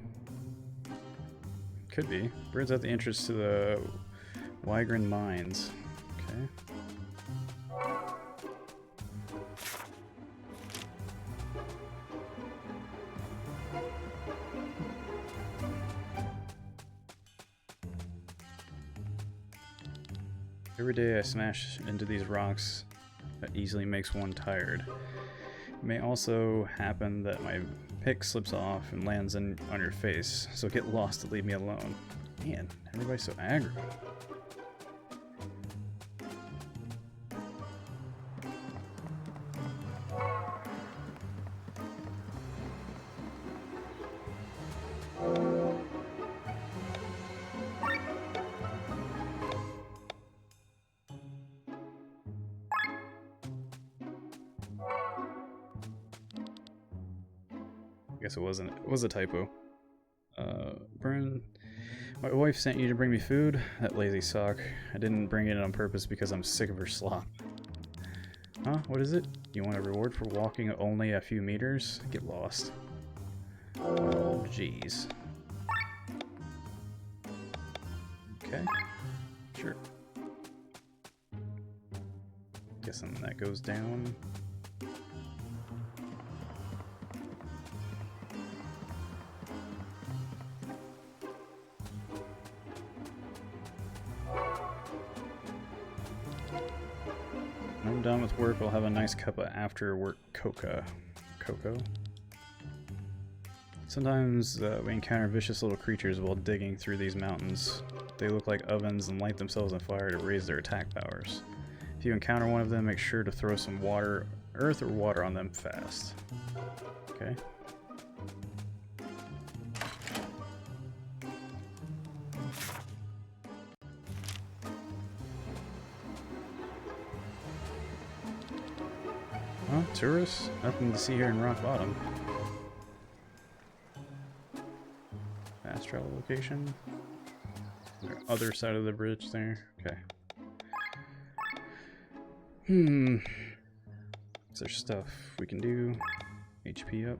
Could be. Birds at the entrance to the Wygren mines. Okay. Every day I smash into these rocks that easily makes one tired. It may also happen that my pick slips off and lands on your face, so get lost and leave me alone. Man, everybody's so aggro. Guess it wasn't. It was a typo. Bryn, my wife sent you to bring me food? That lazy sock. I didn't bring it on purpose because I'm sick of her slop. Huh? What is it? You want a reward for walking only a few meters? Get lost. Oh, jeez. Okay. Sure. Guessing that goes down. When I'm done with work, I'll have a nice cup of after-work cocoa. Sometimes we encounter vicious little creatures while digging through these mountains. They look like ovens and light themselves on fire to raise their attack powers. If you encounter one of them, make sure to throw some earth or water on them fast. Okay. Huh? Tourists? Nothing to see here in Rock Bottom. Fast travel location. Other side of the bridge there. Okay. Is there stuff we can do? HP up.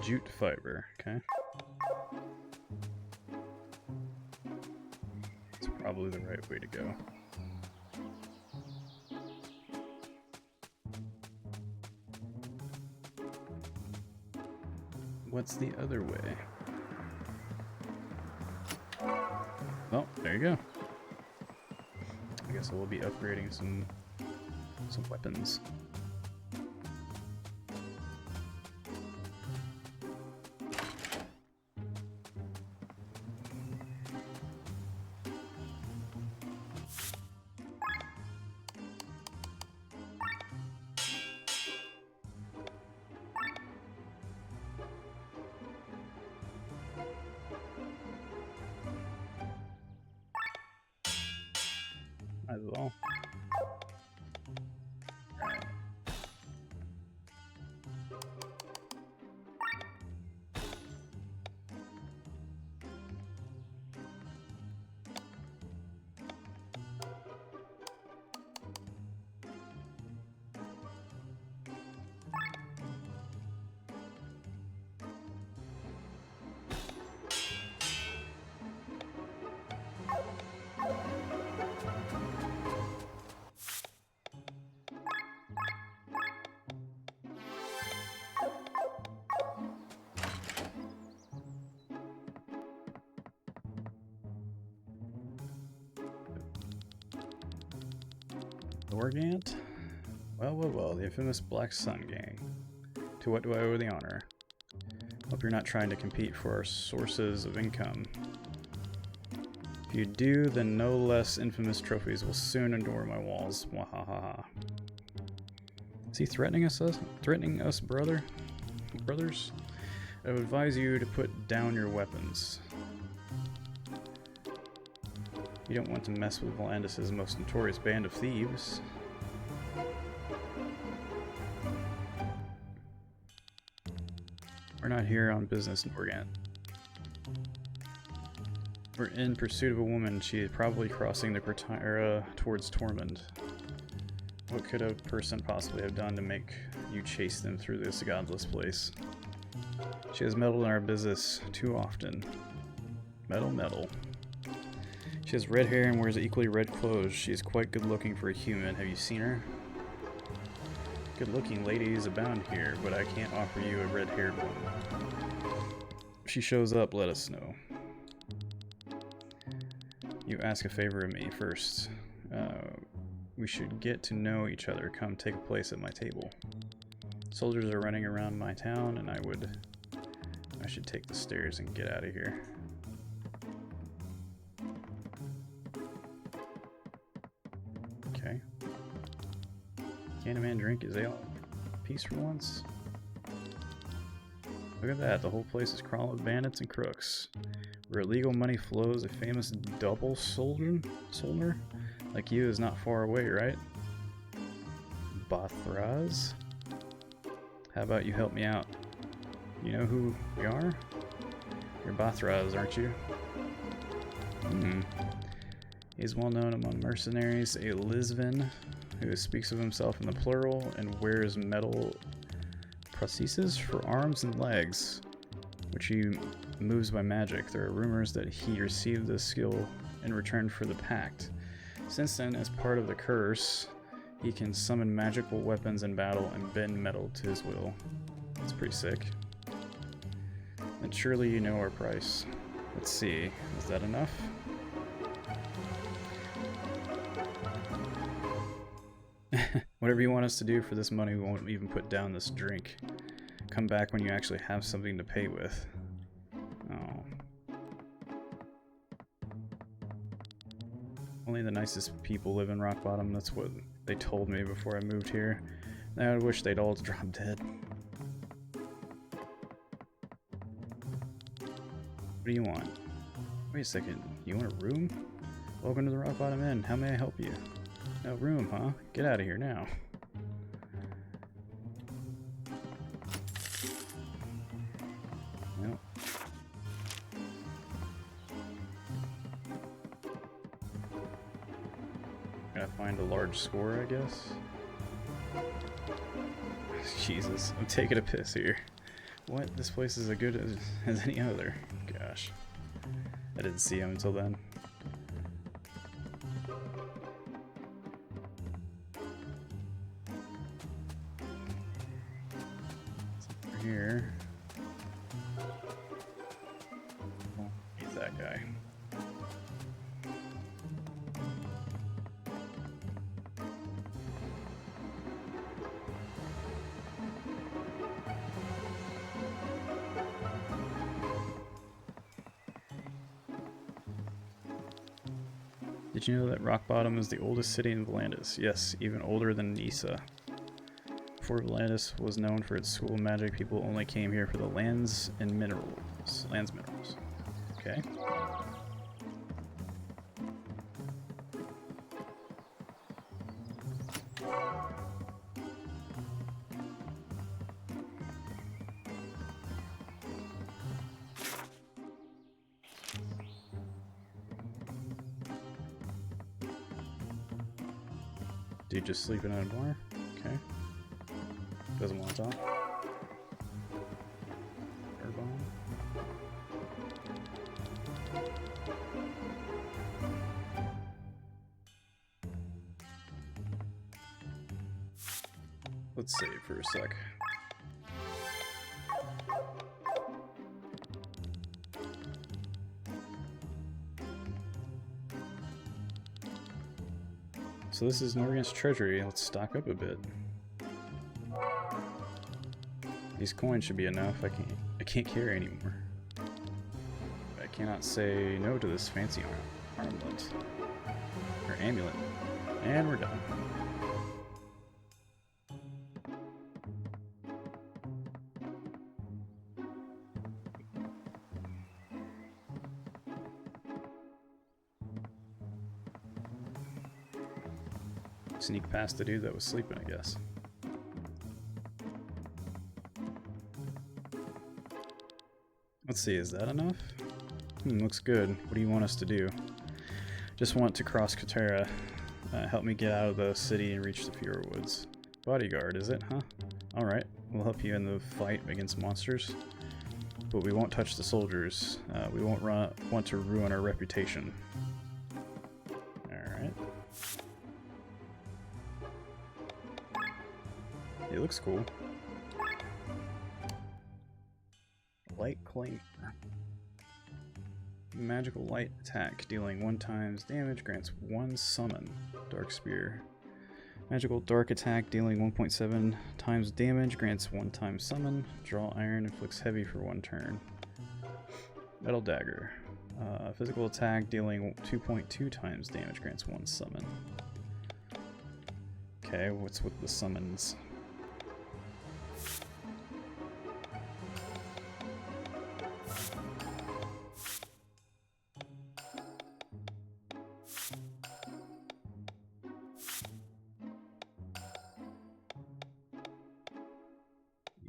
Jute fiber, okay. It's probably the right way to go. What's the other way? Oh, there you go. I guess I will be upgrading some weapons. Might as well. Right. Organt? Well, the infamous Black Sun Gang. To what do I owe the honor? Hope you're not trying to compete for our sources of income. If you do, then no less infamous trophies will soon adorn my walls. Wahahaha. Is he threatening us? Threatening us, brothers? I would advise you to put down your weapons. You don't want to mess with Volandis' most notorious band of thieves. We're not here on business, Organt. We're in pursuit of a woman. She is probably crossing the Cortira towards Tormund. What could a person possibly have done to make you chase them through this godless place? She has meddled in our business too often. Meddle. She has red hair and wears equally red clothes. She is quite good looking for a human. Have you seen her? Good looking ladies abound here, but I can't offer you a red haired one. If she shows up, let us know. You ask a favor of me first. We should get to know each other. Come take a place at my table. Soldiers are running around my town, and I should take the stairs and get out of here. Okay. Can a man drink his ale in peace for once? Look at that, the whole place is crawling with bandits and crooks. Where illegal money flows, a famous double soldier like you is not far away, right? Bathraz? How about you help me out? You know who we are? You're Bathraz, aren't you? He's well known among mercenaries, a Lisvin who speaks of himself in the plural and wears metal prostheses for arms and legs, which he moves by magic. There are rumors that he received this skill in return for the pact. Since then, as part of the curse, he can summon magical weapons in battle and bend metal to his will. That's pretty sick. And surely you know our price. Let's see, is that enough? Whatever you want us to do for this money, we won't even put down this drink. Come back when you actually have something to pay with. Oh. Only the nicest people live in Rock Bottom. That's what they told me before I moved here. Now I wish they'd all drop dead. What do you want? Wait a second. You want a room? Welcome to the Rock Bottom Inn. How may I help you? No room, huh? Get out of here now. Nope. Gotta find a large score, I guess. Jesus, I'm taking a piss here. What? This place is as good as any other. Gosh. I didn't see him until then. Over here. Oh, he's that guy. Did you know that Rock Bottom is the oldest city in Volantis? Yes, even older than Nisa. Before Volantis was known for its school of magic, people only came here for the lands and minerals. Lands minerals. Okay. Dude just sleeping in a bar? Okay. Doesn't want to talk. Air bomb. Let's save for a sec. So this is Norgant's treasury. Let's stock up a bit. These coins should be enough. I can't carry anymore. I cannot say no to this fancy armlet or amulet. And we're done. Sneak past the dude that was sleeping, I guess. Let's see, is that enough? Looks good. What do you want us to do? Just want to cross Katera. Help me get out of the city and reach the Fura Woods. Bodyguard, is it, huh? Alright, we'll help you in the fight against monsters. But we won't touch the soldiers. We won't want to ruin our reputation. Alright. It looks cool. Light Claimer. Magical light attack, dealing 1x damage, grants 1 summon. Dark Spear. Magical dark attack, dealing 1.7 times damage, grants 1 time summon. Draw iron, inflicts heavy for 1 turn. Metal Dagger. Physical attack, dealing 2.2 times damage, grants 1 summon. Okay, what's with the summons?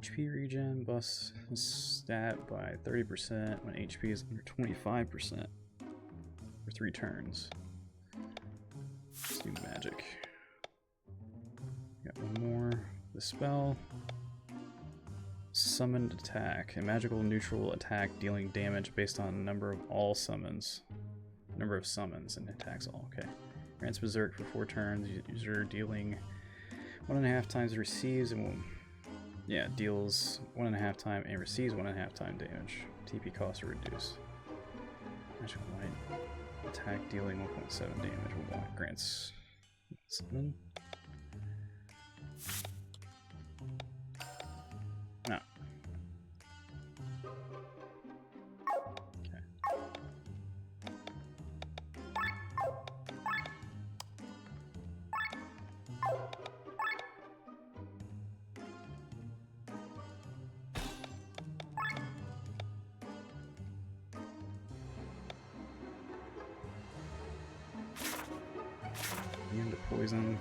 HP regen busts stat by 30% when HP is under 25% for 3 turns. Let's do magic. Got one more. The spell. Summoned attack. A magical neutral attack dealing damage based on number of all summons. Number of summons and attacks all. Okay. Grants Berserk for 4 turns. User dealing 1.5 times receives and will. Yeah, deals 1.5 time and receives 1.5 time damage. TP costs are reduced. Magical light attack dealing 1.7 damage. Grants summon. No. Okay. Into poison.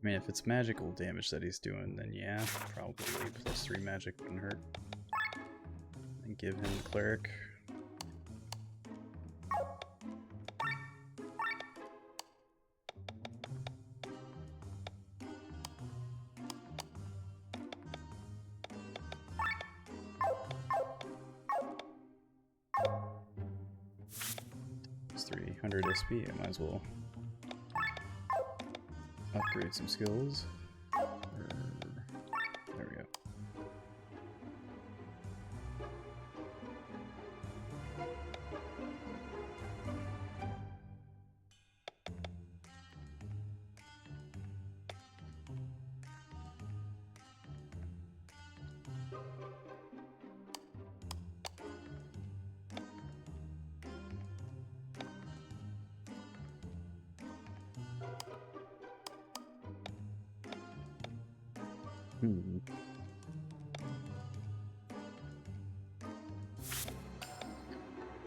I mean, if it's magical damage that he's doing, then yeah, probably +3 magic wouldn't hurt. And give him the cleric. 300 SP, I might as well upgrade some skills. There we go.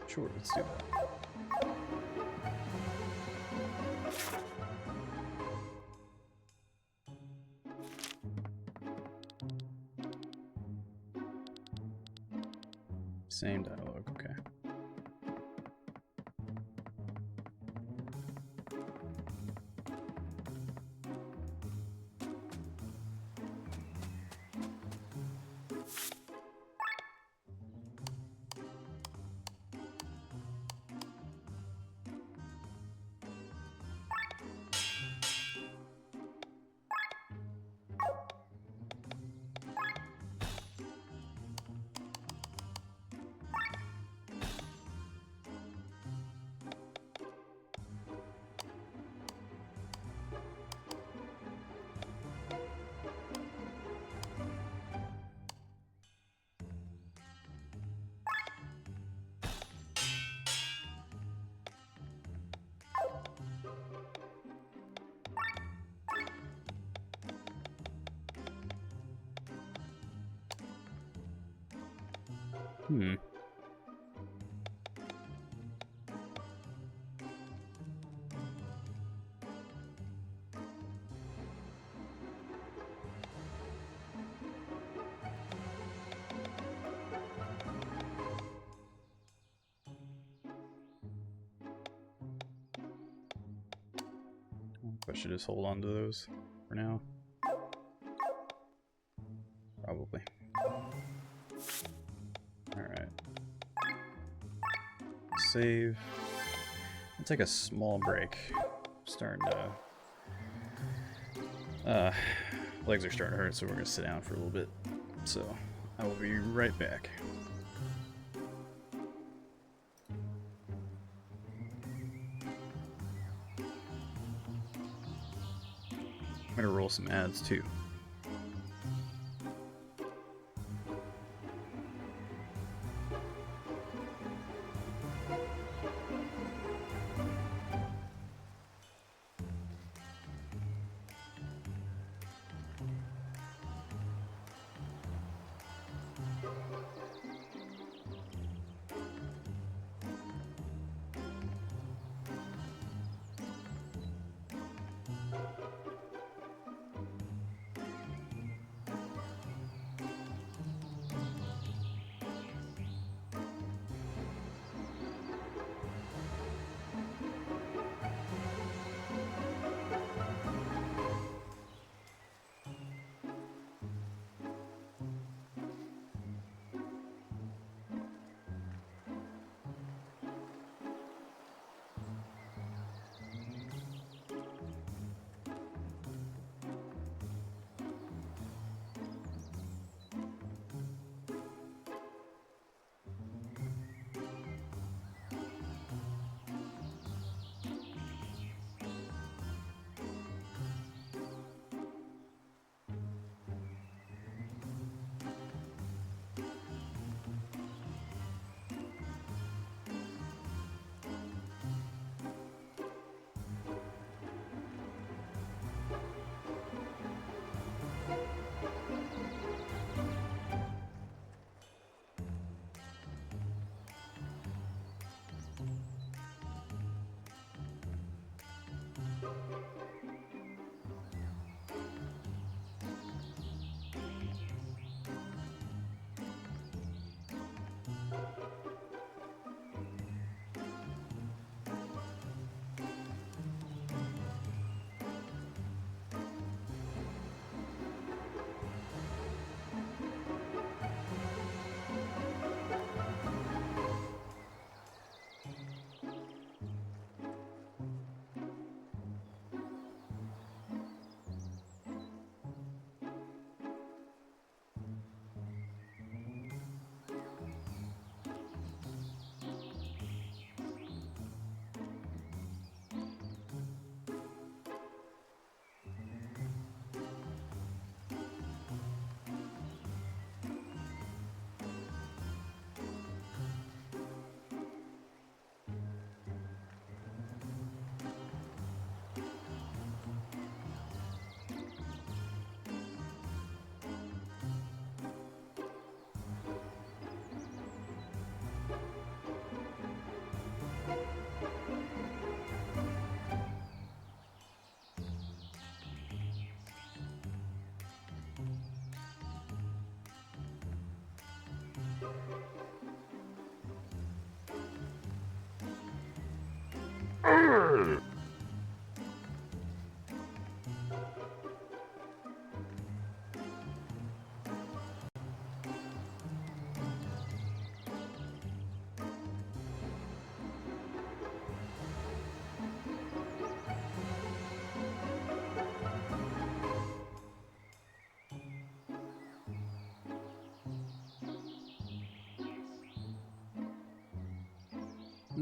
Sure, let's do that. Same dialogue, okay. I should just hold on to those for now. Probably. Alright. Save. I'll take a small break. Starting to... legs are starting to hurt, so we're going to sit down for a little bit. So, I will be right back. I'm gonna roll some ads too.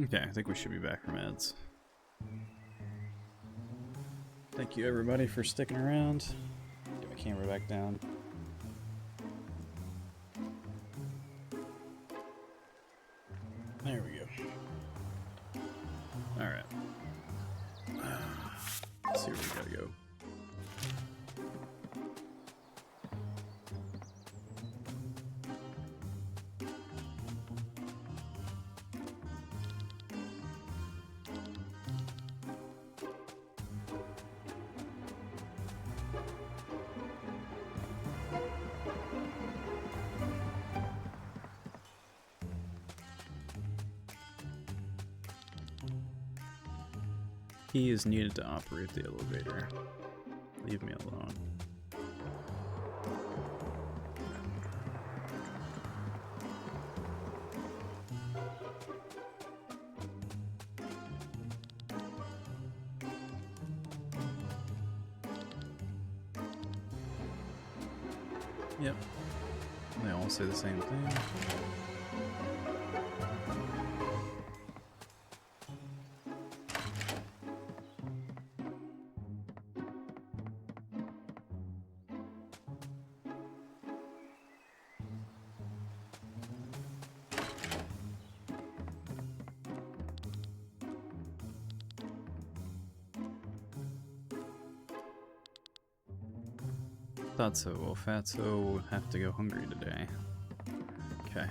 Okay, I think we should be back from ads. Thank you everybody for sticking around. Get my camera back down. There we go. Alright. Let's see where we gotta go. Key is needed to operate the elevator. Leave me alone. Yep. They all say the same thing. Thought so. Well, Fatso will have to go hungry today. Okay.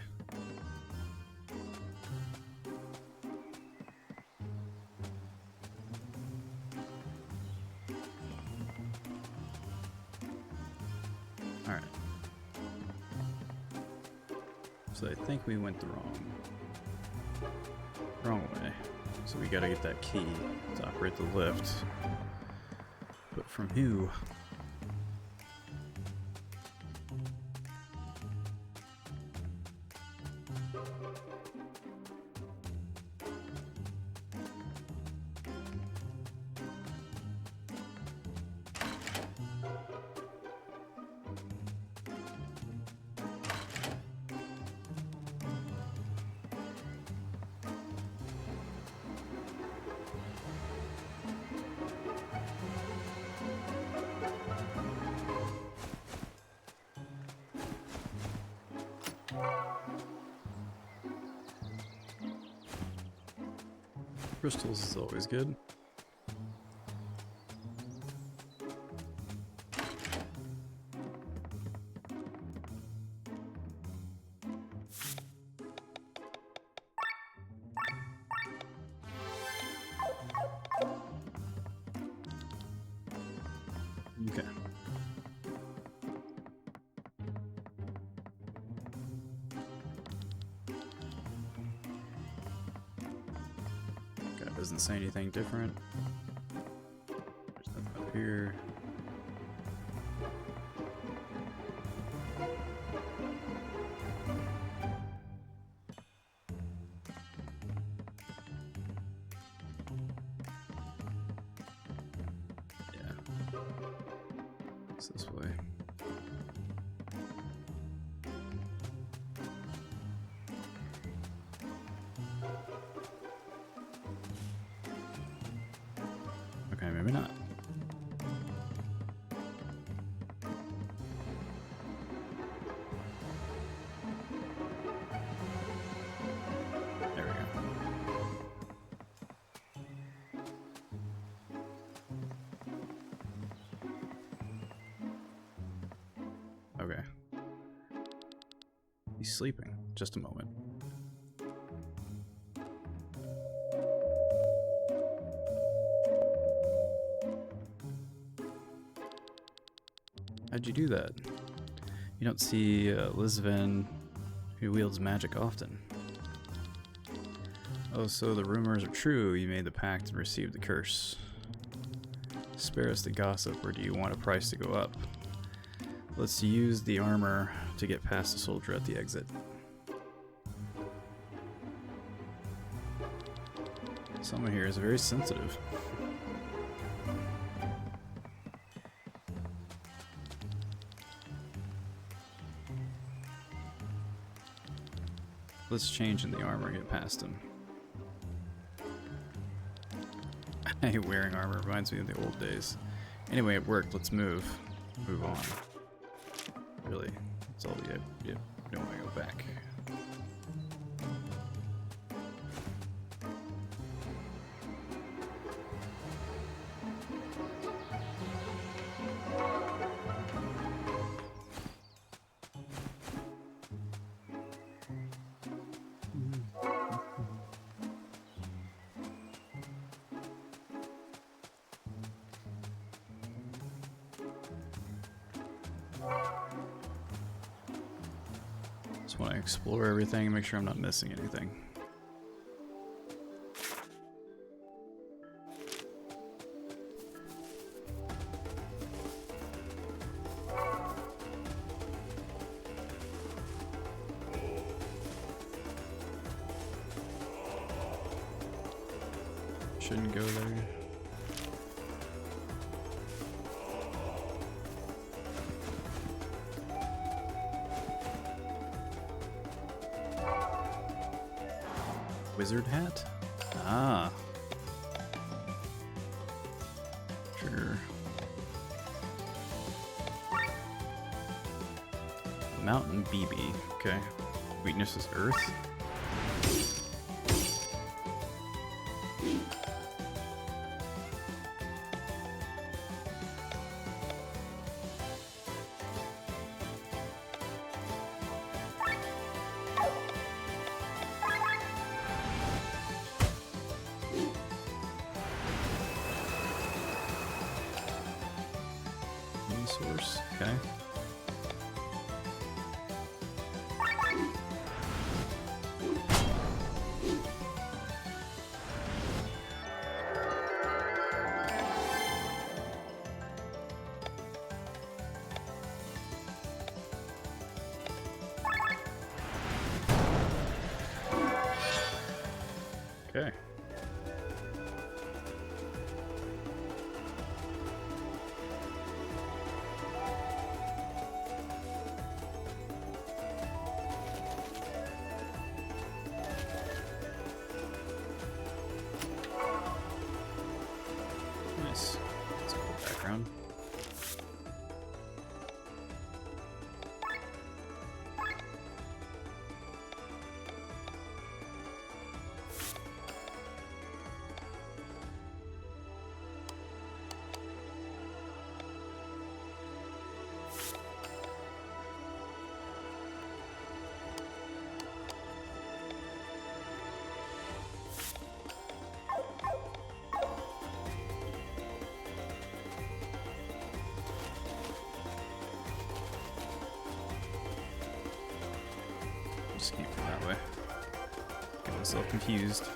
Alright. So I think we went the wrong way. So we gotta get that key to operate the lift. But from who? Crystals is always good. Okay. Doesn't say anything different. There's nothing up here. Yeah. It's this way. Okay, maybe not. There we go. Okay. He's sleeping. Just a moment. How'd you do that? You don't see Lisvin, who wields magic often. Oh, so the rumors are true. You made the pact and received the curse. Spare us the gossip, or do you want a price to go up? Let's use the armor to get past the soldier at the exit. Someone here is very sensitive. Let's change in the armor and get past him. Hey, wearing armor reminds me of the old days. Anyway, it worked. Let's move. Move on. Really, that's all we have. Yep. Don't want to go back. Just want to explore everything and make sure I'm not missing anything. Shouldn't go there. Wizard hat? Ah. Sure. Mountain BB. Okay. Weakness is Earth. Source. Okay. Okay. Nice. That's a cool background. Just came from that way. Get myself confused.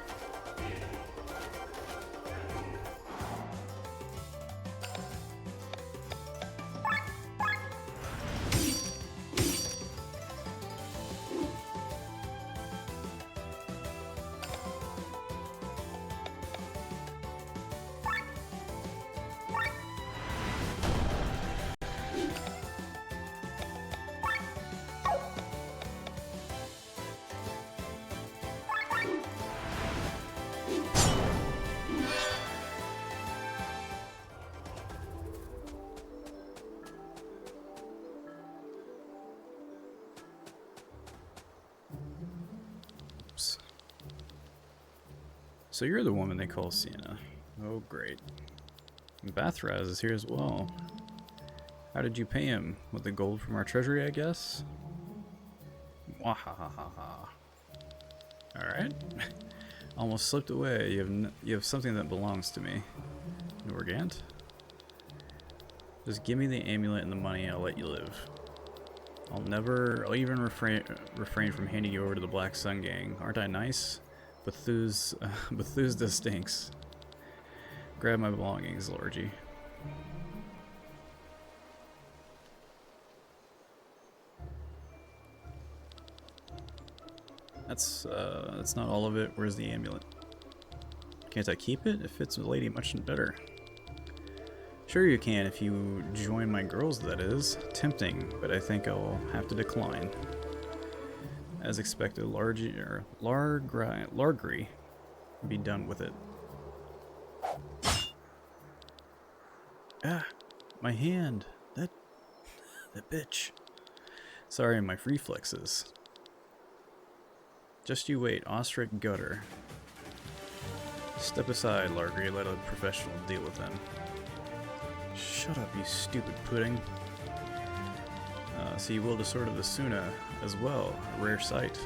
So you're the woman they call Sienna. Oh, great. And Bathraz is here as well. How did you pay him? With the gold from our treasury, I guess? Wahahaha. Alright. Almost slipped away. You have something that belongs to me. Norgant? Just give me the amulet and the money, I'll let you live. I'll even refrain from handing you over to the Black Sun Gang. Aren't I nice? Bethesda stinks. Grab my belongings, Lorgy. That's not all of it. Where's the amulet? Can't I keep it? It fits a lady much better. Sure you can if you join my girls, that is. Tempting, but I think I'll have to decline. As expected, Largri, be done with it. Ah, my hand. That bitch. Sorry, my reflexes. Just you wait, Ostrich Gutter. Step aside, Largry, let a professional deal with them. Shut up, you stupid pudding. So you wield a sword of the Suna as well, a rare sight.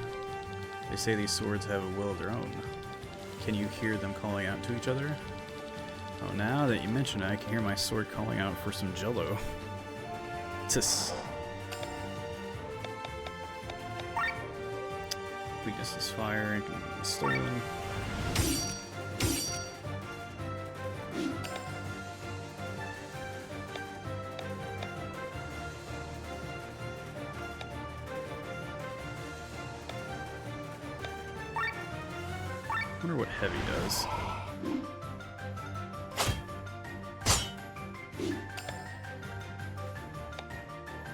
They say these swords have a will of their own. Can you hear them calling out to each other? Oh, now that you mention it, I can hear my sword calling out for some jello. Tis. Weakness is fire, it can be stolen. I wonder what heavy does.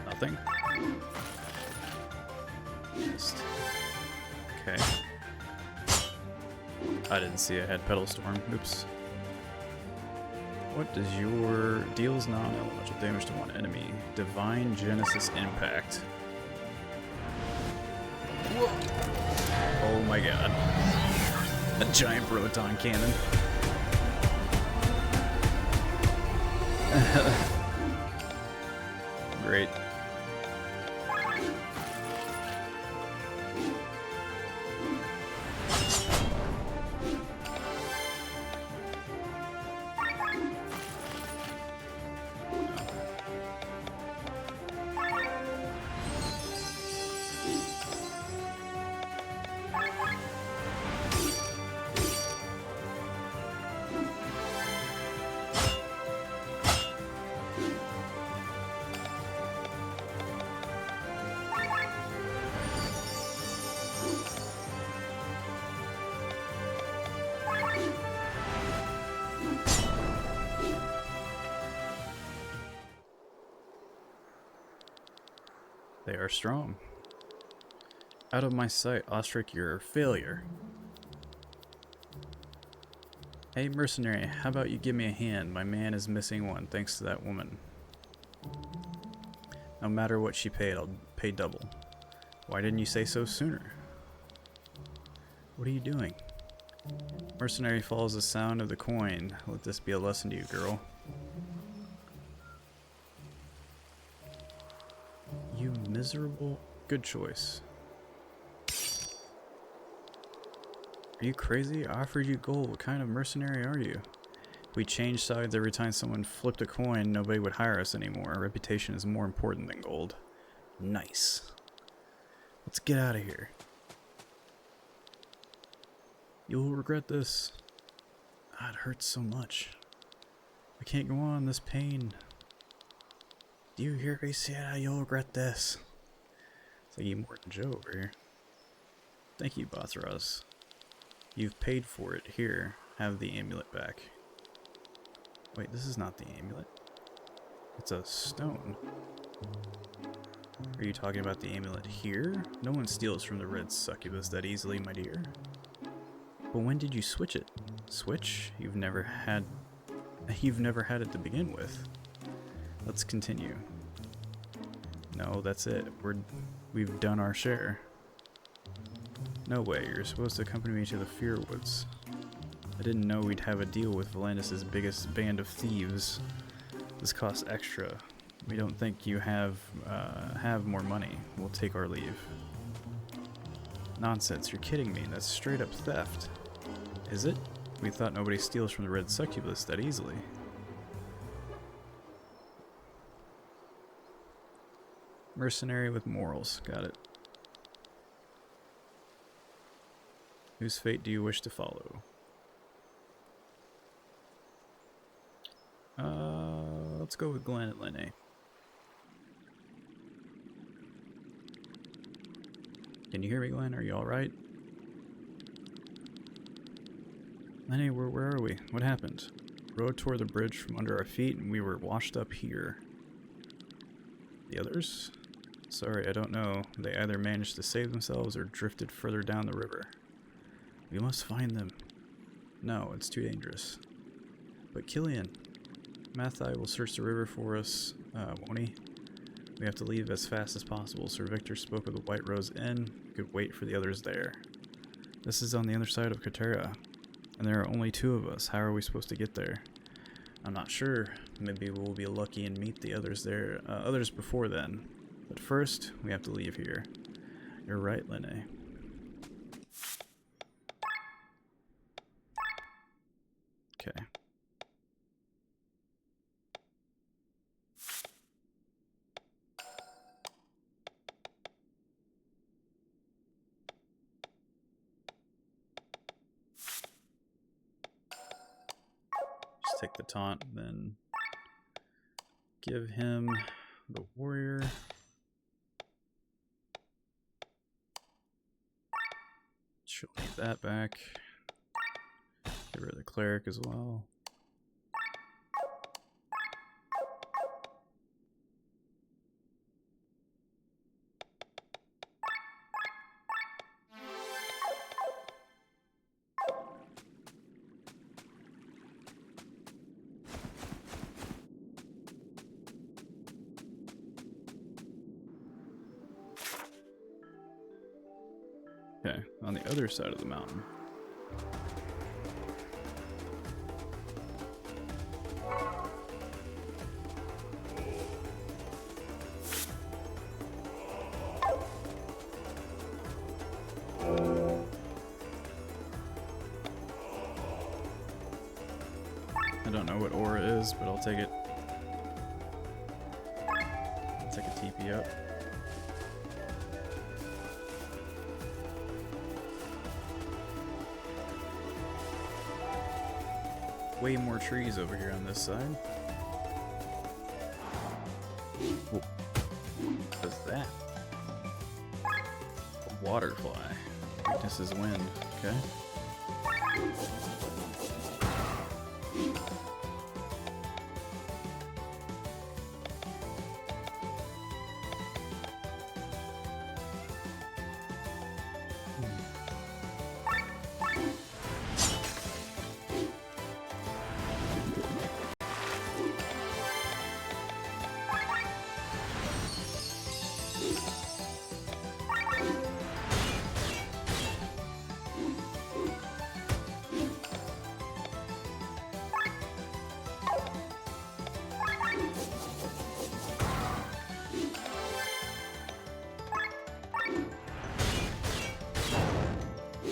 Nothing. Just. Okay. I didn't see I had Pedal Storm. Oops. What does your deals non-elemental damage to one enemy? Divine Genesis Impact. Whoa. Oh my god. A giant proton cannon. Great. They are strong. Out of my sight, Ostrich, you're a failure. Hey, mercenary, how about you give me a hand? My man is missing one, thanks to that woman. No matter what she paid, I'll pay double. Why didn't you say so sooner? What are you doing? Mercenary follows the sound of the coin. Let this be a lesson to you, girl. You miserable... Good choice. Are you crazy? I offered you gold. What kind of mercenary are you? If we changed sides every time someone flipped a coin, nobody would hire us anymore. Our reputation is more important than gold. Nice. Let's get out of here. You'll regret this. Ah, it hurts so much. I can't go on, this pain. Do you hear me, Sienna? You'll regret this. It's like Immortan Joe over here. Thank you, Bathras. You've paid for it. Here, have the amulet back. Wait, this is not the amulet. It's a stone. Are you talking about the amulet here? No one steals from the red succubus that easily, my dear. But when did you switch it? Switch? You've never had it to begin with. Let's continue. No, that's it. We've done our share. No way, you're supposed to accompany me to the Fearwoods. I didn't know we'd have a deal with Valandis' biggest band of thieves. This costs extra. We don't think you have more money. We'll take our leave. Nonsense, you're kidding me. That's straight up theft. Is it? We thought nobody steals from the red succubus that easily. Mercenary with morals. Got it. Whose fate do you wish to follow? Let's go with Glenn at Lene. Can you hear me, Glenn? Are you alright? Lene, where are we? What happened? Road tore the bridge from under our feet and we were washed up here. The others? Sorry, I don't know. They either managed to save themselves or drifted further down the river. We must find them. No, it's too dangerous. But Killian, Mathai will search the river for us, won't he? We have to leave as fast as possible. Sir Victor spoke of the White Rose Inn. We could wait for the others there. This is on the other side of Katera, and there are only 2 of us. How are we supposed to get there? I'm not sure. Maybe we'll be lucky and meet the others there, others before then. But first, we have to leave here. You're right, Lene. Okay. Just take the taunt, then give him the warrior. She'll need that back. Get rid of the cleric as well. Okay, on the other side of the mountain. I don't know what aura is, but I'll take it. I'll take a TP up. Way more trees over here on this side. Whoa. What is that? A water fly. Weakness is wind. Okay.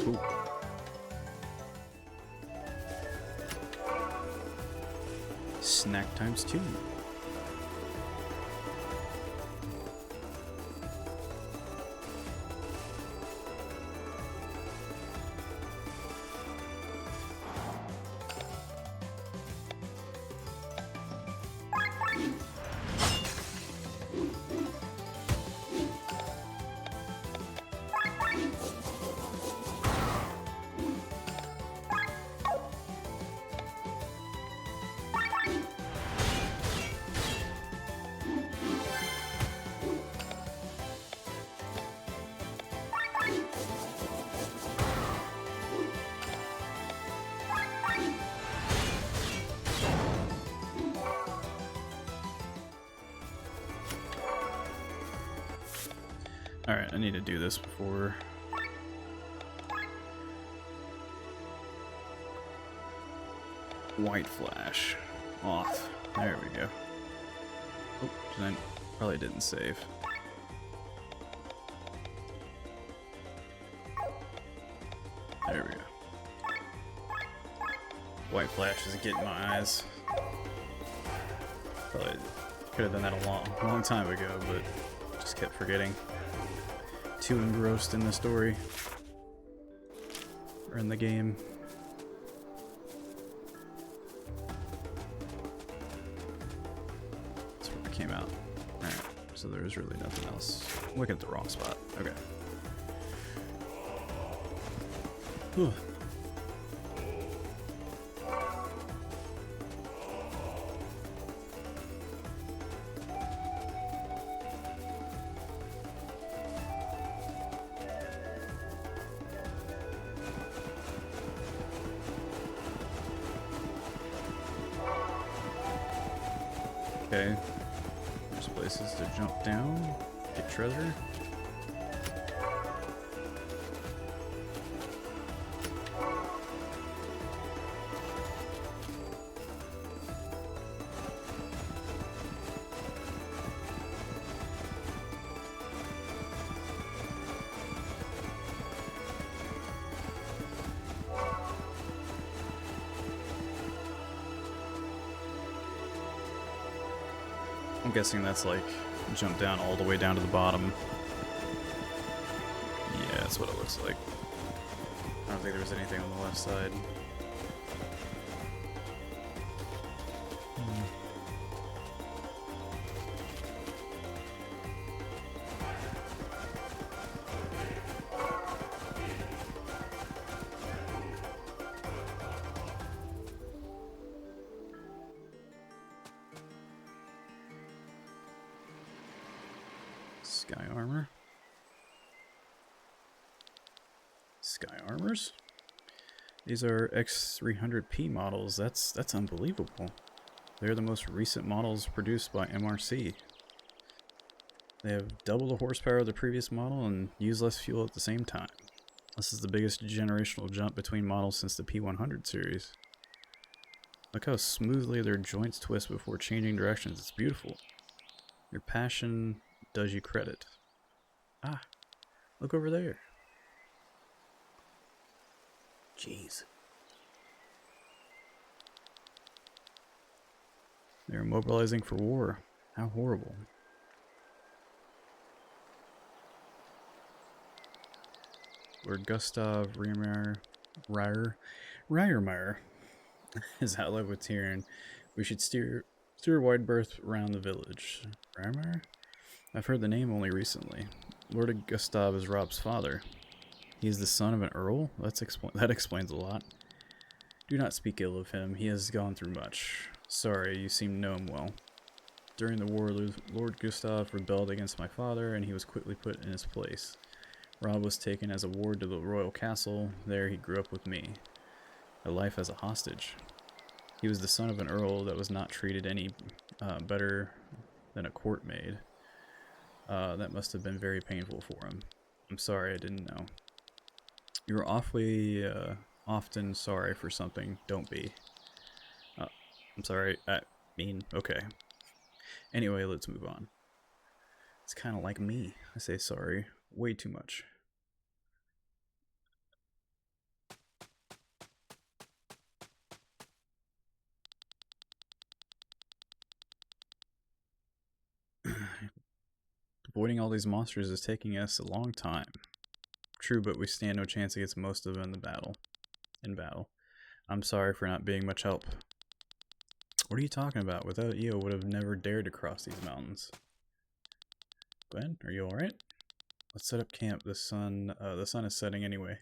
Ooh. Snack times 2. Alright, I need to do this before... White flash. Off. There we go. Oh, I probably didn't save. There we go. White flash is getting my eyes. Probably could have done that a long time ago, but just kept forgetting. Too engrossed in the story. Or in the game. That's where it came out. Alright, so there's really nothing else. Look at the wrong spot. Okay. Whew. Okay. There's places to jump down, get treasure. I'm guessing that's like jump down all the way down to the bottom. Yeah, that's what it looks like. I don't think there was anything on the left side. Sky armor. Sky armors? These are X300P models. That's unbelievable. They're the most recent models produced by MRC. They have double the horsepower of the previous model and use less fuel at the same time. This is the biggest generational jump between models since the P100 series. Look how smoothly their joints twist before changing directions. It's beautiful. Your passion does you credit. Ah, look over there. Jeez. They're mobilizing for war. How horrible. Lord Gustav Reiermeyer is outlet with Tyrion. We should steer wide berth around the village. Reiermeyer? I've heard the name only recently. Lord Gustav is Rob's father. He is the son of an earl? That explains a lot. Do not speak ill of him. He has gone through much. Sorry, you seem to know him well. During the war, Lord Gustav rebelled against my father, and he was quickly put in his place. Rob was taken as a ward to the royal castle. There he grew up with me. A life as a hostage. He was the son of an earl that was not treated any better than a court maid. That must have been very painful for him. I'm sorry, I didn't know. You were awfully often sorry for something. Don't be. I'm sorry. I mean, okay. Anyway, let's move on. It's kind of like me. I say sorry way too much. Avoiding all these monsters is taking us a long time. True, but we stand no chance against most of them in battle. I'm sorry for not being much help. What are you talking about? Without you, I would have never dared to cross these mountains. Glenn, are you alright? Let's set up camp. The sun is setting anyway.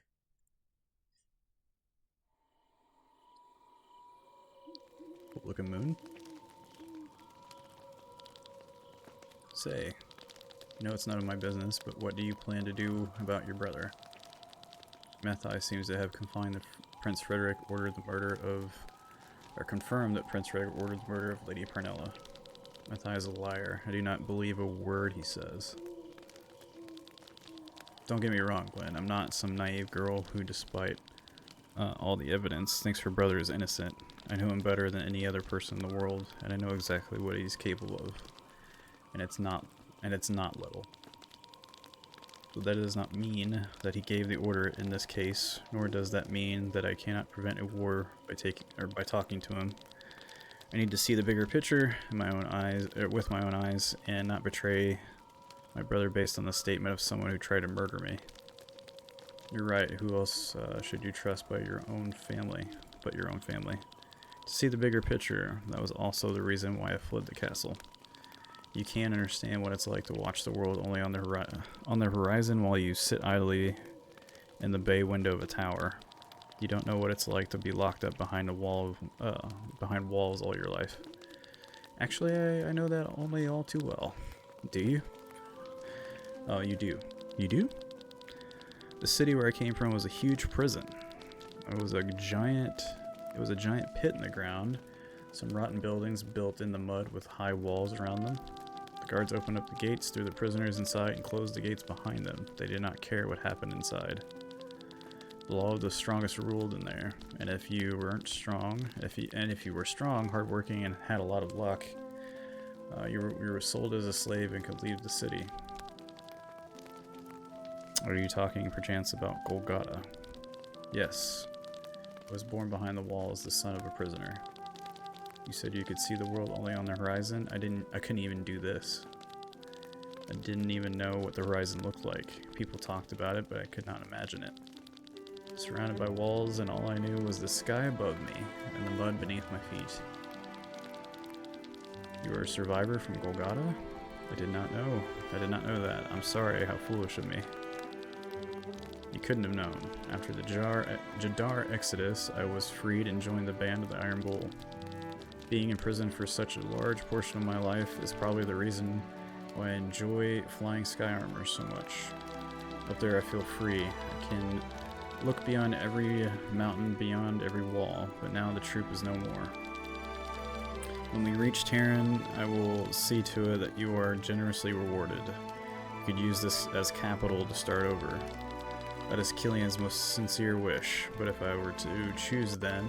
Good looking moon. Say, you know it's none of my business, but what do you plan to do about your brother? Mathai seems to have confirmed that Prince Frederick ordered the murder of, or confirmed that Prince Frederick ordered the murder of Lady Pernilla. Mathai is a liar. I do not believe a word he says. Don't get me wrong, Glenn. I'm not some naive girl who, despite all the evidence, thinks her brother is innocent. I know him better than any other person in the world, and I know exactly what he's capable of. And it's not little. So that does not mean that he gave the order in this case, nor does that mean that I cannot prevent a war by talking to him. I need to see the bigger picture in my own eyes, with my own eyes, and not betray my brother based on the statement of someone who tried to murder me. You're right. Who else should you trust but your own family? To see the bigger picture, that was also the reason why I fled the castle. You can't understand what it's like to watch the world only on the horizon while you sit idly in the bay window of a tower. You don't know what it's like to be locked up behind behind walls all your life. Actually, I know that only all too well. Do you? Oh, you do. You do? The city where I came from was a huge prison. It was a giant pit in the ground, Some rotten buildings built in the mud with high walls around them. The guards opened up the gates, threw the prisoners inside, and closed the gates behind them. They did not care what happened inside. The law of the strongest ruled in there, and if you weren't strong, if you were strong, hardworking, and had a lot of luck, you were sold as a slave and could leave the city. Are you talking perchance about Golgotha? Yes. I was born behind the walls, the son of a prisoner. You said you could see the world only on the horizon? I couldn't even do this. I didn't even know what the horizon looked like. People talked about it, but I could not imagine it. Surrounded by walls, and all I knew was the sky above me and the mud beneath my feet. You are a survivor from Golgotha? I did not know. I did not know that. I'm sorry, how foolish of me. You couldn't have known. After the Jadar Exodus, I was freed and joined the band of the Iron Bull. Being in prison for such a large portion of my life is probably the reason why I enjoy flying sky armor so much. Up there I feel free. I can look beyond every mountain, beyond every wall, but now the troop is no more. When we reach Terran, I will see to it that you are generously rewarded. You could use this as capital to start over. That is Killian's most sincere wish, but if I were to choose then...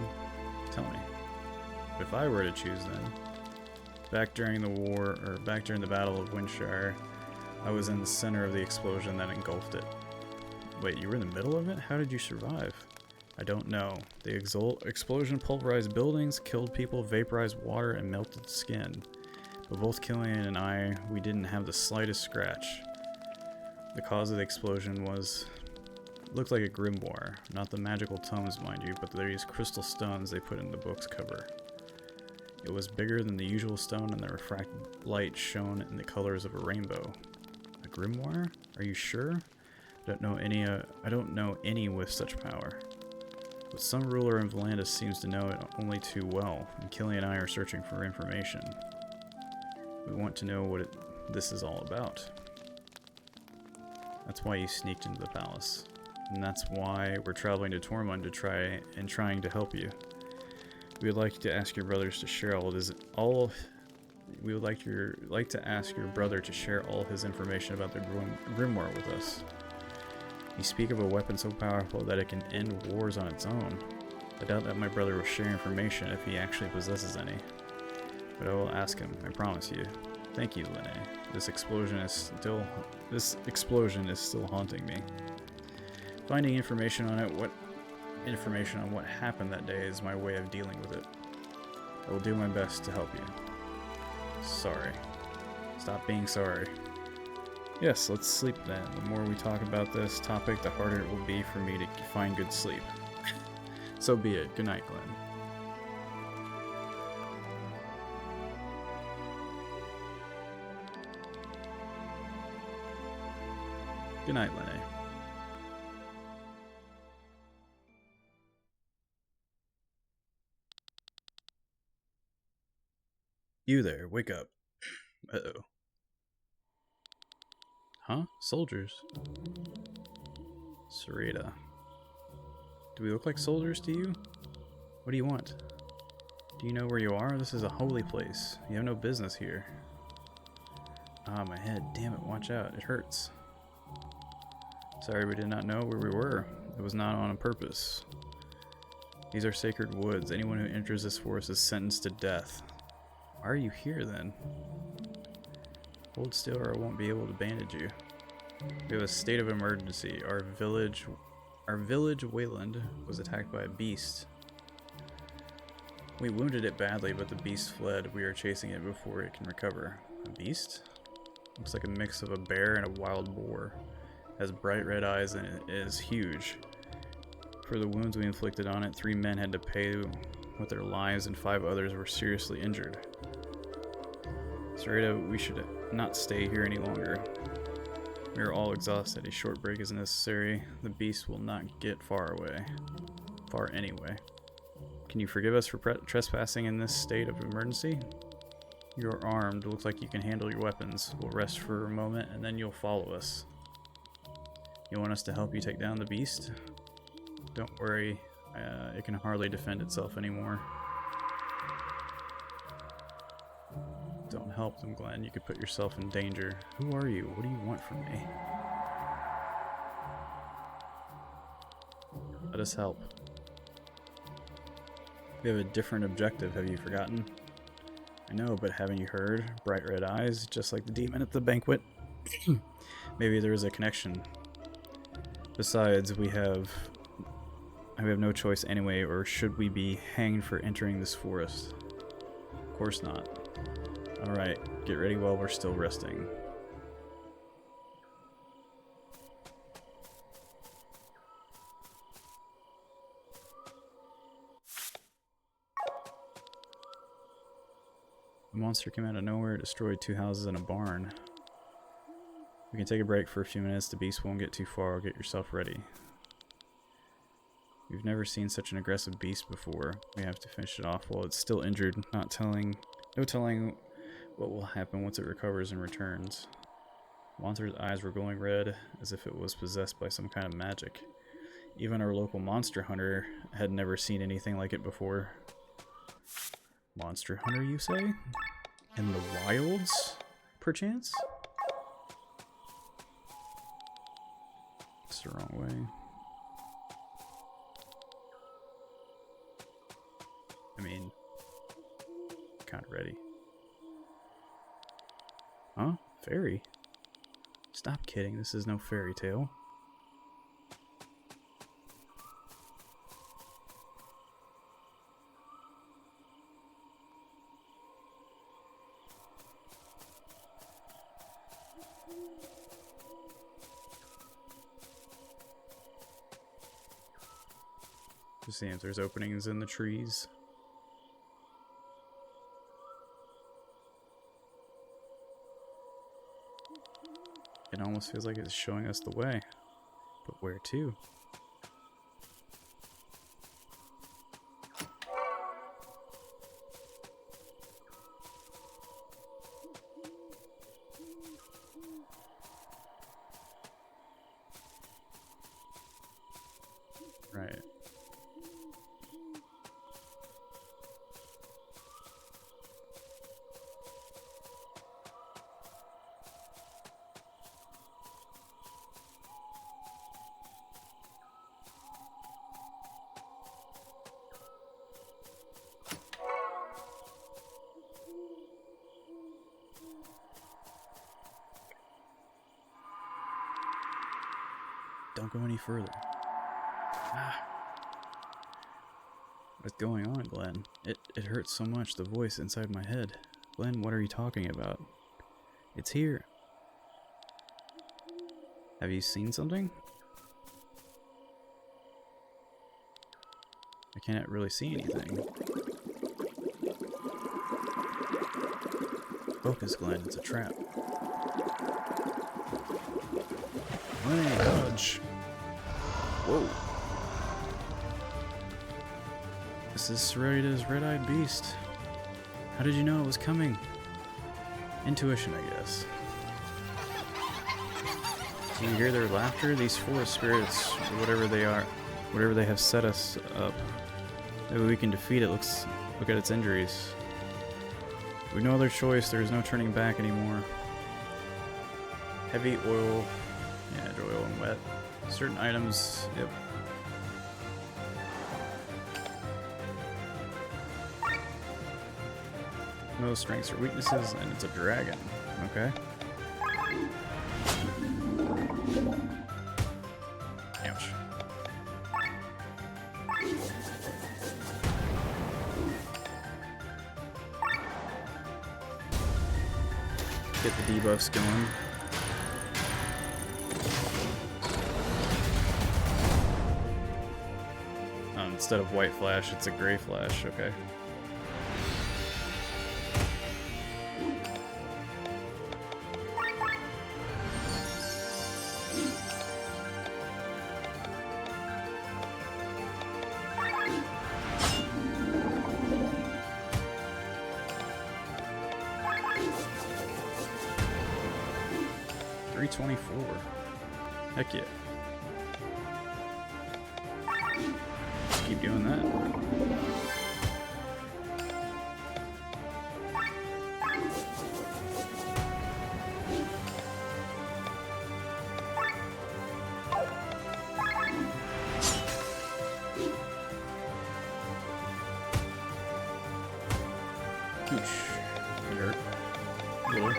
Tell me. If I were to choose then... Back during the Battle of Windshire, I was in the center of the explosion that engulfed it. Wait, you were in the middle of it? How did you survive? I don't know. The explosion pulverized buildings, killed people, vaporized water, and melted skin. But both Killian and I, we didn't have the slightest scratch. The cause of the explosion looked like a grimoire. Not the magical tomes, mind you, but these crystal stones they put in the book's cover. It was bigger than the usual stone, and the refracted light shone in the colors of a rainbow. A grimoire? Are you sure? I don't know any with such power. But some ruler in Volandis seems to know it only too well, and Killian and I are searching for information. We want to know what this is all about. That's why you sneaked into the palace. And that's why we're traveling to Tormund trying to help you. We would like to ask your brothers to share we would like to ask your brother to share all his information about the grimoire with us. You speak of a weapon so powerful that it can end wars on its own. I doubt that my brother will share information if he actually possesses any. But I will ask him, I promise you. Thank you, Linne. This explosion is still haunting me. Finding information on what happened that day is my way of dealing with it. I will do my best to help you. Sorry. Stop being sorry. Yes, let's sleep then. The more we talk about this topic, the harder it will be for me to find good sleep. So be it. Good night, Glenn. Good night, Linne. You there, wake up. Uh-oh. Huh? Soldiers? Sarita. Do we look like soldiers to you? What do you want? Do you know where you are? This is a holy place. You have no business here. Ah, my head. Damn it, watch out. It hurts. Sorry, we did not know where we were. It was not on purpose. These are sacred woods. Anyone who enters this forest is sentenced to death. Why are you here, then? Hold still or I won't be able to bandage you. We have a state of emergency. Our village Wayland was attacked by a beast. We wounded it badly, but the beast fled. We are chasing it before it can recover. A beast? Looks like a mix of a bear and a wild boar. It has bright red eyes and it is huge. For the wounds we inflicted on it, 3 men had to pay with their lives and 5 others were seriously injured. Sarita, we should not stay here any longer. We are all exhausted. A short break is necessary. The beast will not get far anyway. Can you forgive us for trespassing in this state of emergency? You're armed. Looks like you can handle your weapons. We'll rest for a moment and then you'll follow us. You want us to help you take down the beast? Don't worry. It can hardly defend itself anymore. don't help them, Glenn. You could put yourself in danger. Who are you? What do you want from me? Let us help. We have a different objective, have you forgotten? I know, but haven't you heard? Bright red eyes, just like the demon at the banquet. Maybe there is a connection. Besides, I have no choice anyway, or should we be hanged for entering this forest? Of course not. Alright, get ready while we're still resting. The monster came out of nowhere, destroyed 2 houses and a barn. We can take a break for a few minutes, the beast won't get too far, get yourself ready. We've never seen such an aggressive beast before. We have to finish it off while it's still injured, no telling what will happen once it recovers and returns. The monster's eyes were glowing red, as if it was possessed by some kind of magic. Even our local monster hunter had never seen anything like it before. Monster hunter, you say? In the wilds, perchance? It's the wrong way. I mean, kind of ready. Huh? Fairy? Stop kidding, this is no fairy tale. Just seeing if there's openings in the trees. It almost feels like it's showing us the way. But where to? Right. Don't go any further. Ah. What's going on, Glenn? It hurts so much, the voice inside my head. Glenn, what are you talking about? It's here. Have you seen something? I can't really see anything. Focus, Glenn, it's a trap. Hey, dodge. Whoa. This is Sarita's red-eyed beast. How did you know it was coming? Intuition, I guess. Do you hear their laughter? These forest spirits, or whatever they are, whatever they have set us up. Maybe we can defeat it. Look at its injuries. We've no other choice. There is no turning back anymore. Heavy oil. Yeah, oil and wet. Certain items, yep. No strengths or weaknesses, and it's a dragon. Okay. Ouch. Get the debuffs going. Instead of white flash, it's a gray flash, okay. $324. Heck yeah. Keep doing that. Ooch. That hurt. A little.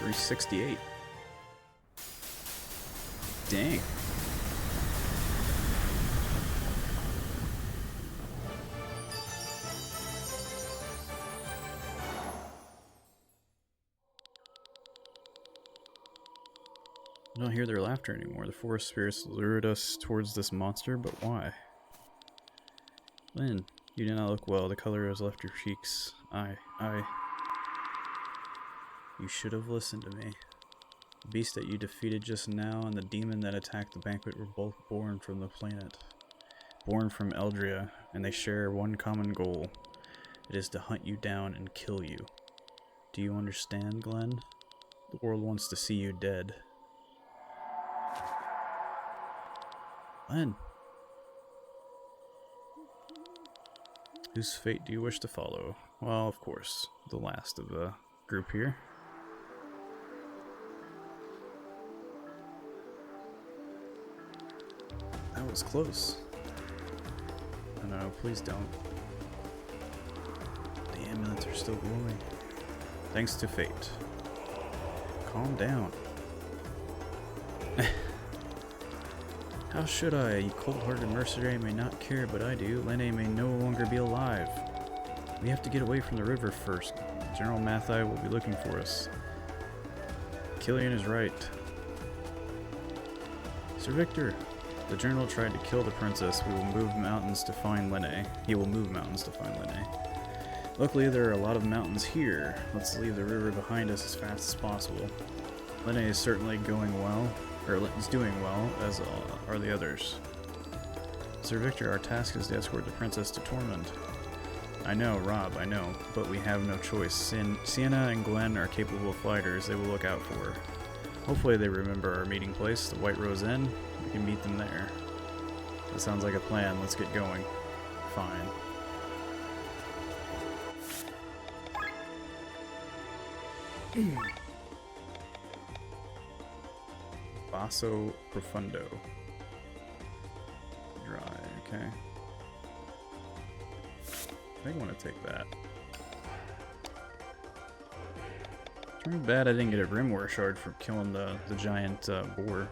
$368. Dang. I don't hear their laughter anymore. The forest spirits lured us towards this monster, but why? Lynn, you do not look well. The color has left your cheeks. You should have listened to me. The beast that you defeated just now and the demon that attacked the banquet were both born from the planet. Born from Eldria, and they share one common goal. It is to hunt you down and kill you. Do you understand, Glenn? The world wants to see you dead. Glenn. Whose fate do you wish to follow? Well, of course, the last of the group here. That was close. Oh no, please don't. The amulets are still glowing. Thanks to fate. Calm down. How should I? You cold-hearted mercenary may not care, but I do. Lene may no longer be alive. We have to get away from the river first. General Mathai will be looking for us. Killian is right. Sir Victor, the general tried to kill the princess. We will move mountains to find Lene. He will move mountains to find Lene. Luckily, there are a lot of mountains here. Let's leave the river behind us as fast as possible. Lene is certainly going well. Is doing well, as are the others. Sir Victor, our task is to escort the princess to Tormund. I know, Rob, I know, but we have no choice. Sienna and Glenn are capable fighters. They will look out for her. Hopefully they remember our meeting place, the White Rose Inn. We can meet them there. That sounds like a plan. Let's get going. Fine. Basso Profundo. Dry, okay. I think I want to take that. Too bad I didn't get a Rimware shard for killing the giant boar.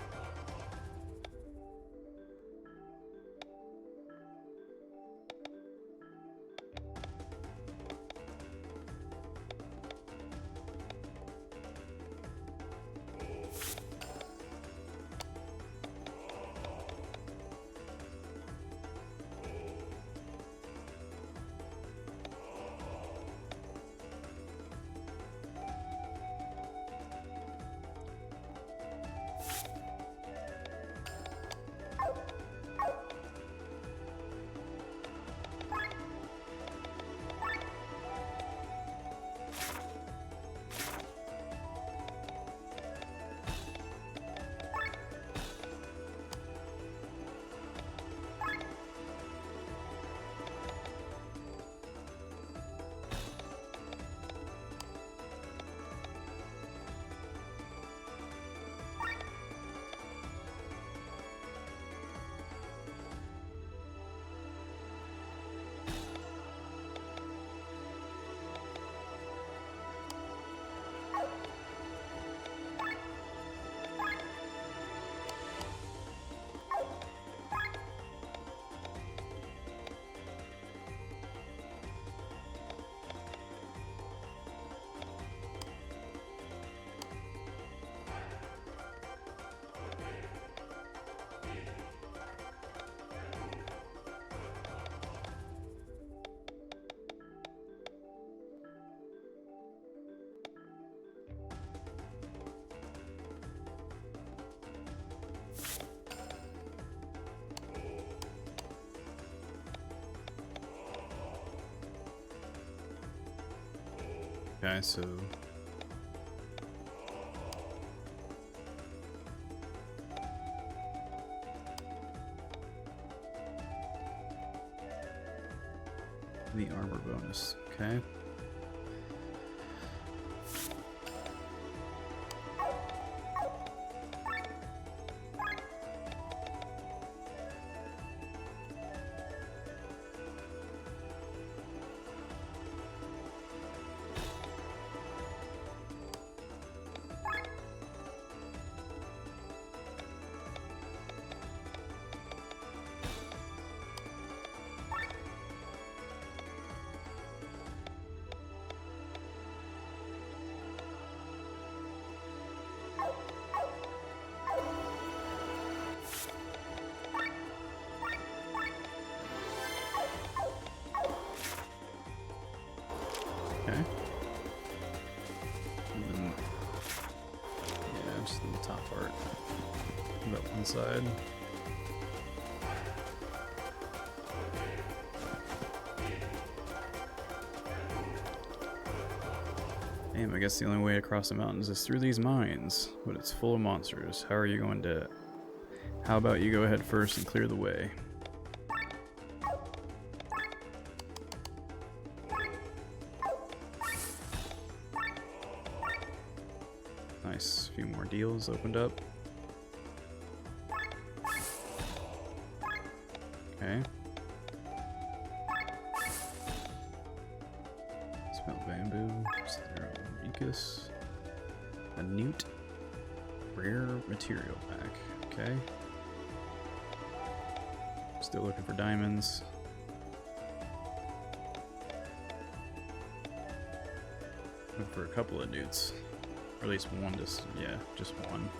Okay, so the armor bonus. Okay. Okay. And then, yeah, just in the top part. About one side. Damn, I guess the only way across the mountains is through these mines, but it's full of monsters. How are you going to... How about you go ahead first and clear the way? Nice, a few more deals opened up. Okay. Smell bamboo, Ceramicus, a newt, rare material pack. Okay. Still looking for diamonds. Looking for a couple of newts. Or at least one, yeah, just one.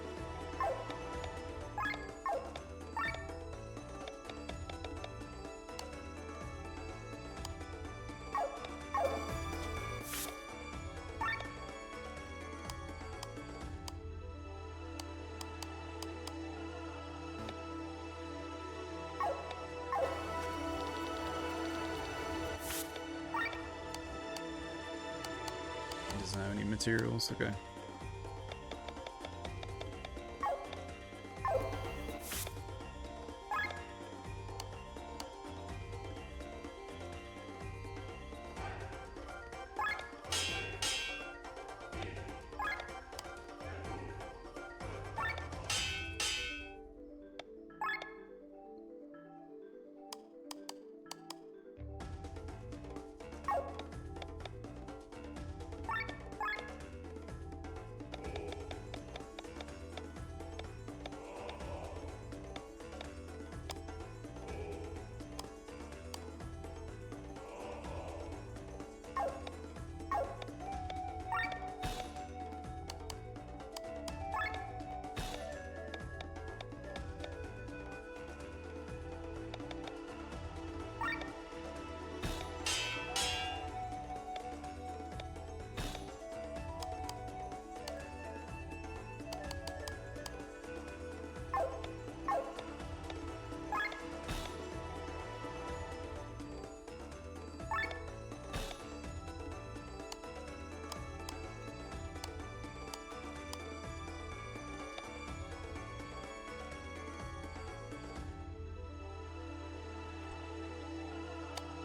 Doesn't have any materials, okay.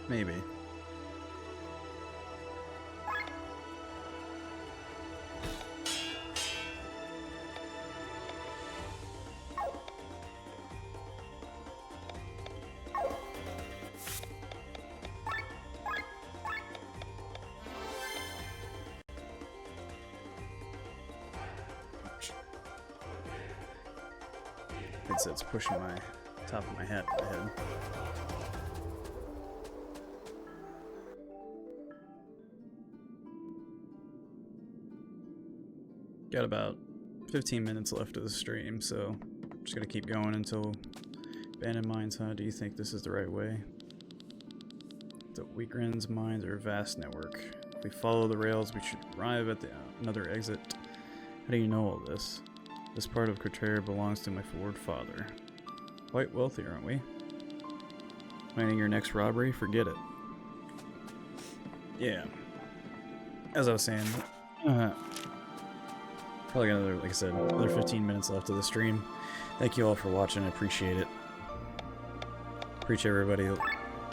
Maybe. It's pushing my top of my hat in my head. Got about 15 minutes left of the stream, so I'm just gonna keep going until abandoned mines, huh? Do you think this is the right way? The Weakrens mines are a vast network. If we follow the rails, we should arrive at another exit. How do you know all this? This part of Cortair belongs to my forefather. Quite wealthy, aren't we? Planning your next robbery? Forget it. Yeah. As I was saying, probably got another, like I said, another 15 minutes left of the stream. Thank you all for watching. I appreciate it. Appreciate everybody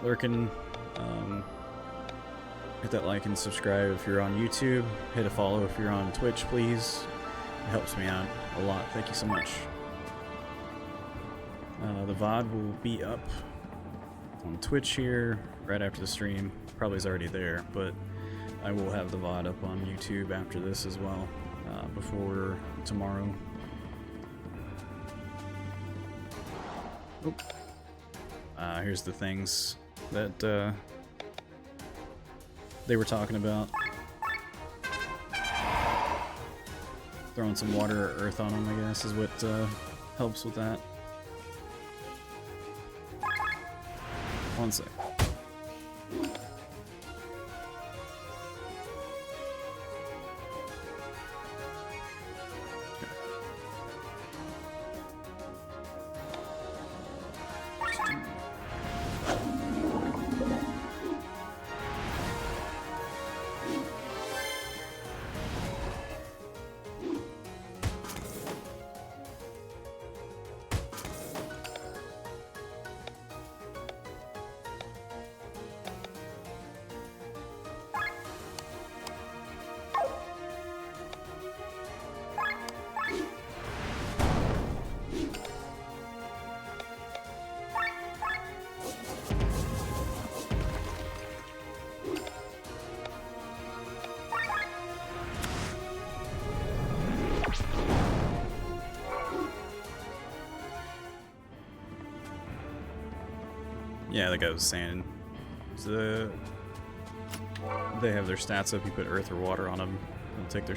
lurking. Hit that like and subscribe if you're on YouTube. Hit a follow if you're on Twitch, please. It helps me out a lot. Thank you so much. The VOD will be up on Twitch here right after the stream. Probably is already there, but I will have the VOD up on YouTube after this as well, before tomorrow. Oop. Here's the things that they were talking about. Throwing some water or earth on them, I guess, is what helps with that. One sec. Yeah, like I was saying, they have their stats up. You put earth or water on them, they'll take their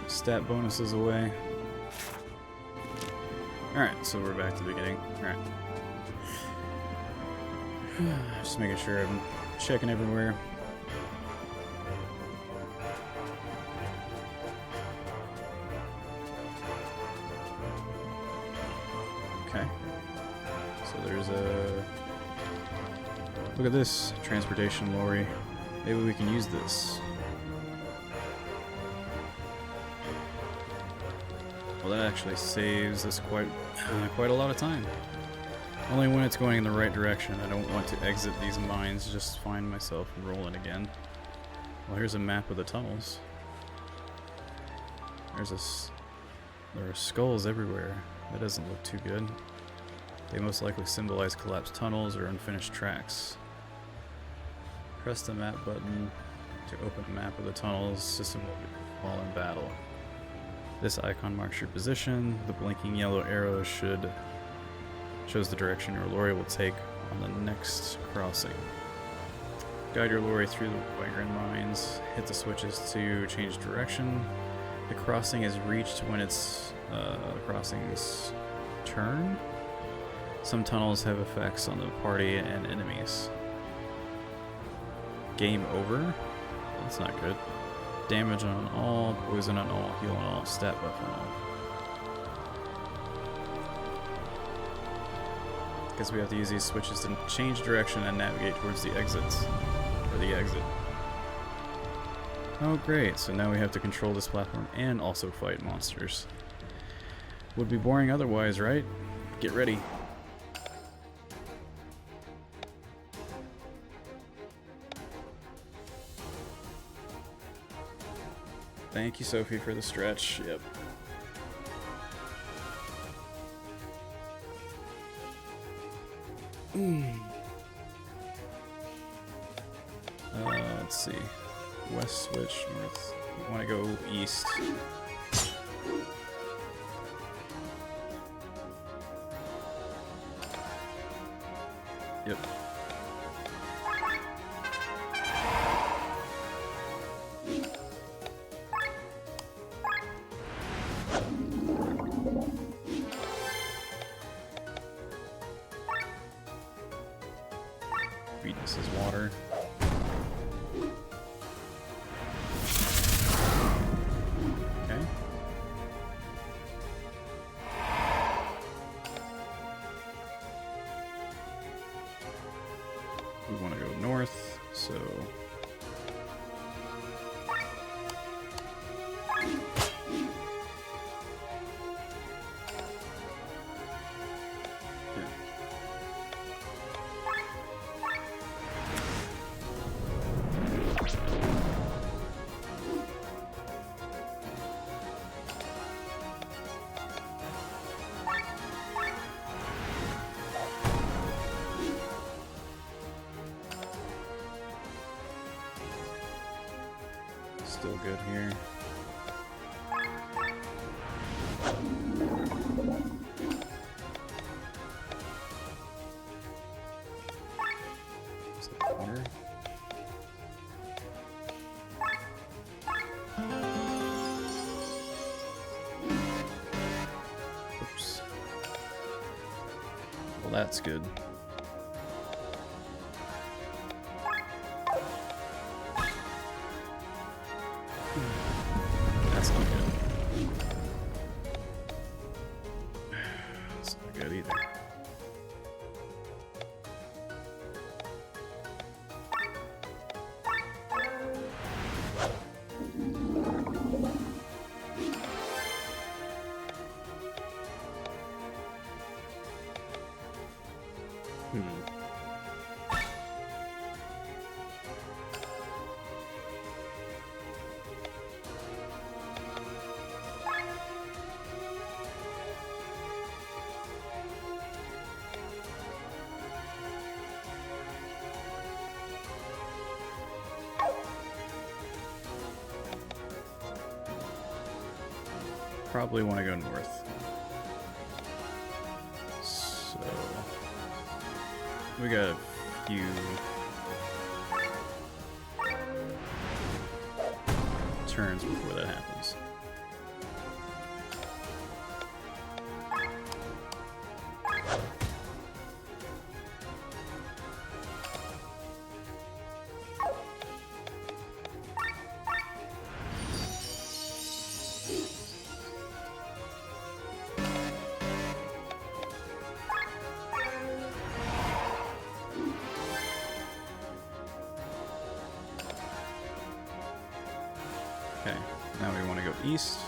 stat bonuses away. Alright, so we're back to the beginning. Alright. Just making sure I'm checking everywhere. Okay. So there's a... Look at this transportation lorry. Maybe we can use this. Well, that actually saves us quite a lot of time. Only when it's going in the right direction. I don't want to exit these mines, just find myself rolling again. Well, here's a map of the tunnels. There are skulls everywhere. That doesn't look too good. They most likely symbolize collapsed tunnels or unfinished tracks. Press the map button to open a map of the tunnels. System will fall in battle. This icon marks your position. The blinking yellow arrow shows the direction your lorry will take on the next crossing. Guide your lorry through the Reimagined mines. Hit the switches to change direction. The crossing is reached when it's crossing's turn. Some tunnels have effects on the party and enemies. Game over? That's not good. Damage on all, poison on all, heal on all, stat buff on all. Guess we have to use these switches to change direction and navigate towards the exits. Or the exit. Oh great, so now we have to control this platform and also fight monsters. Would be boring otherwise, right? Get ready. Thank you, Sophie, for the stretch. Yep. Let's see. West switch, north. We want to go east. Yep. Weakness is water. Okay. We want to go north, so still good here. Is that water? Oops. Well, that's good. That's not good. That's not good either. Probably want to go north. So we got a few turns before that happens. Okay, now we want to go east.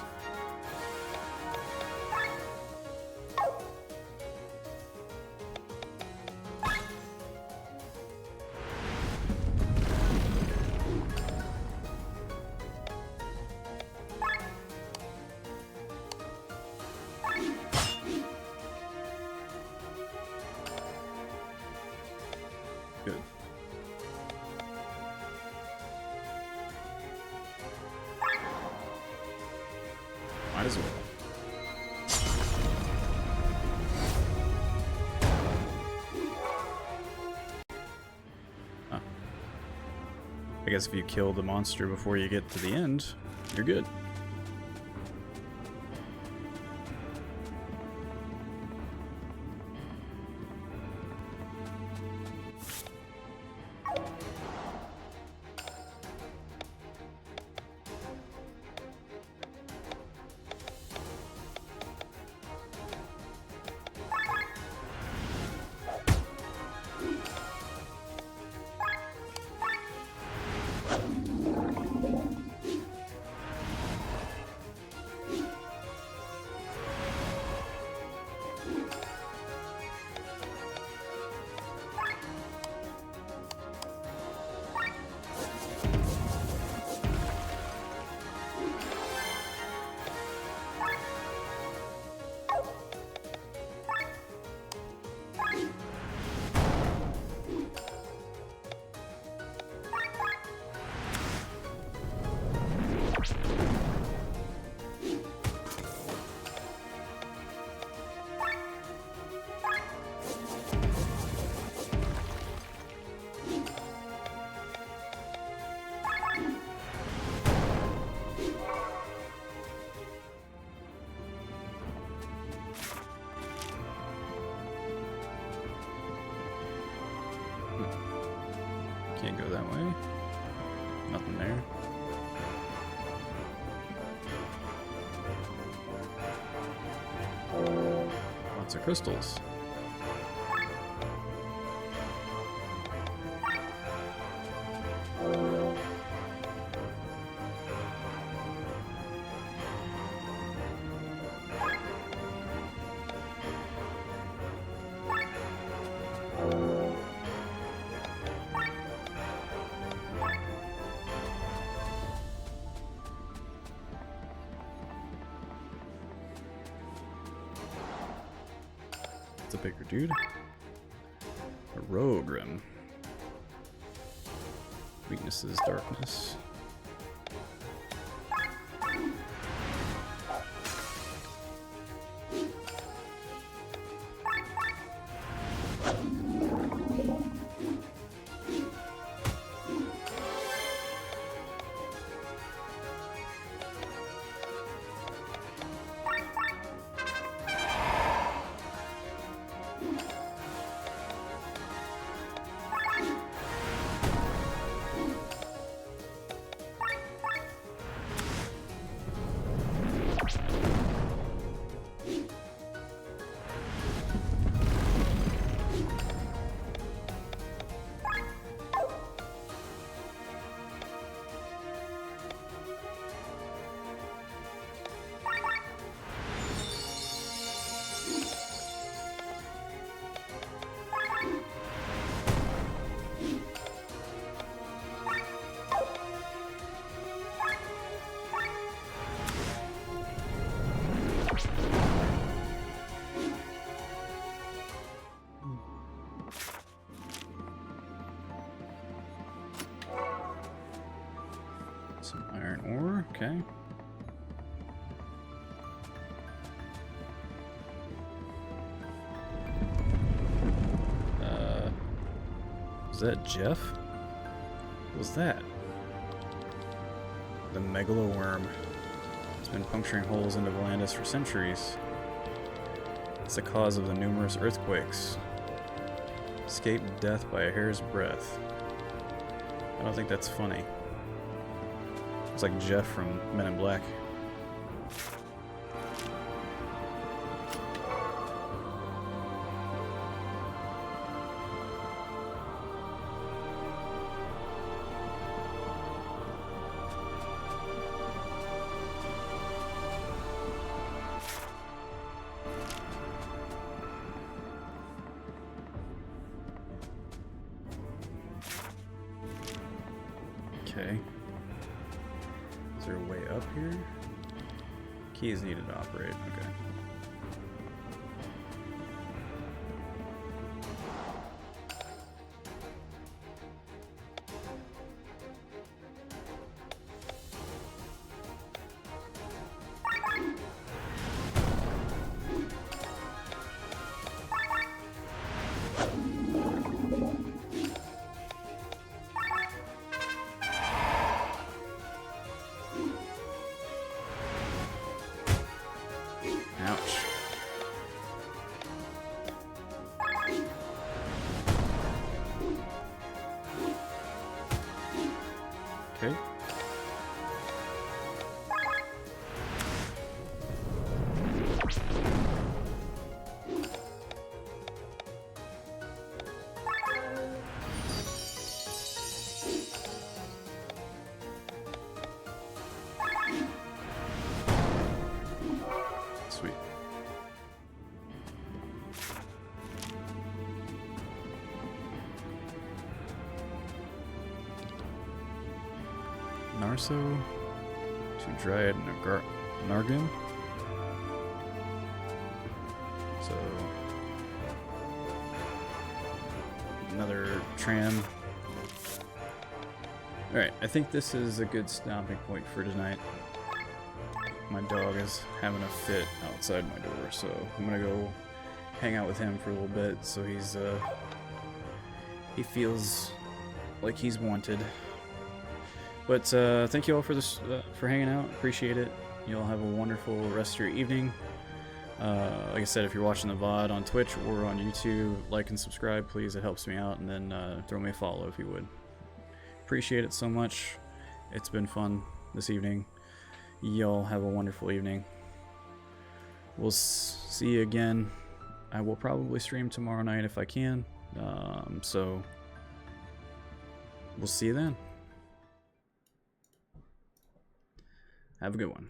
Good. Might as well. Huh. I guess if you kill the monster before you get to the end, you're good. Can't go that way. Nothing there. Lots of crystals. It's a bigger dude. A Rogrim. Weaknesses, darkness. more? Okay. Was that Jeff? What was that? The megaloworm. It's been puncturing holes into Volandis for centuries. It's the cause of the numerous earthquakes. Escaped death by a hair's breadth. I don't think that's funny. It's like Jeff from Men in Black. Okay. Is there a way up here? Key is needed to operate. Okay. Okay. Sweet. Narso to Dryad Nargum. So another tram. Alright, I think this is a good stopping point for tonight. My dog is having a fit outside my door, so I'm gonna go hang out with him for a little bit so he feels like he's wanted. But thank you all for this, for hanging out. Appreciate it. You all have a wonderful rest of your evening. Like I said, if you're watching the VOD on Twitch or on YouTube, like and subscribe, please. It helps me out. And then throw me a follow if you would. Appreciate it so much. It's been fun this evening. Y'all have a wonderful evening. We'll see you again. I will probably stream tomorrow night if I can. So we'll see you then. Have a good one.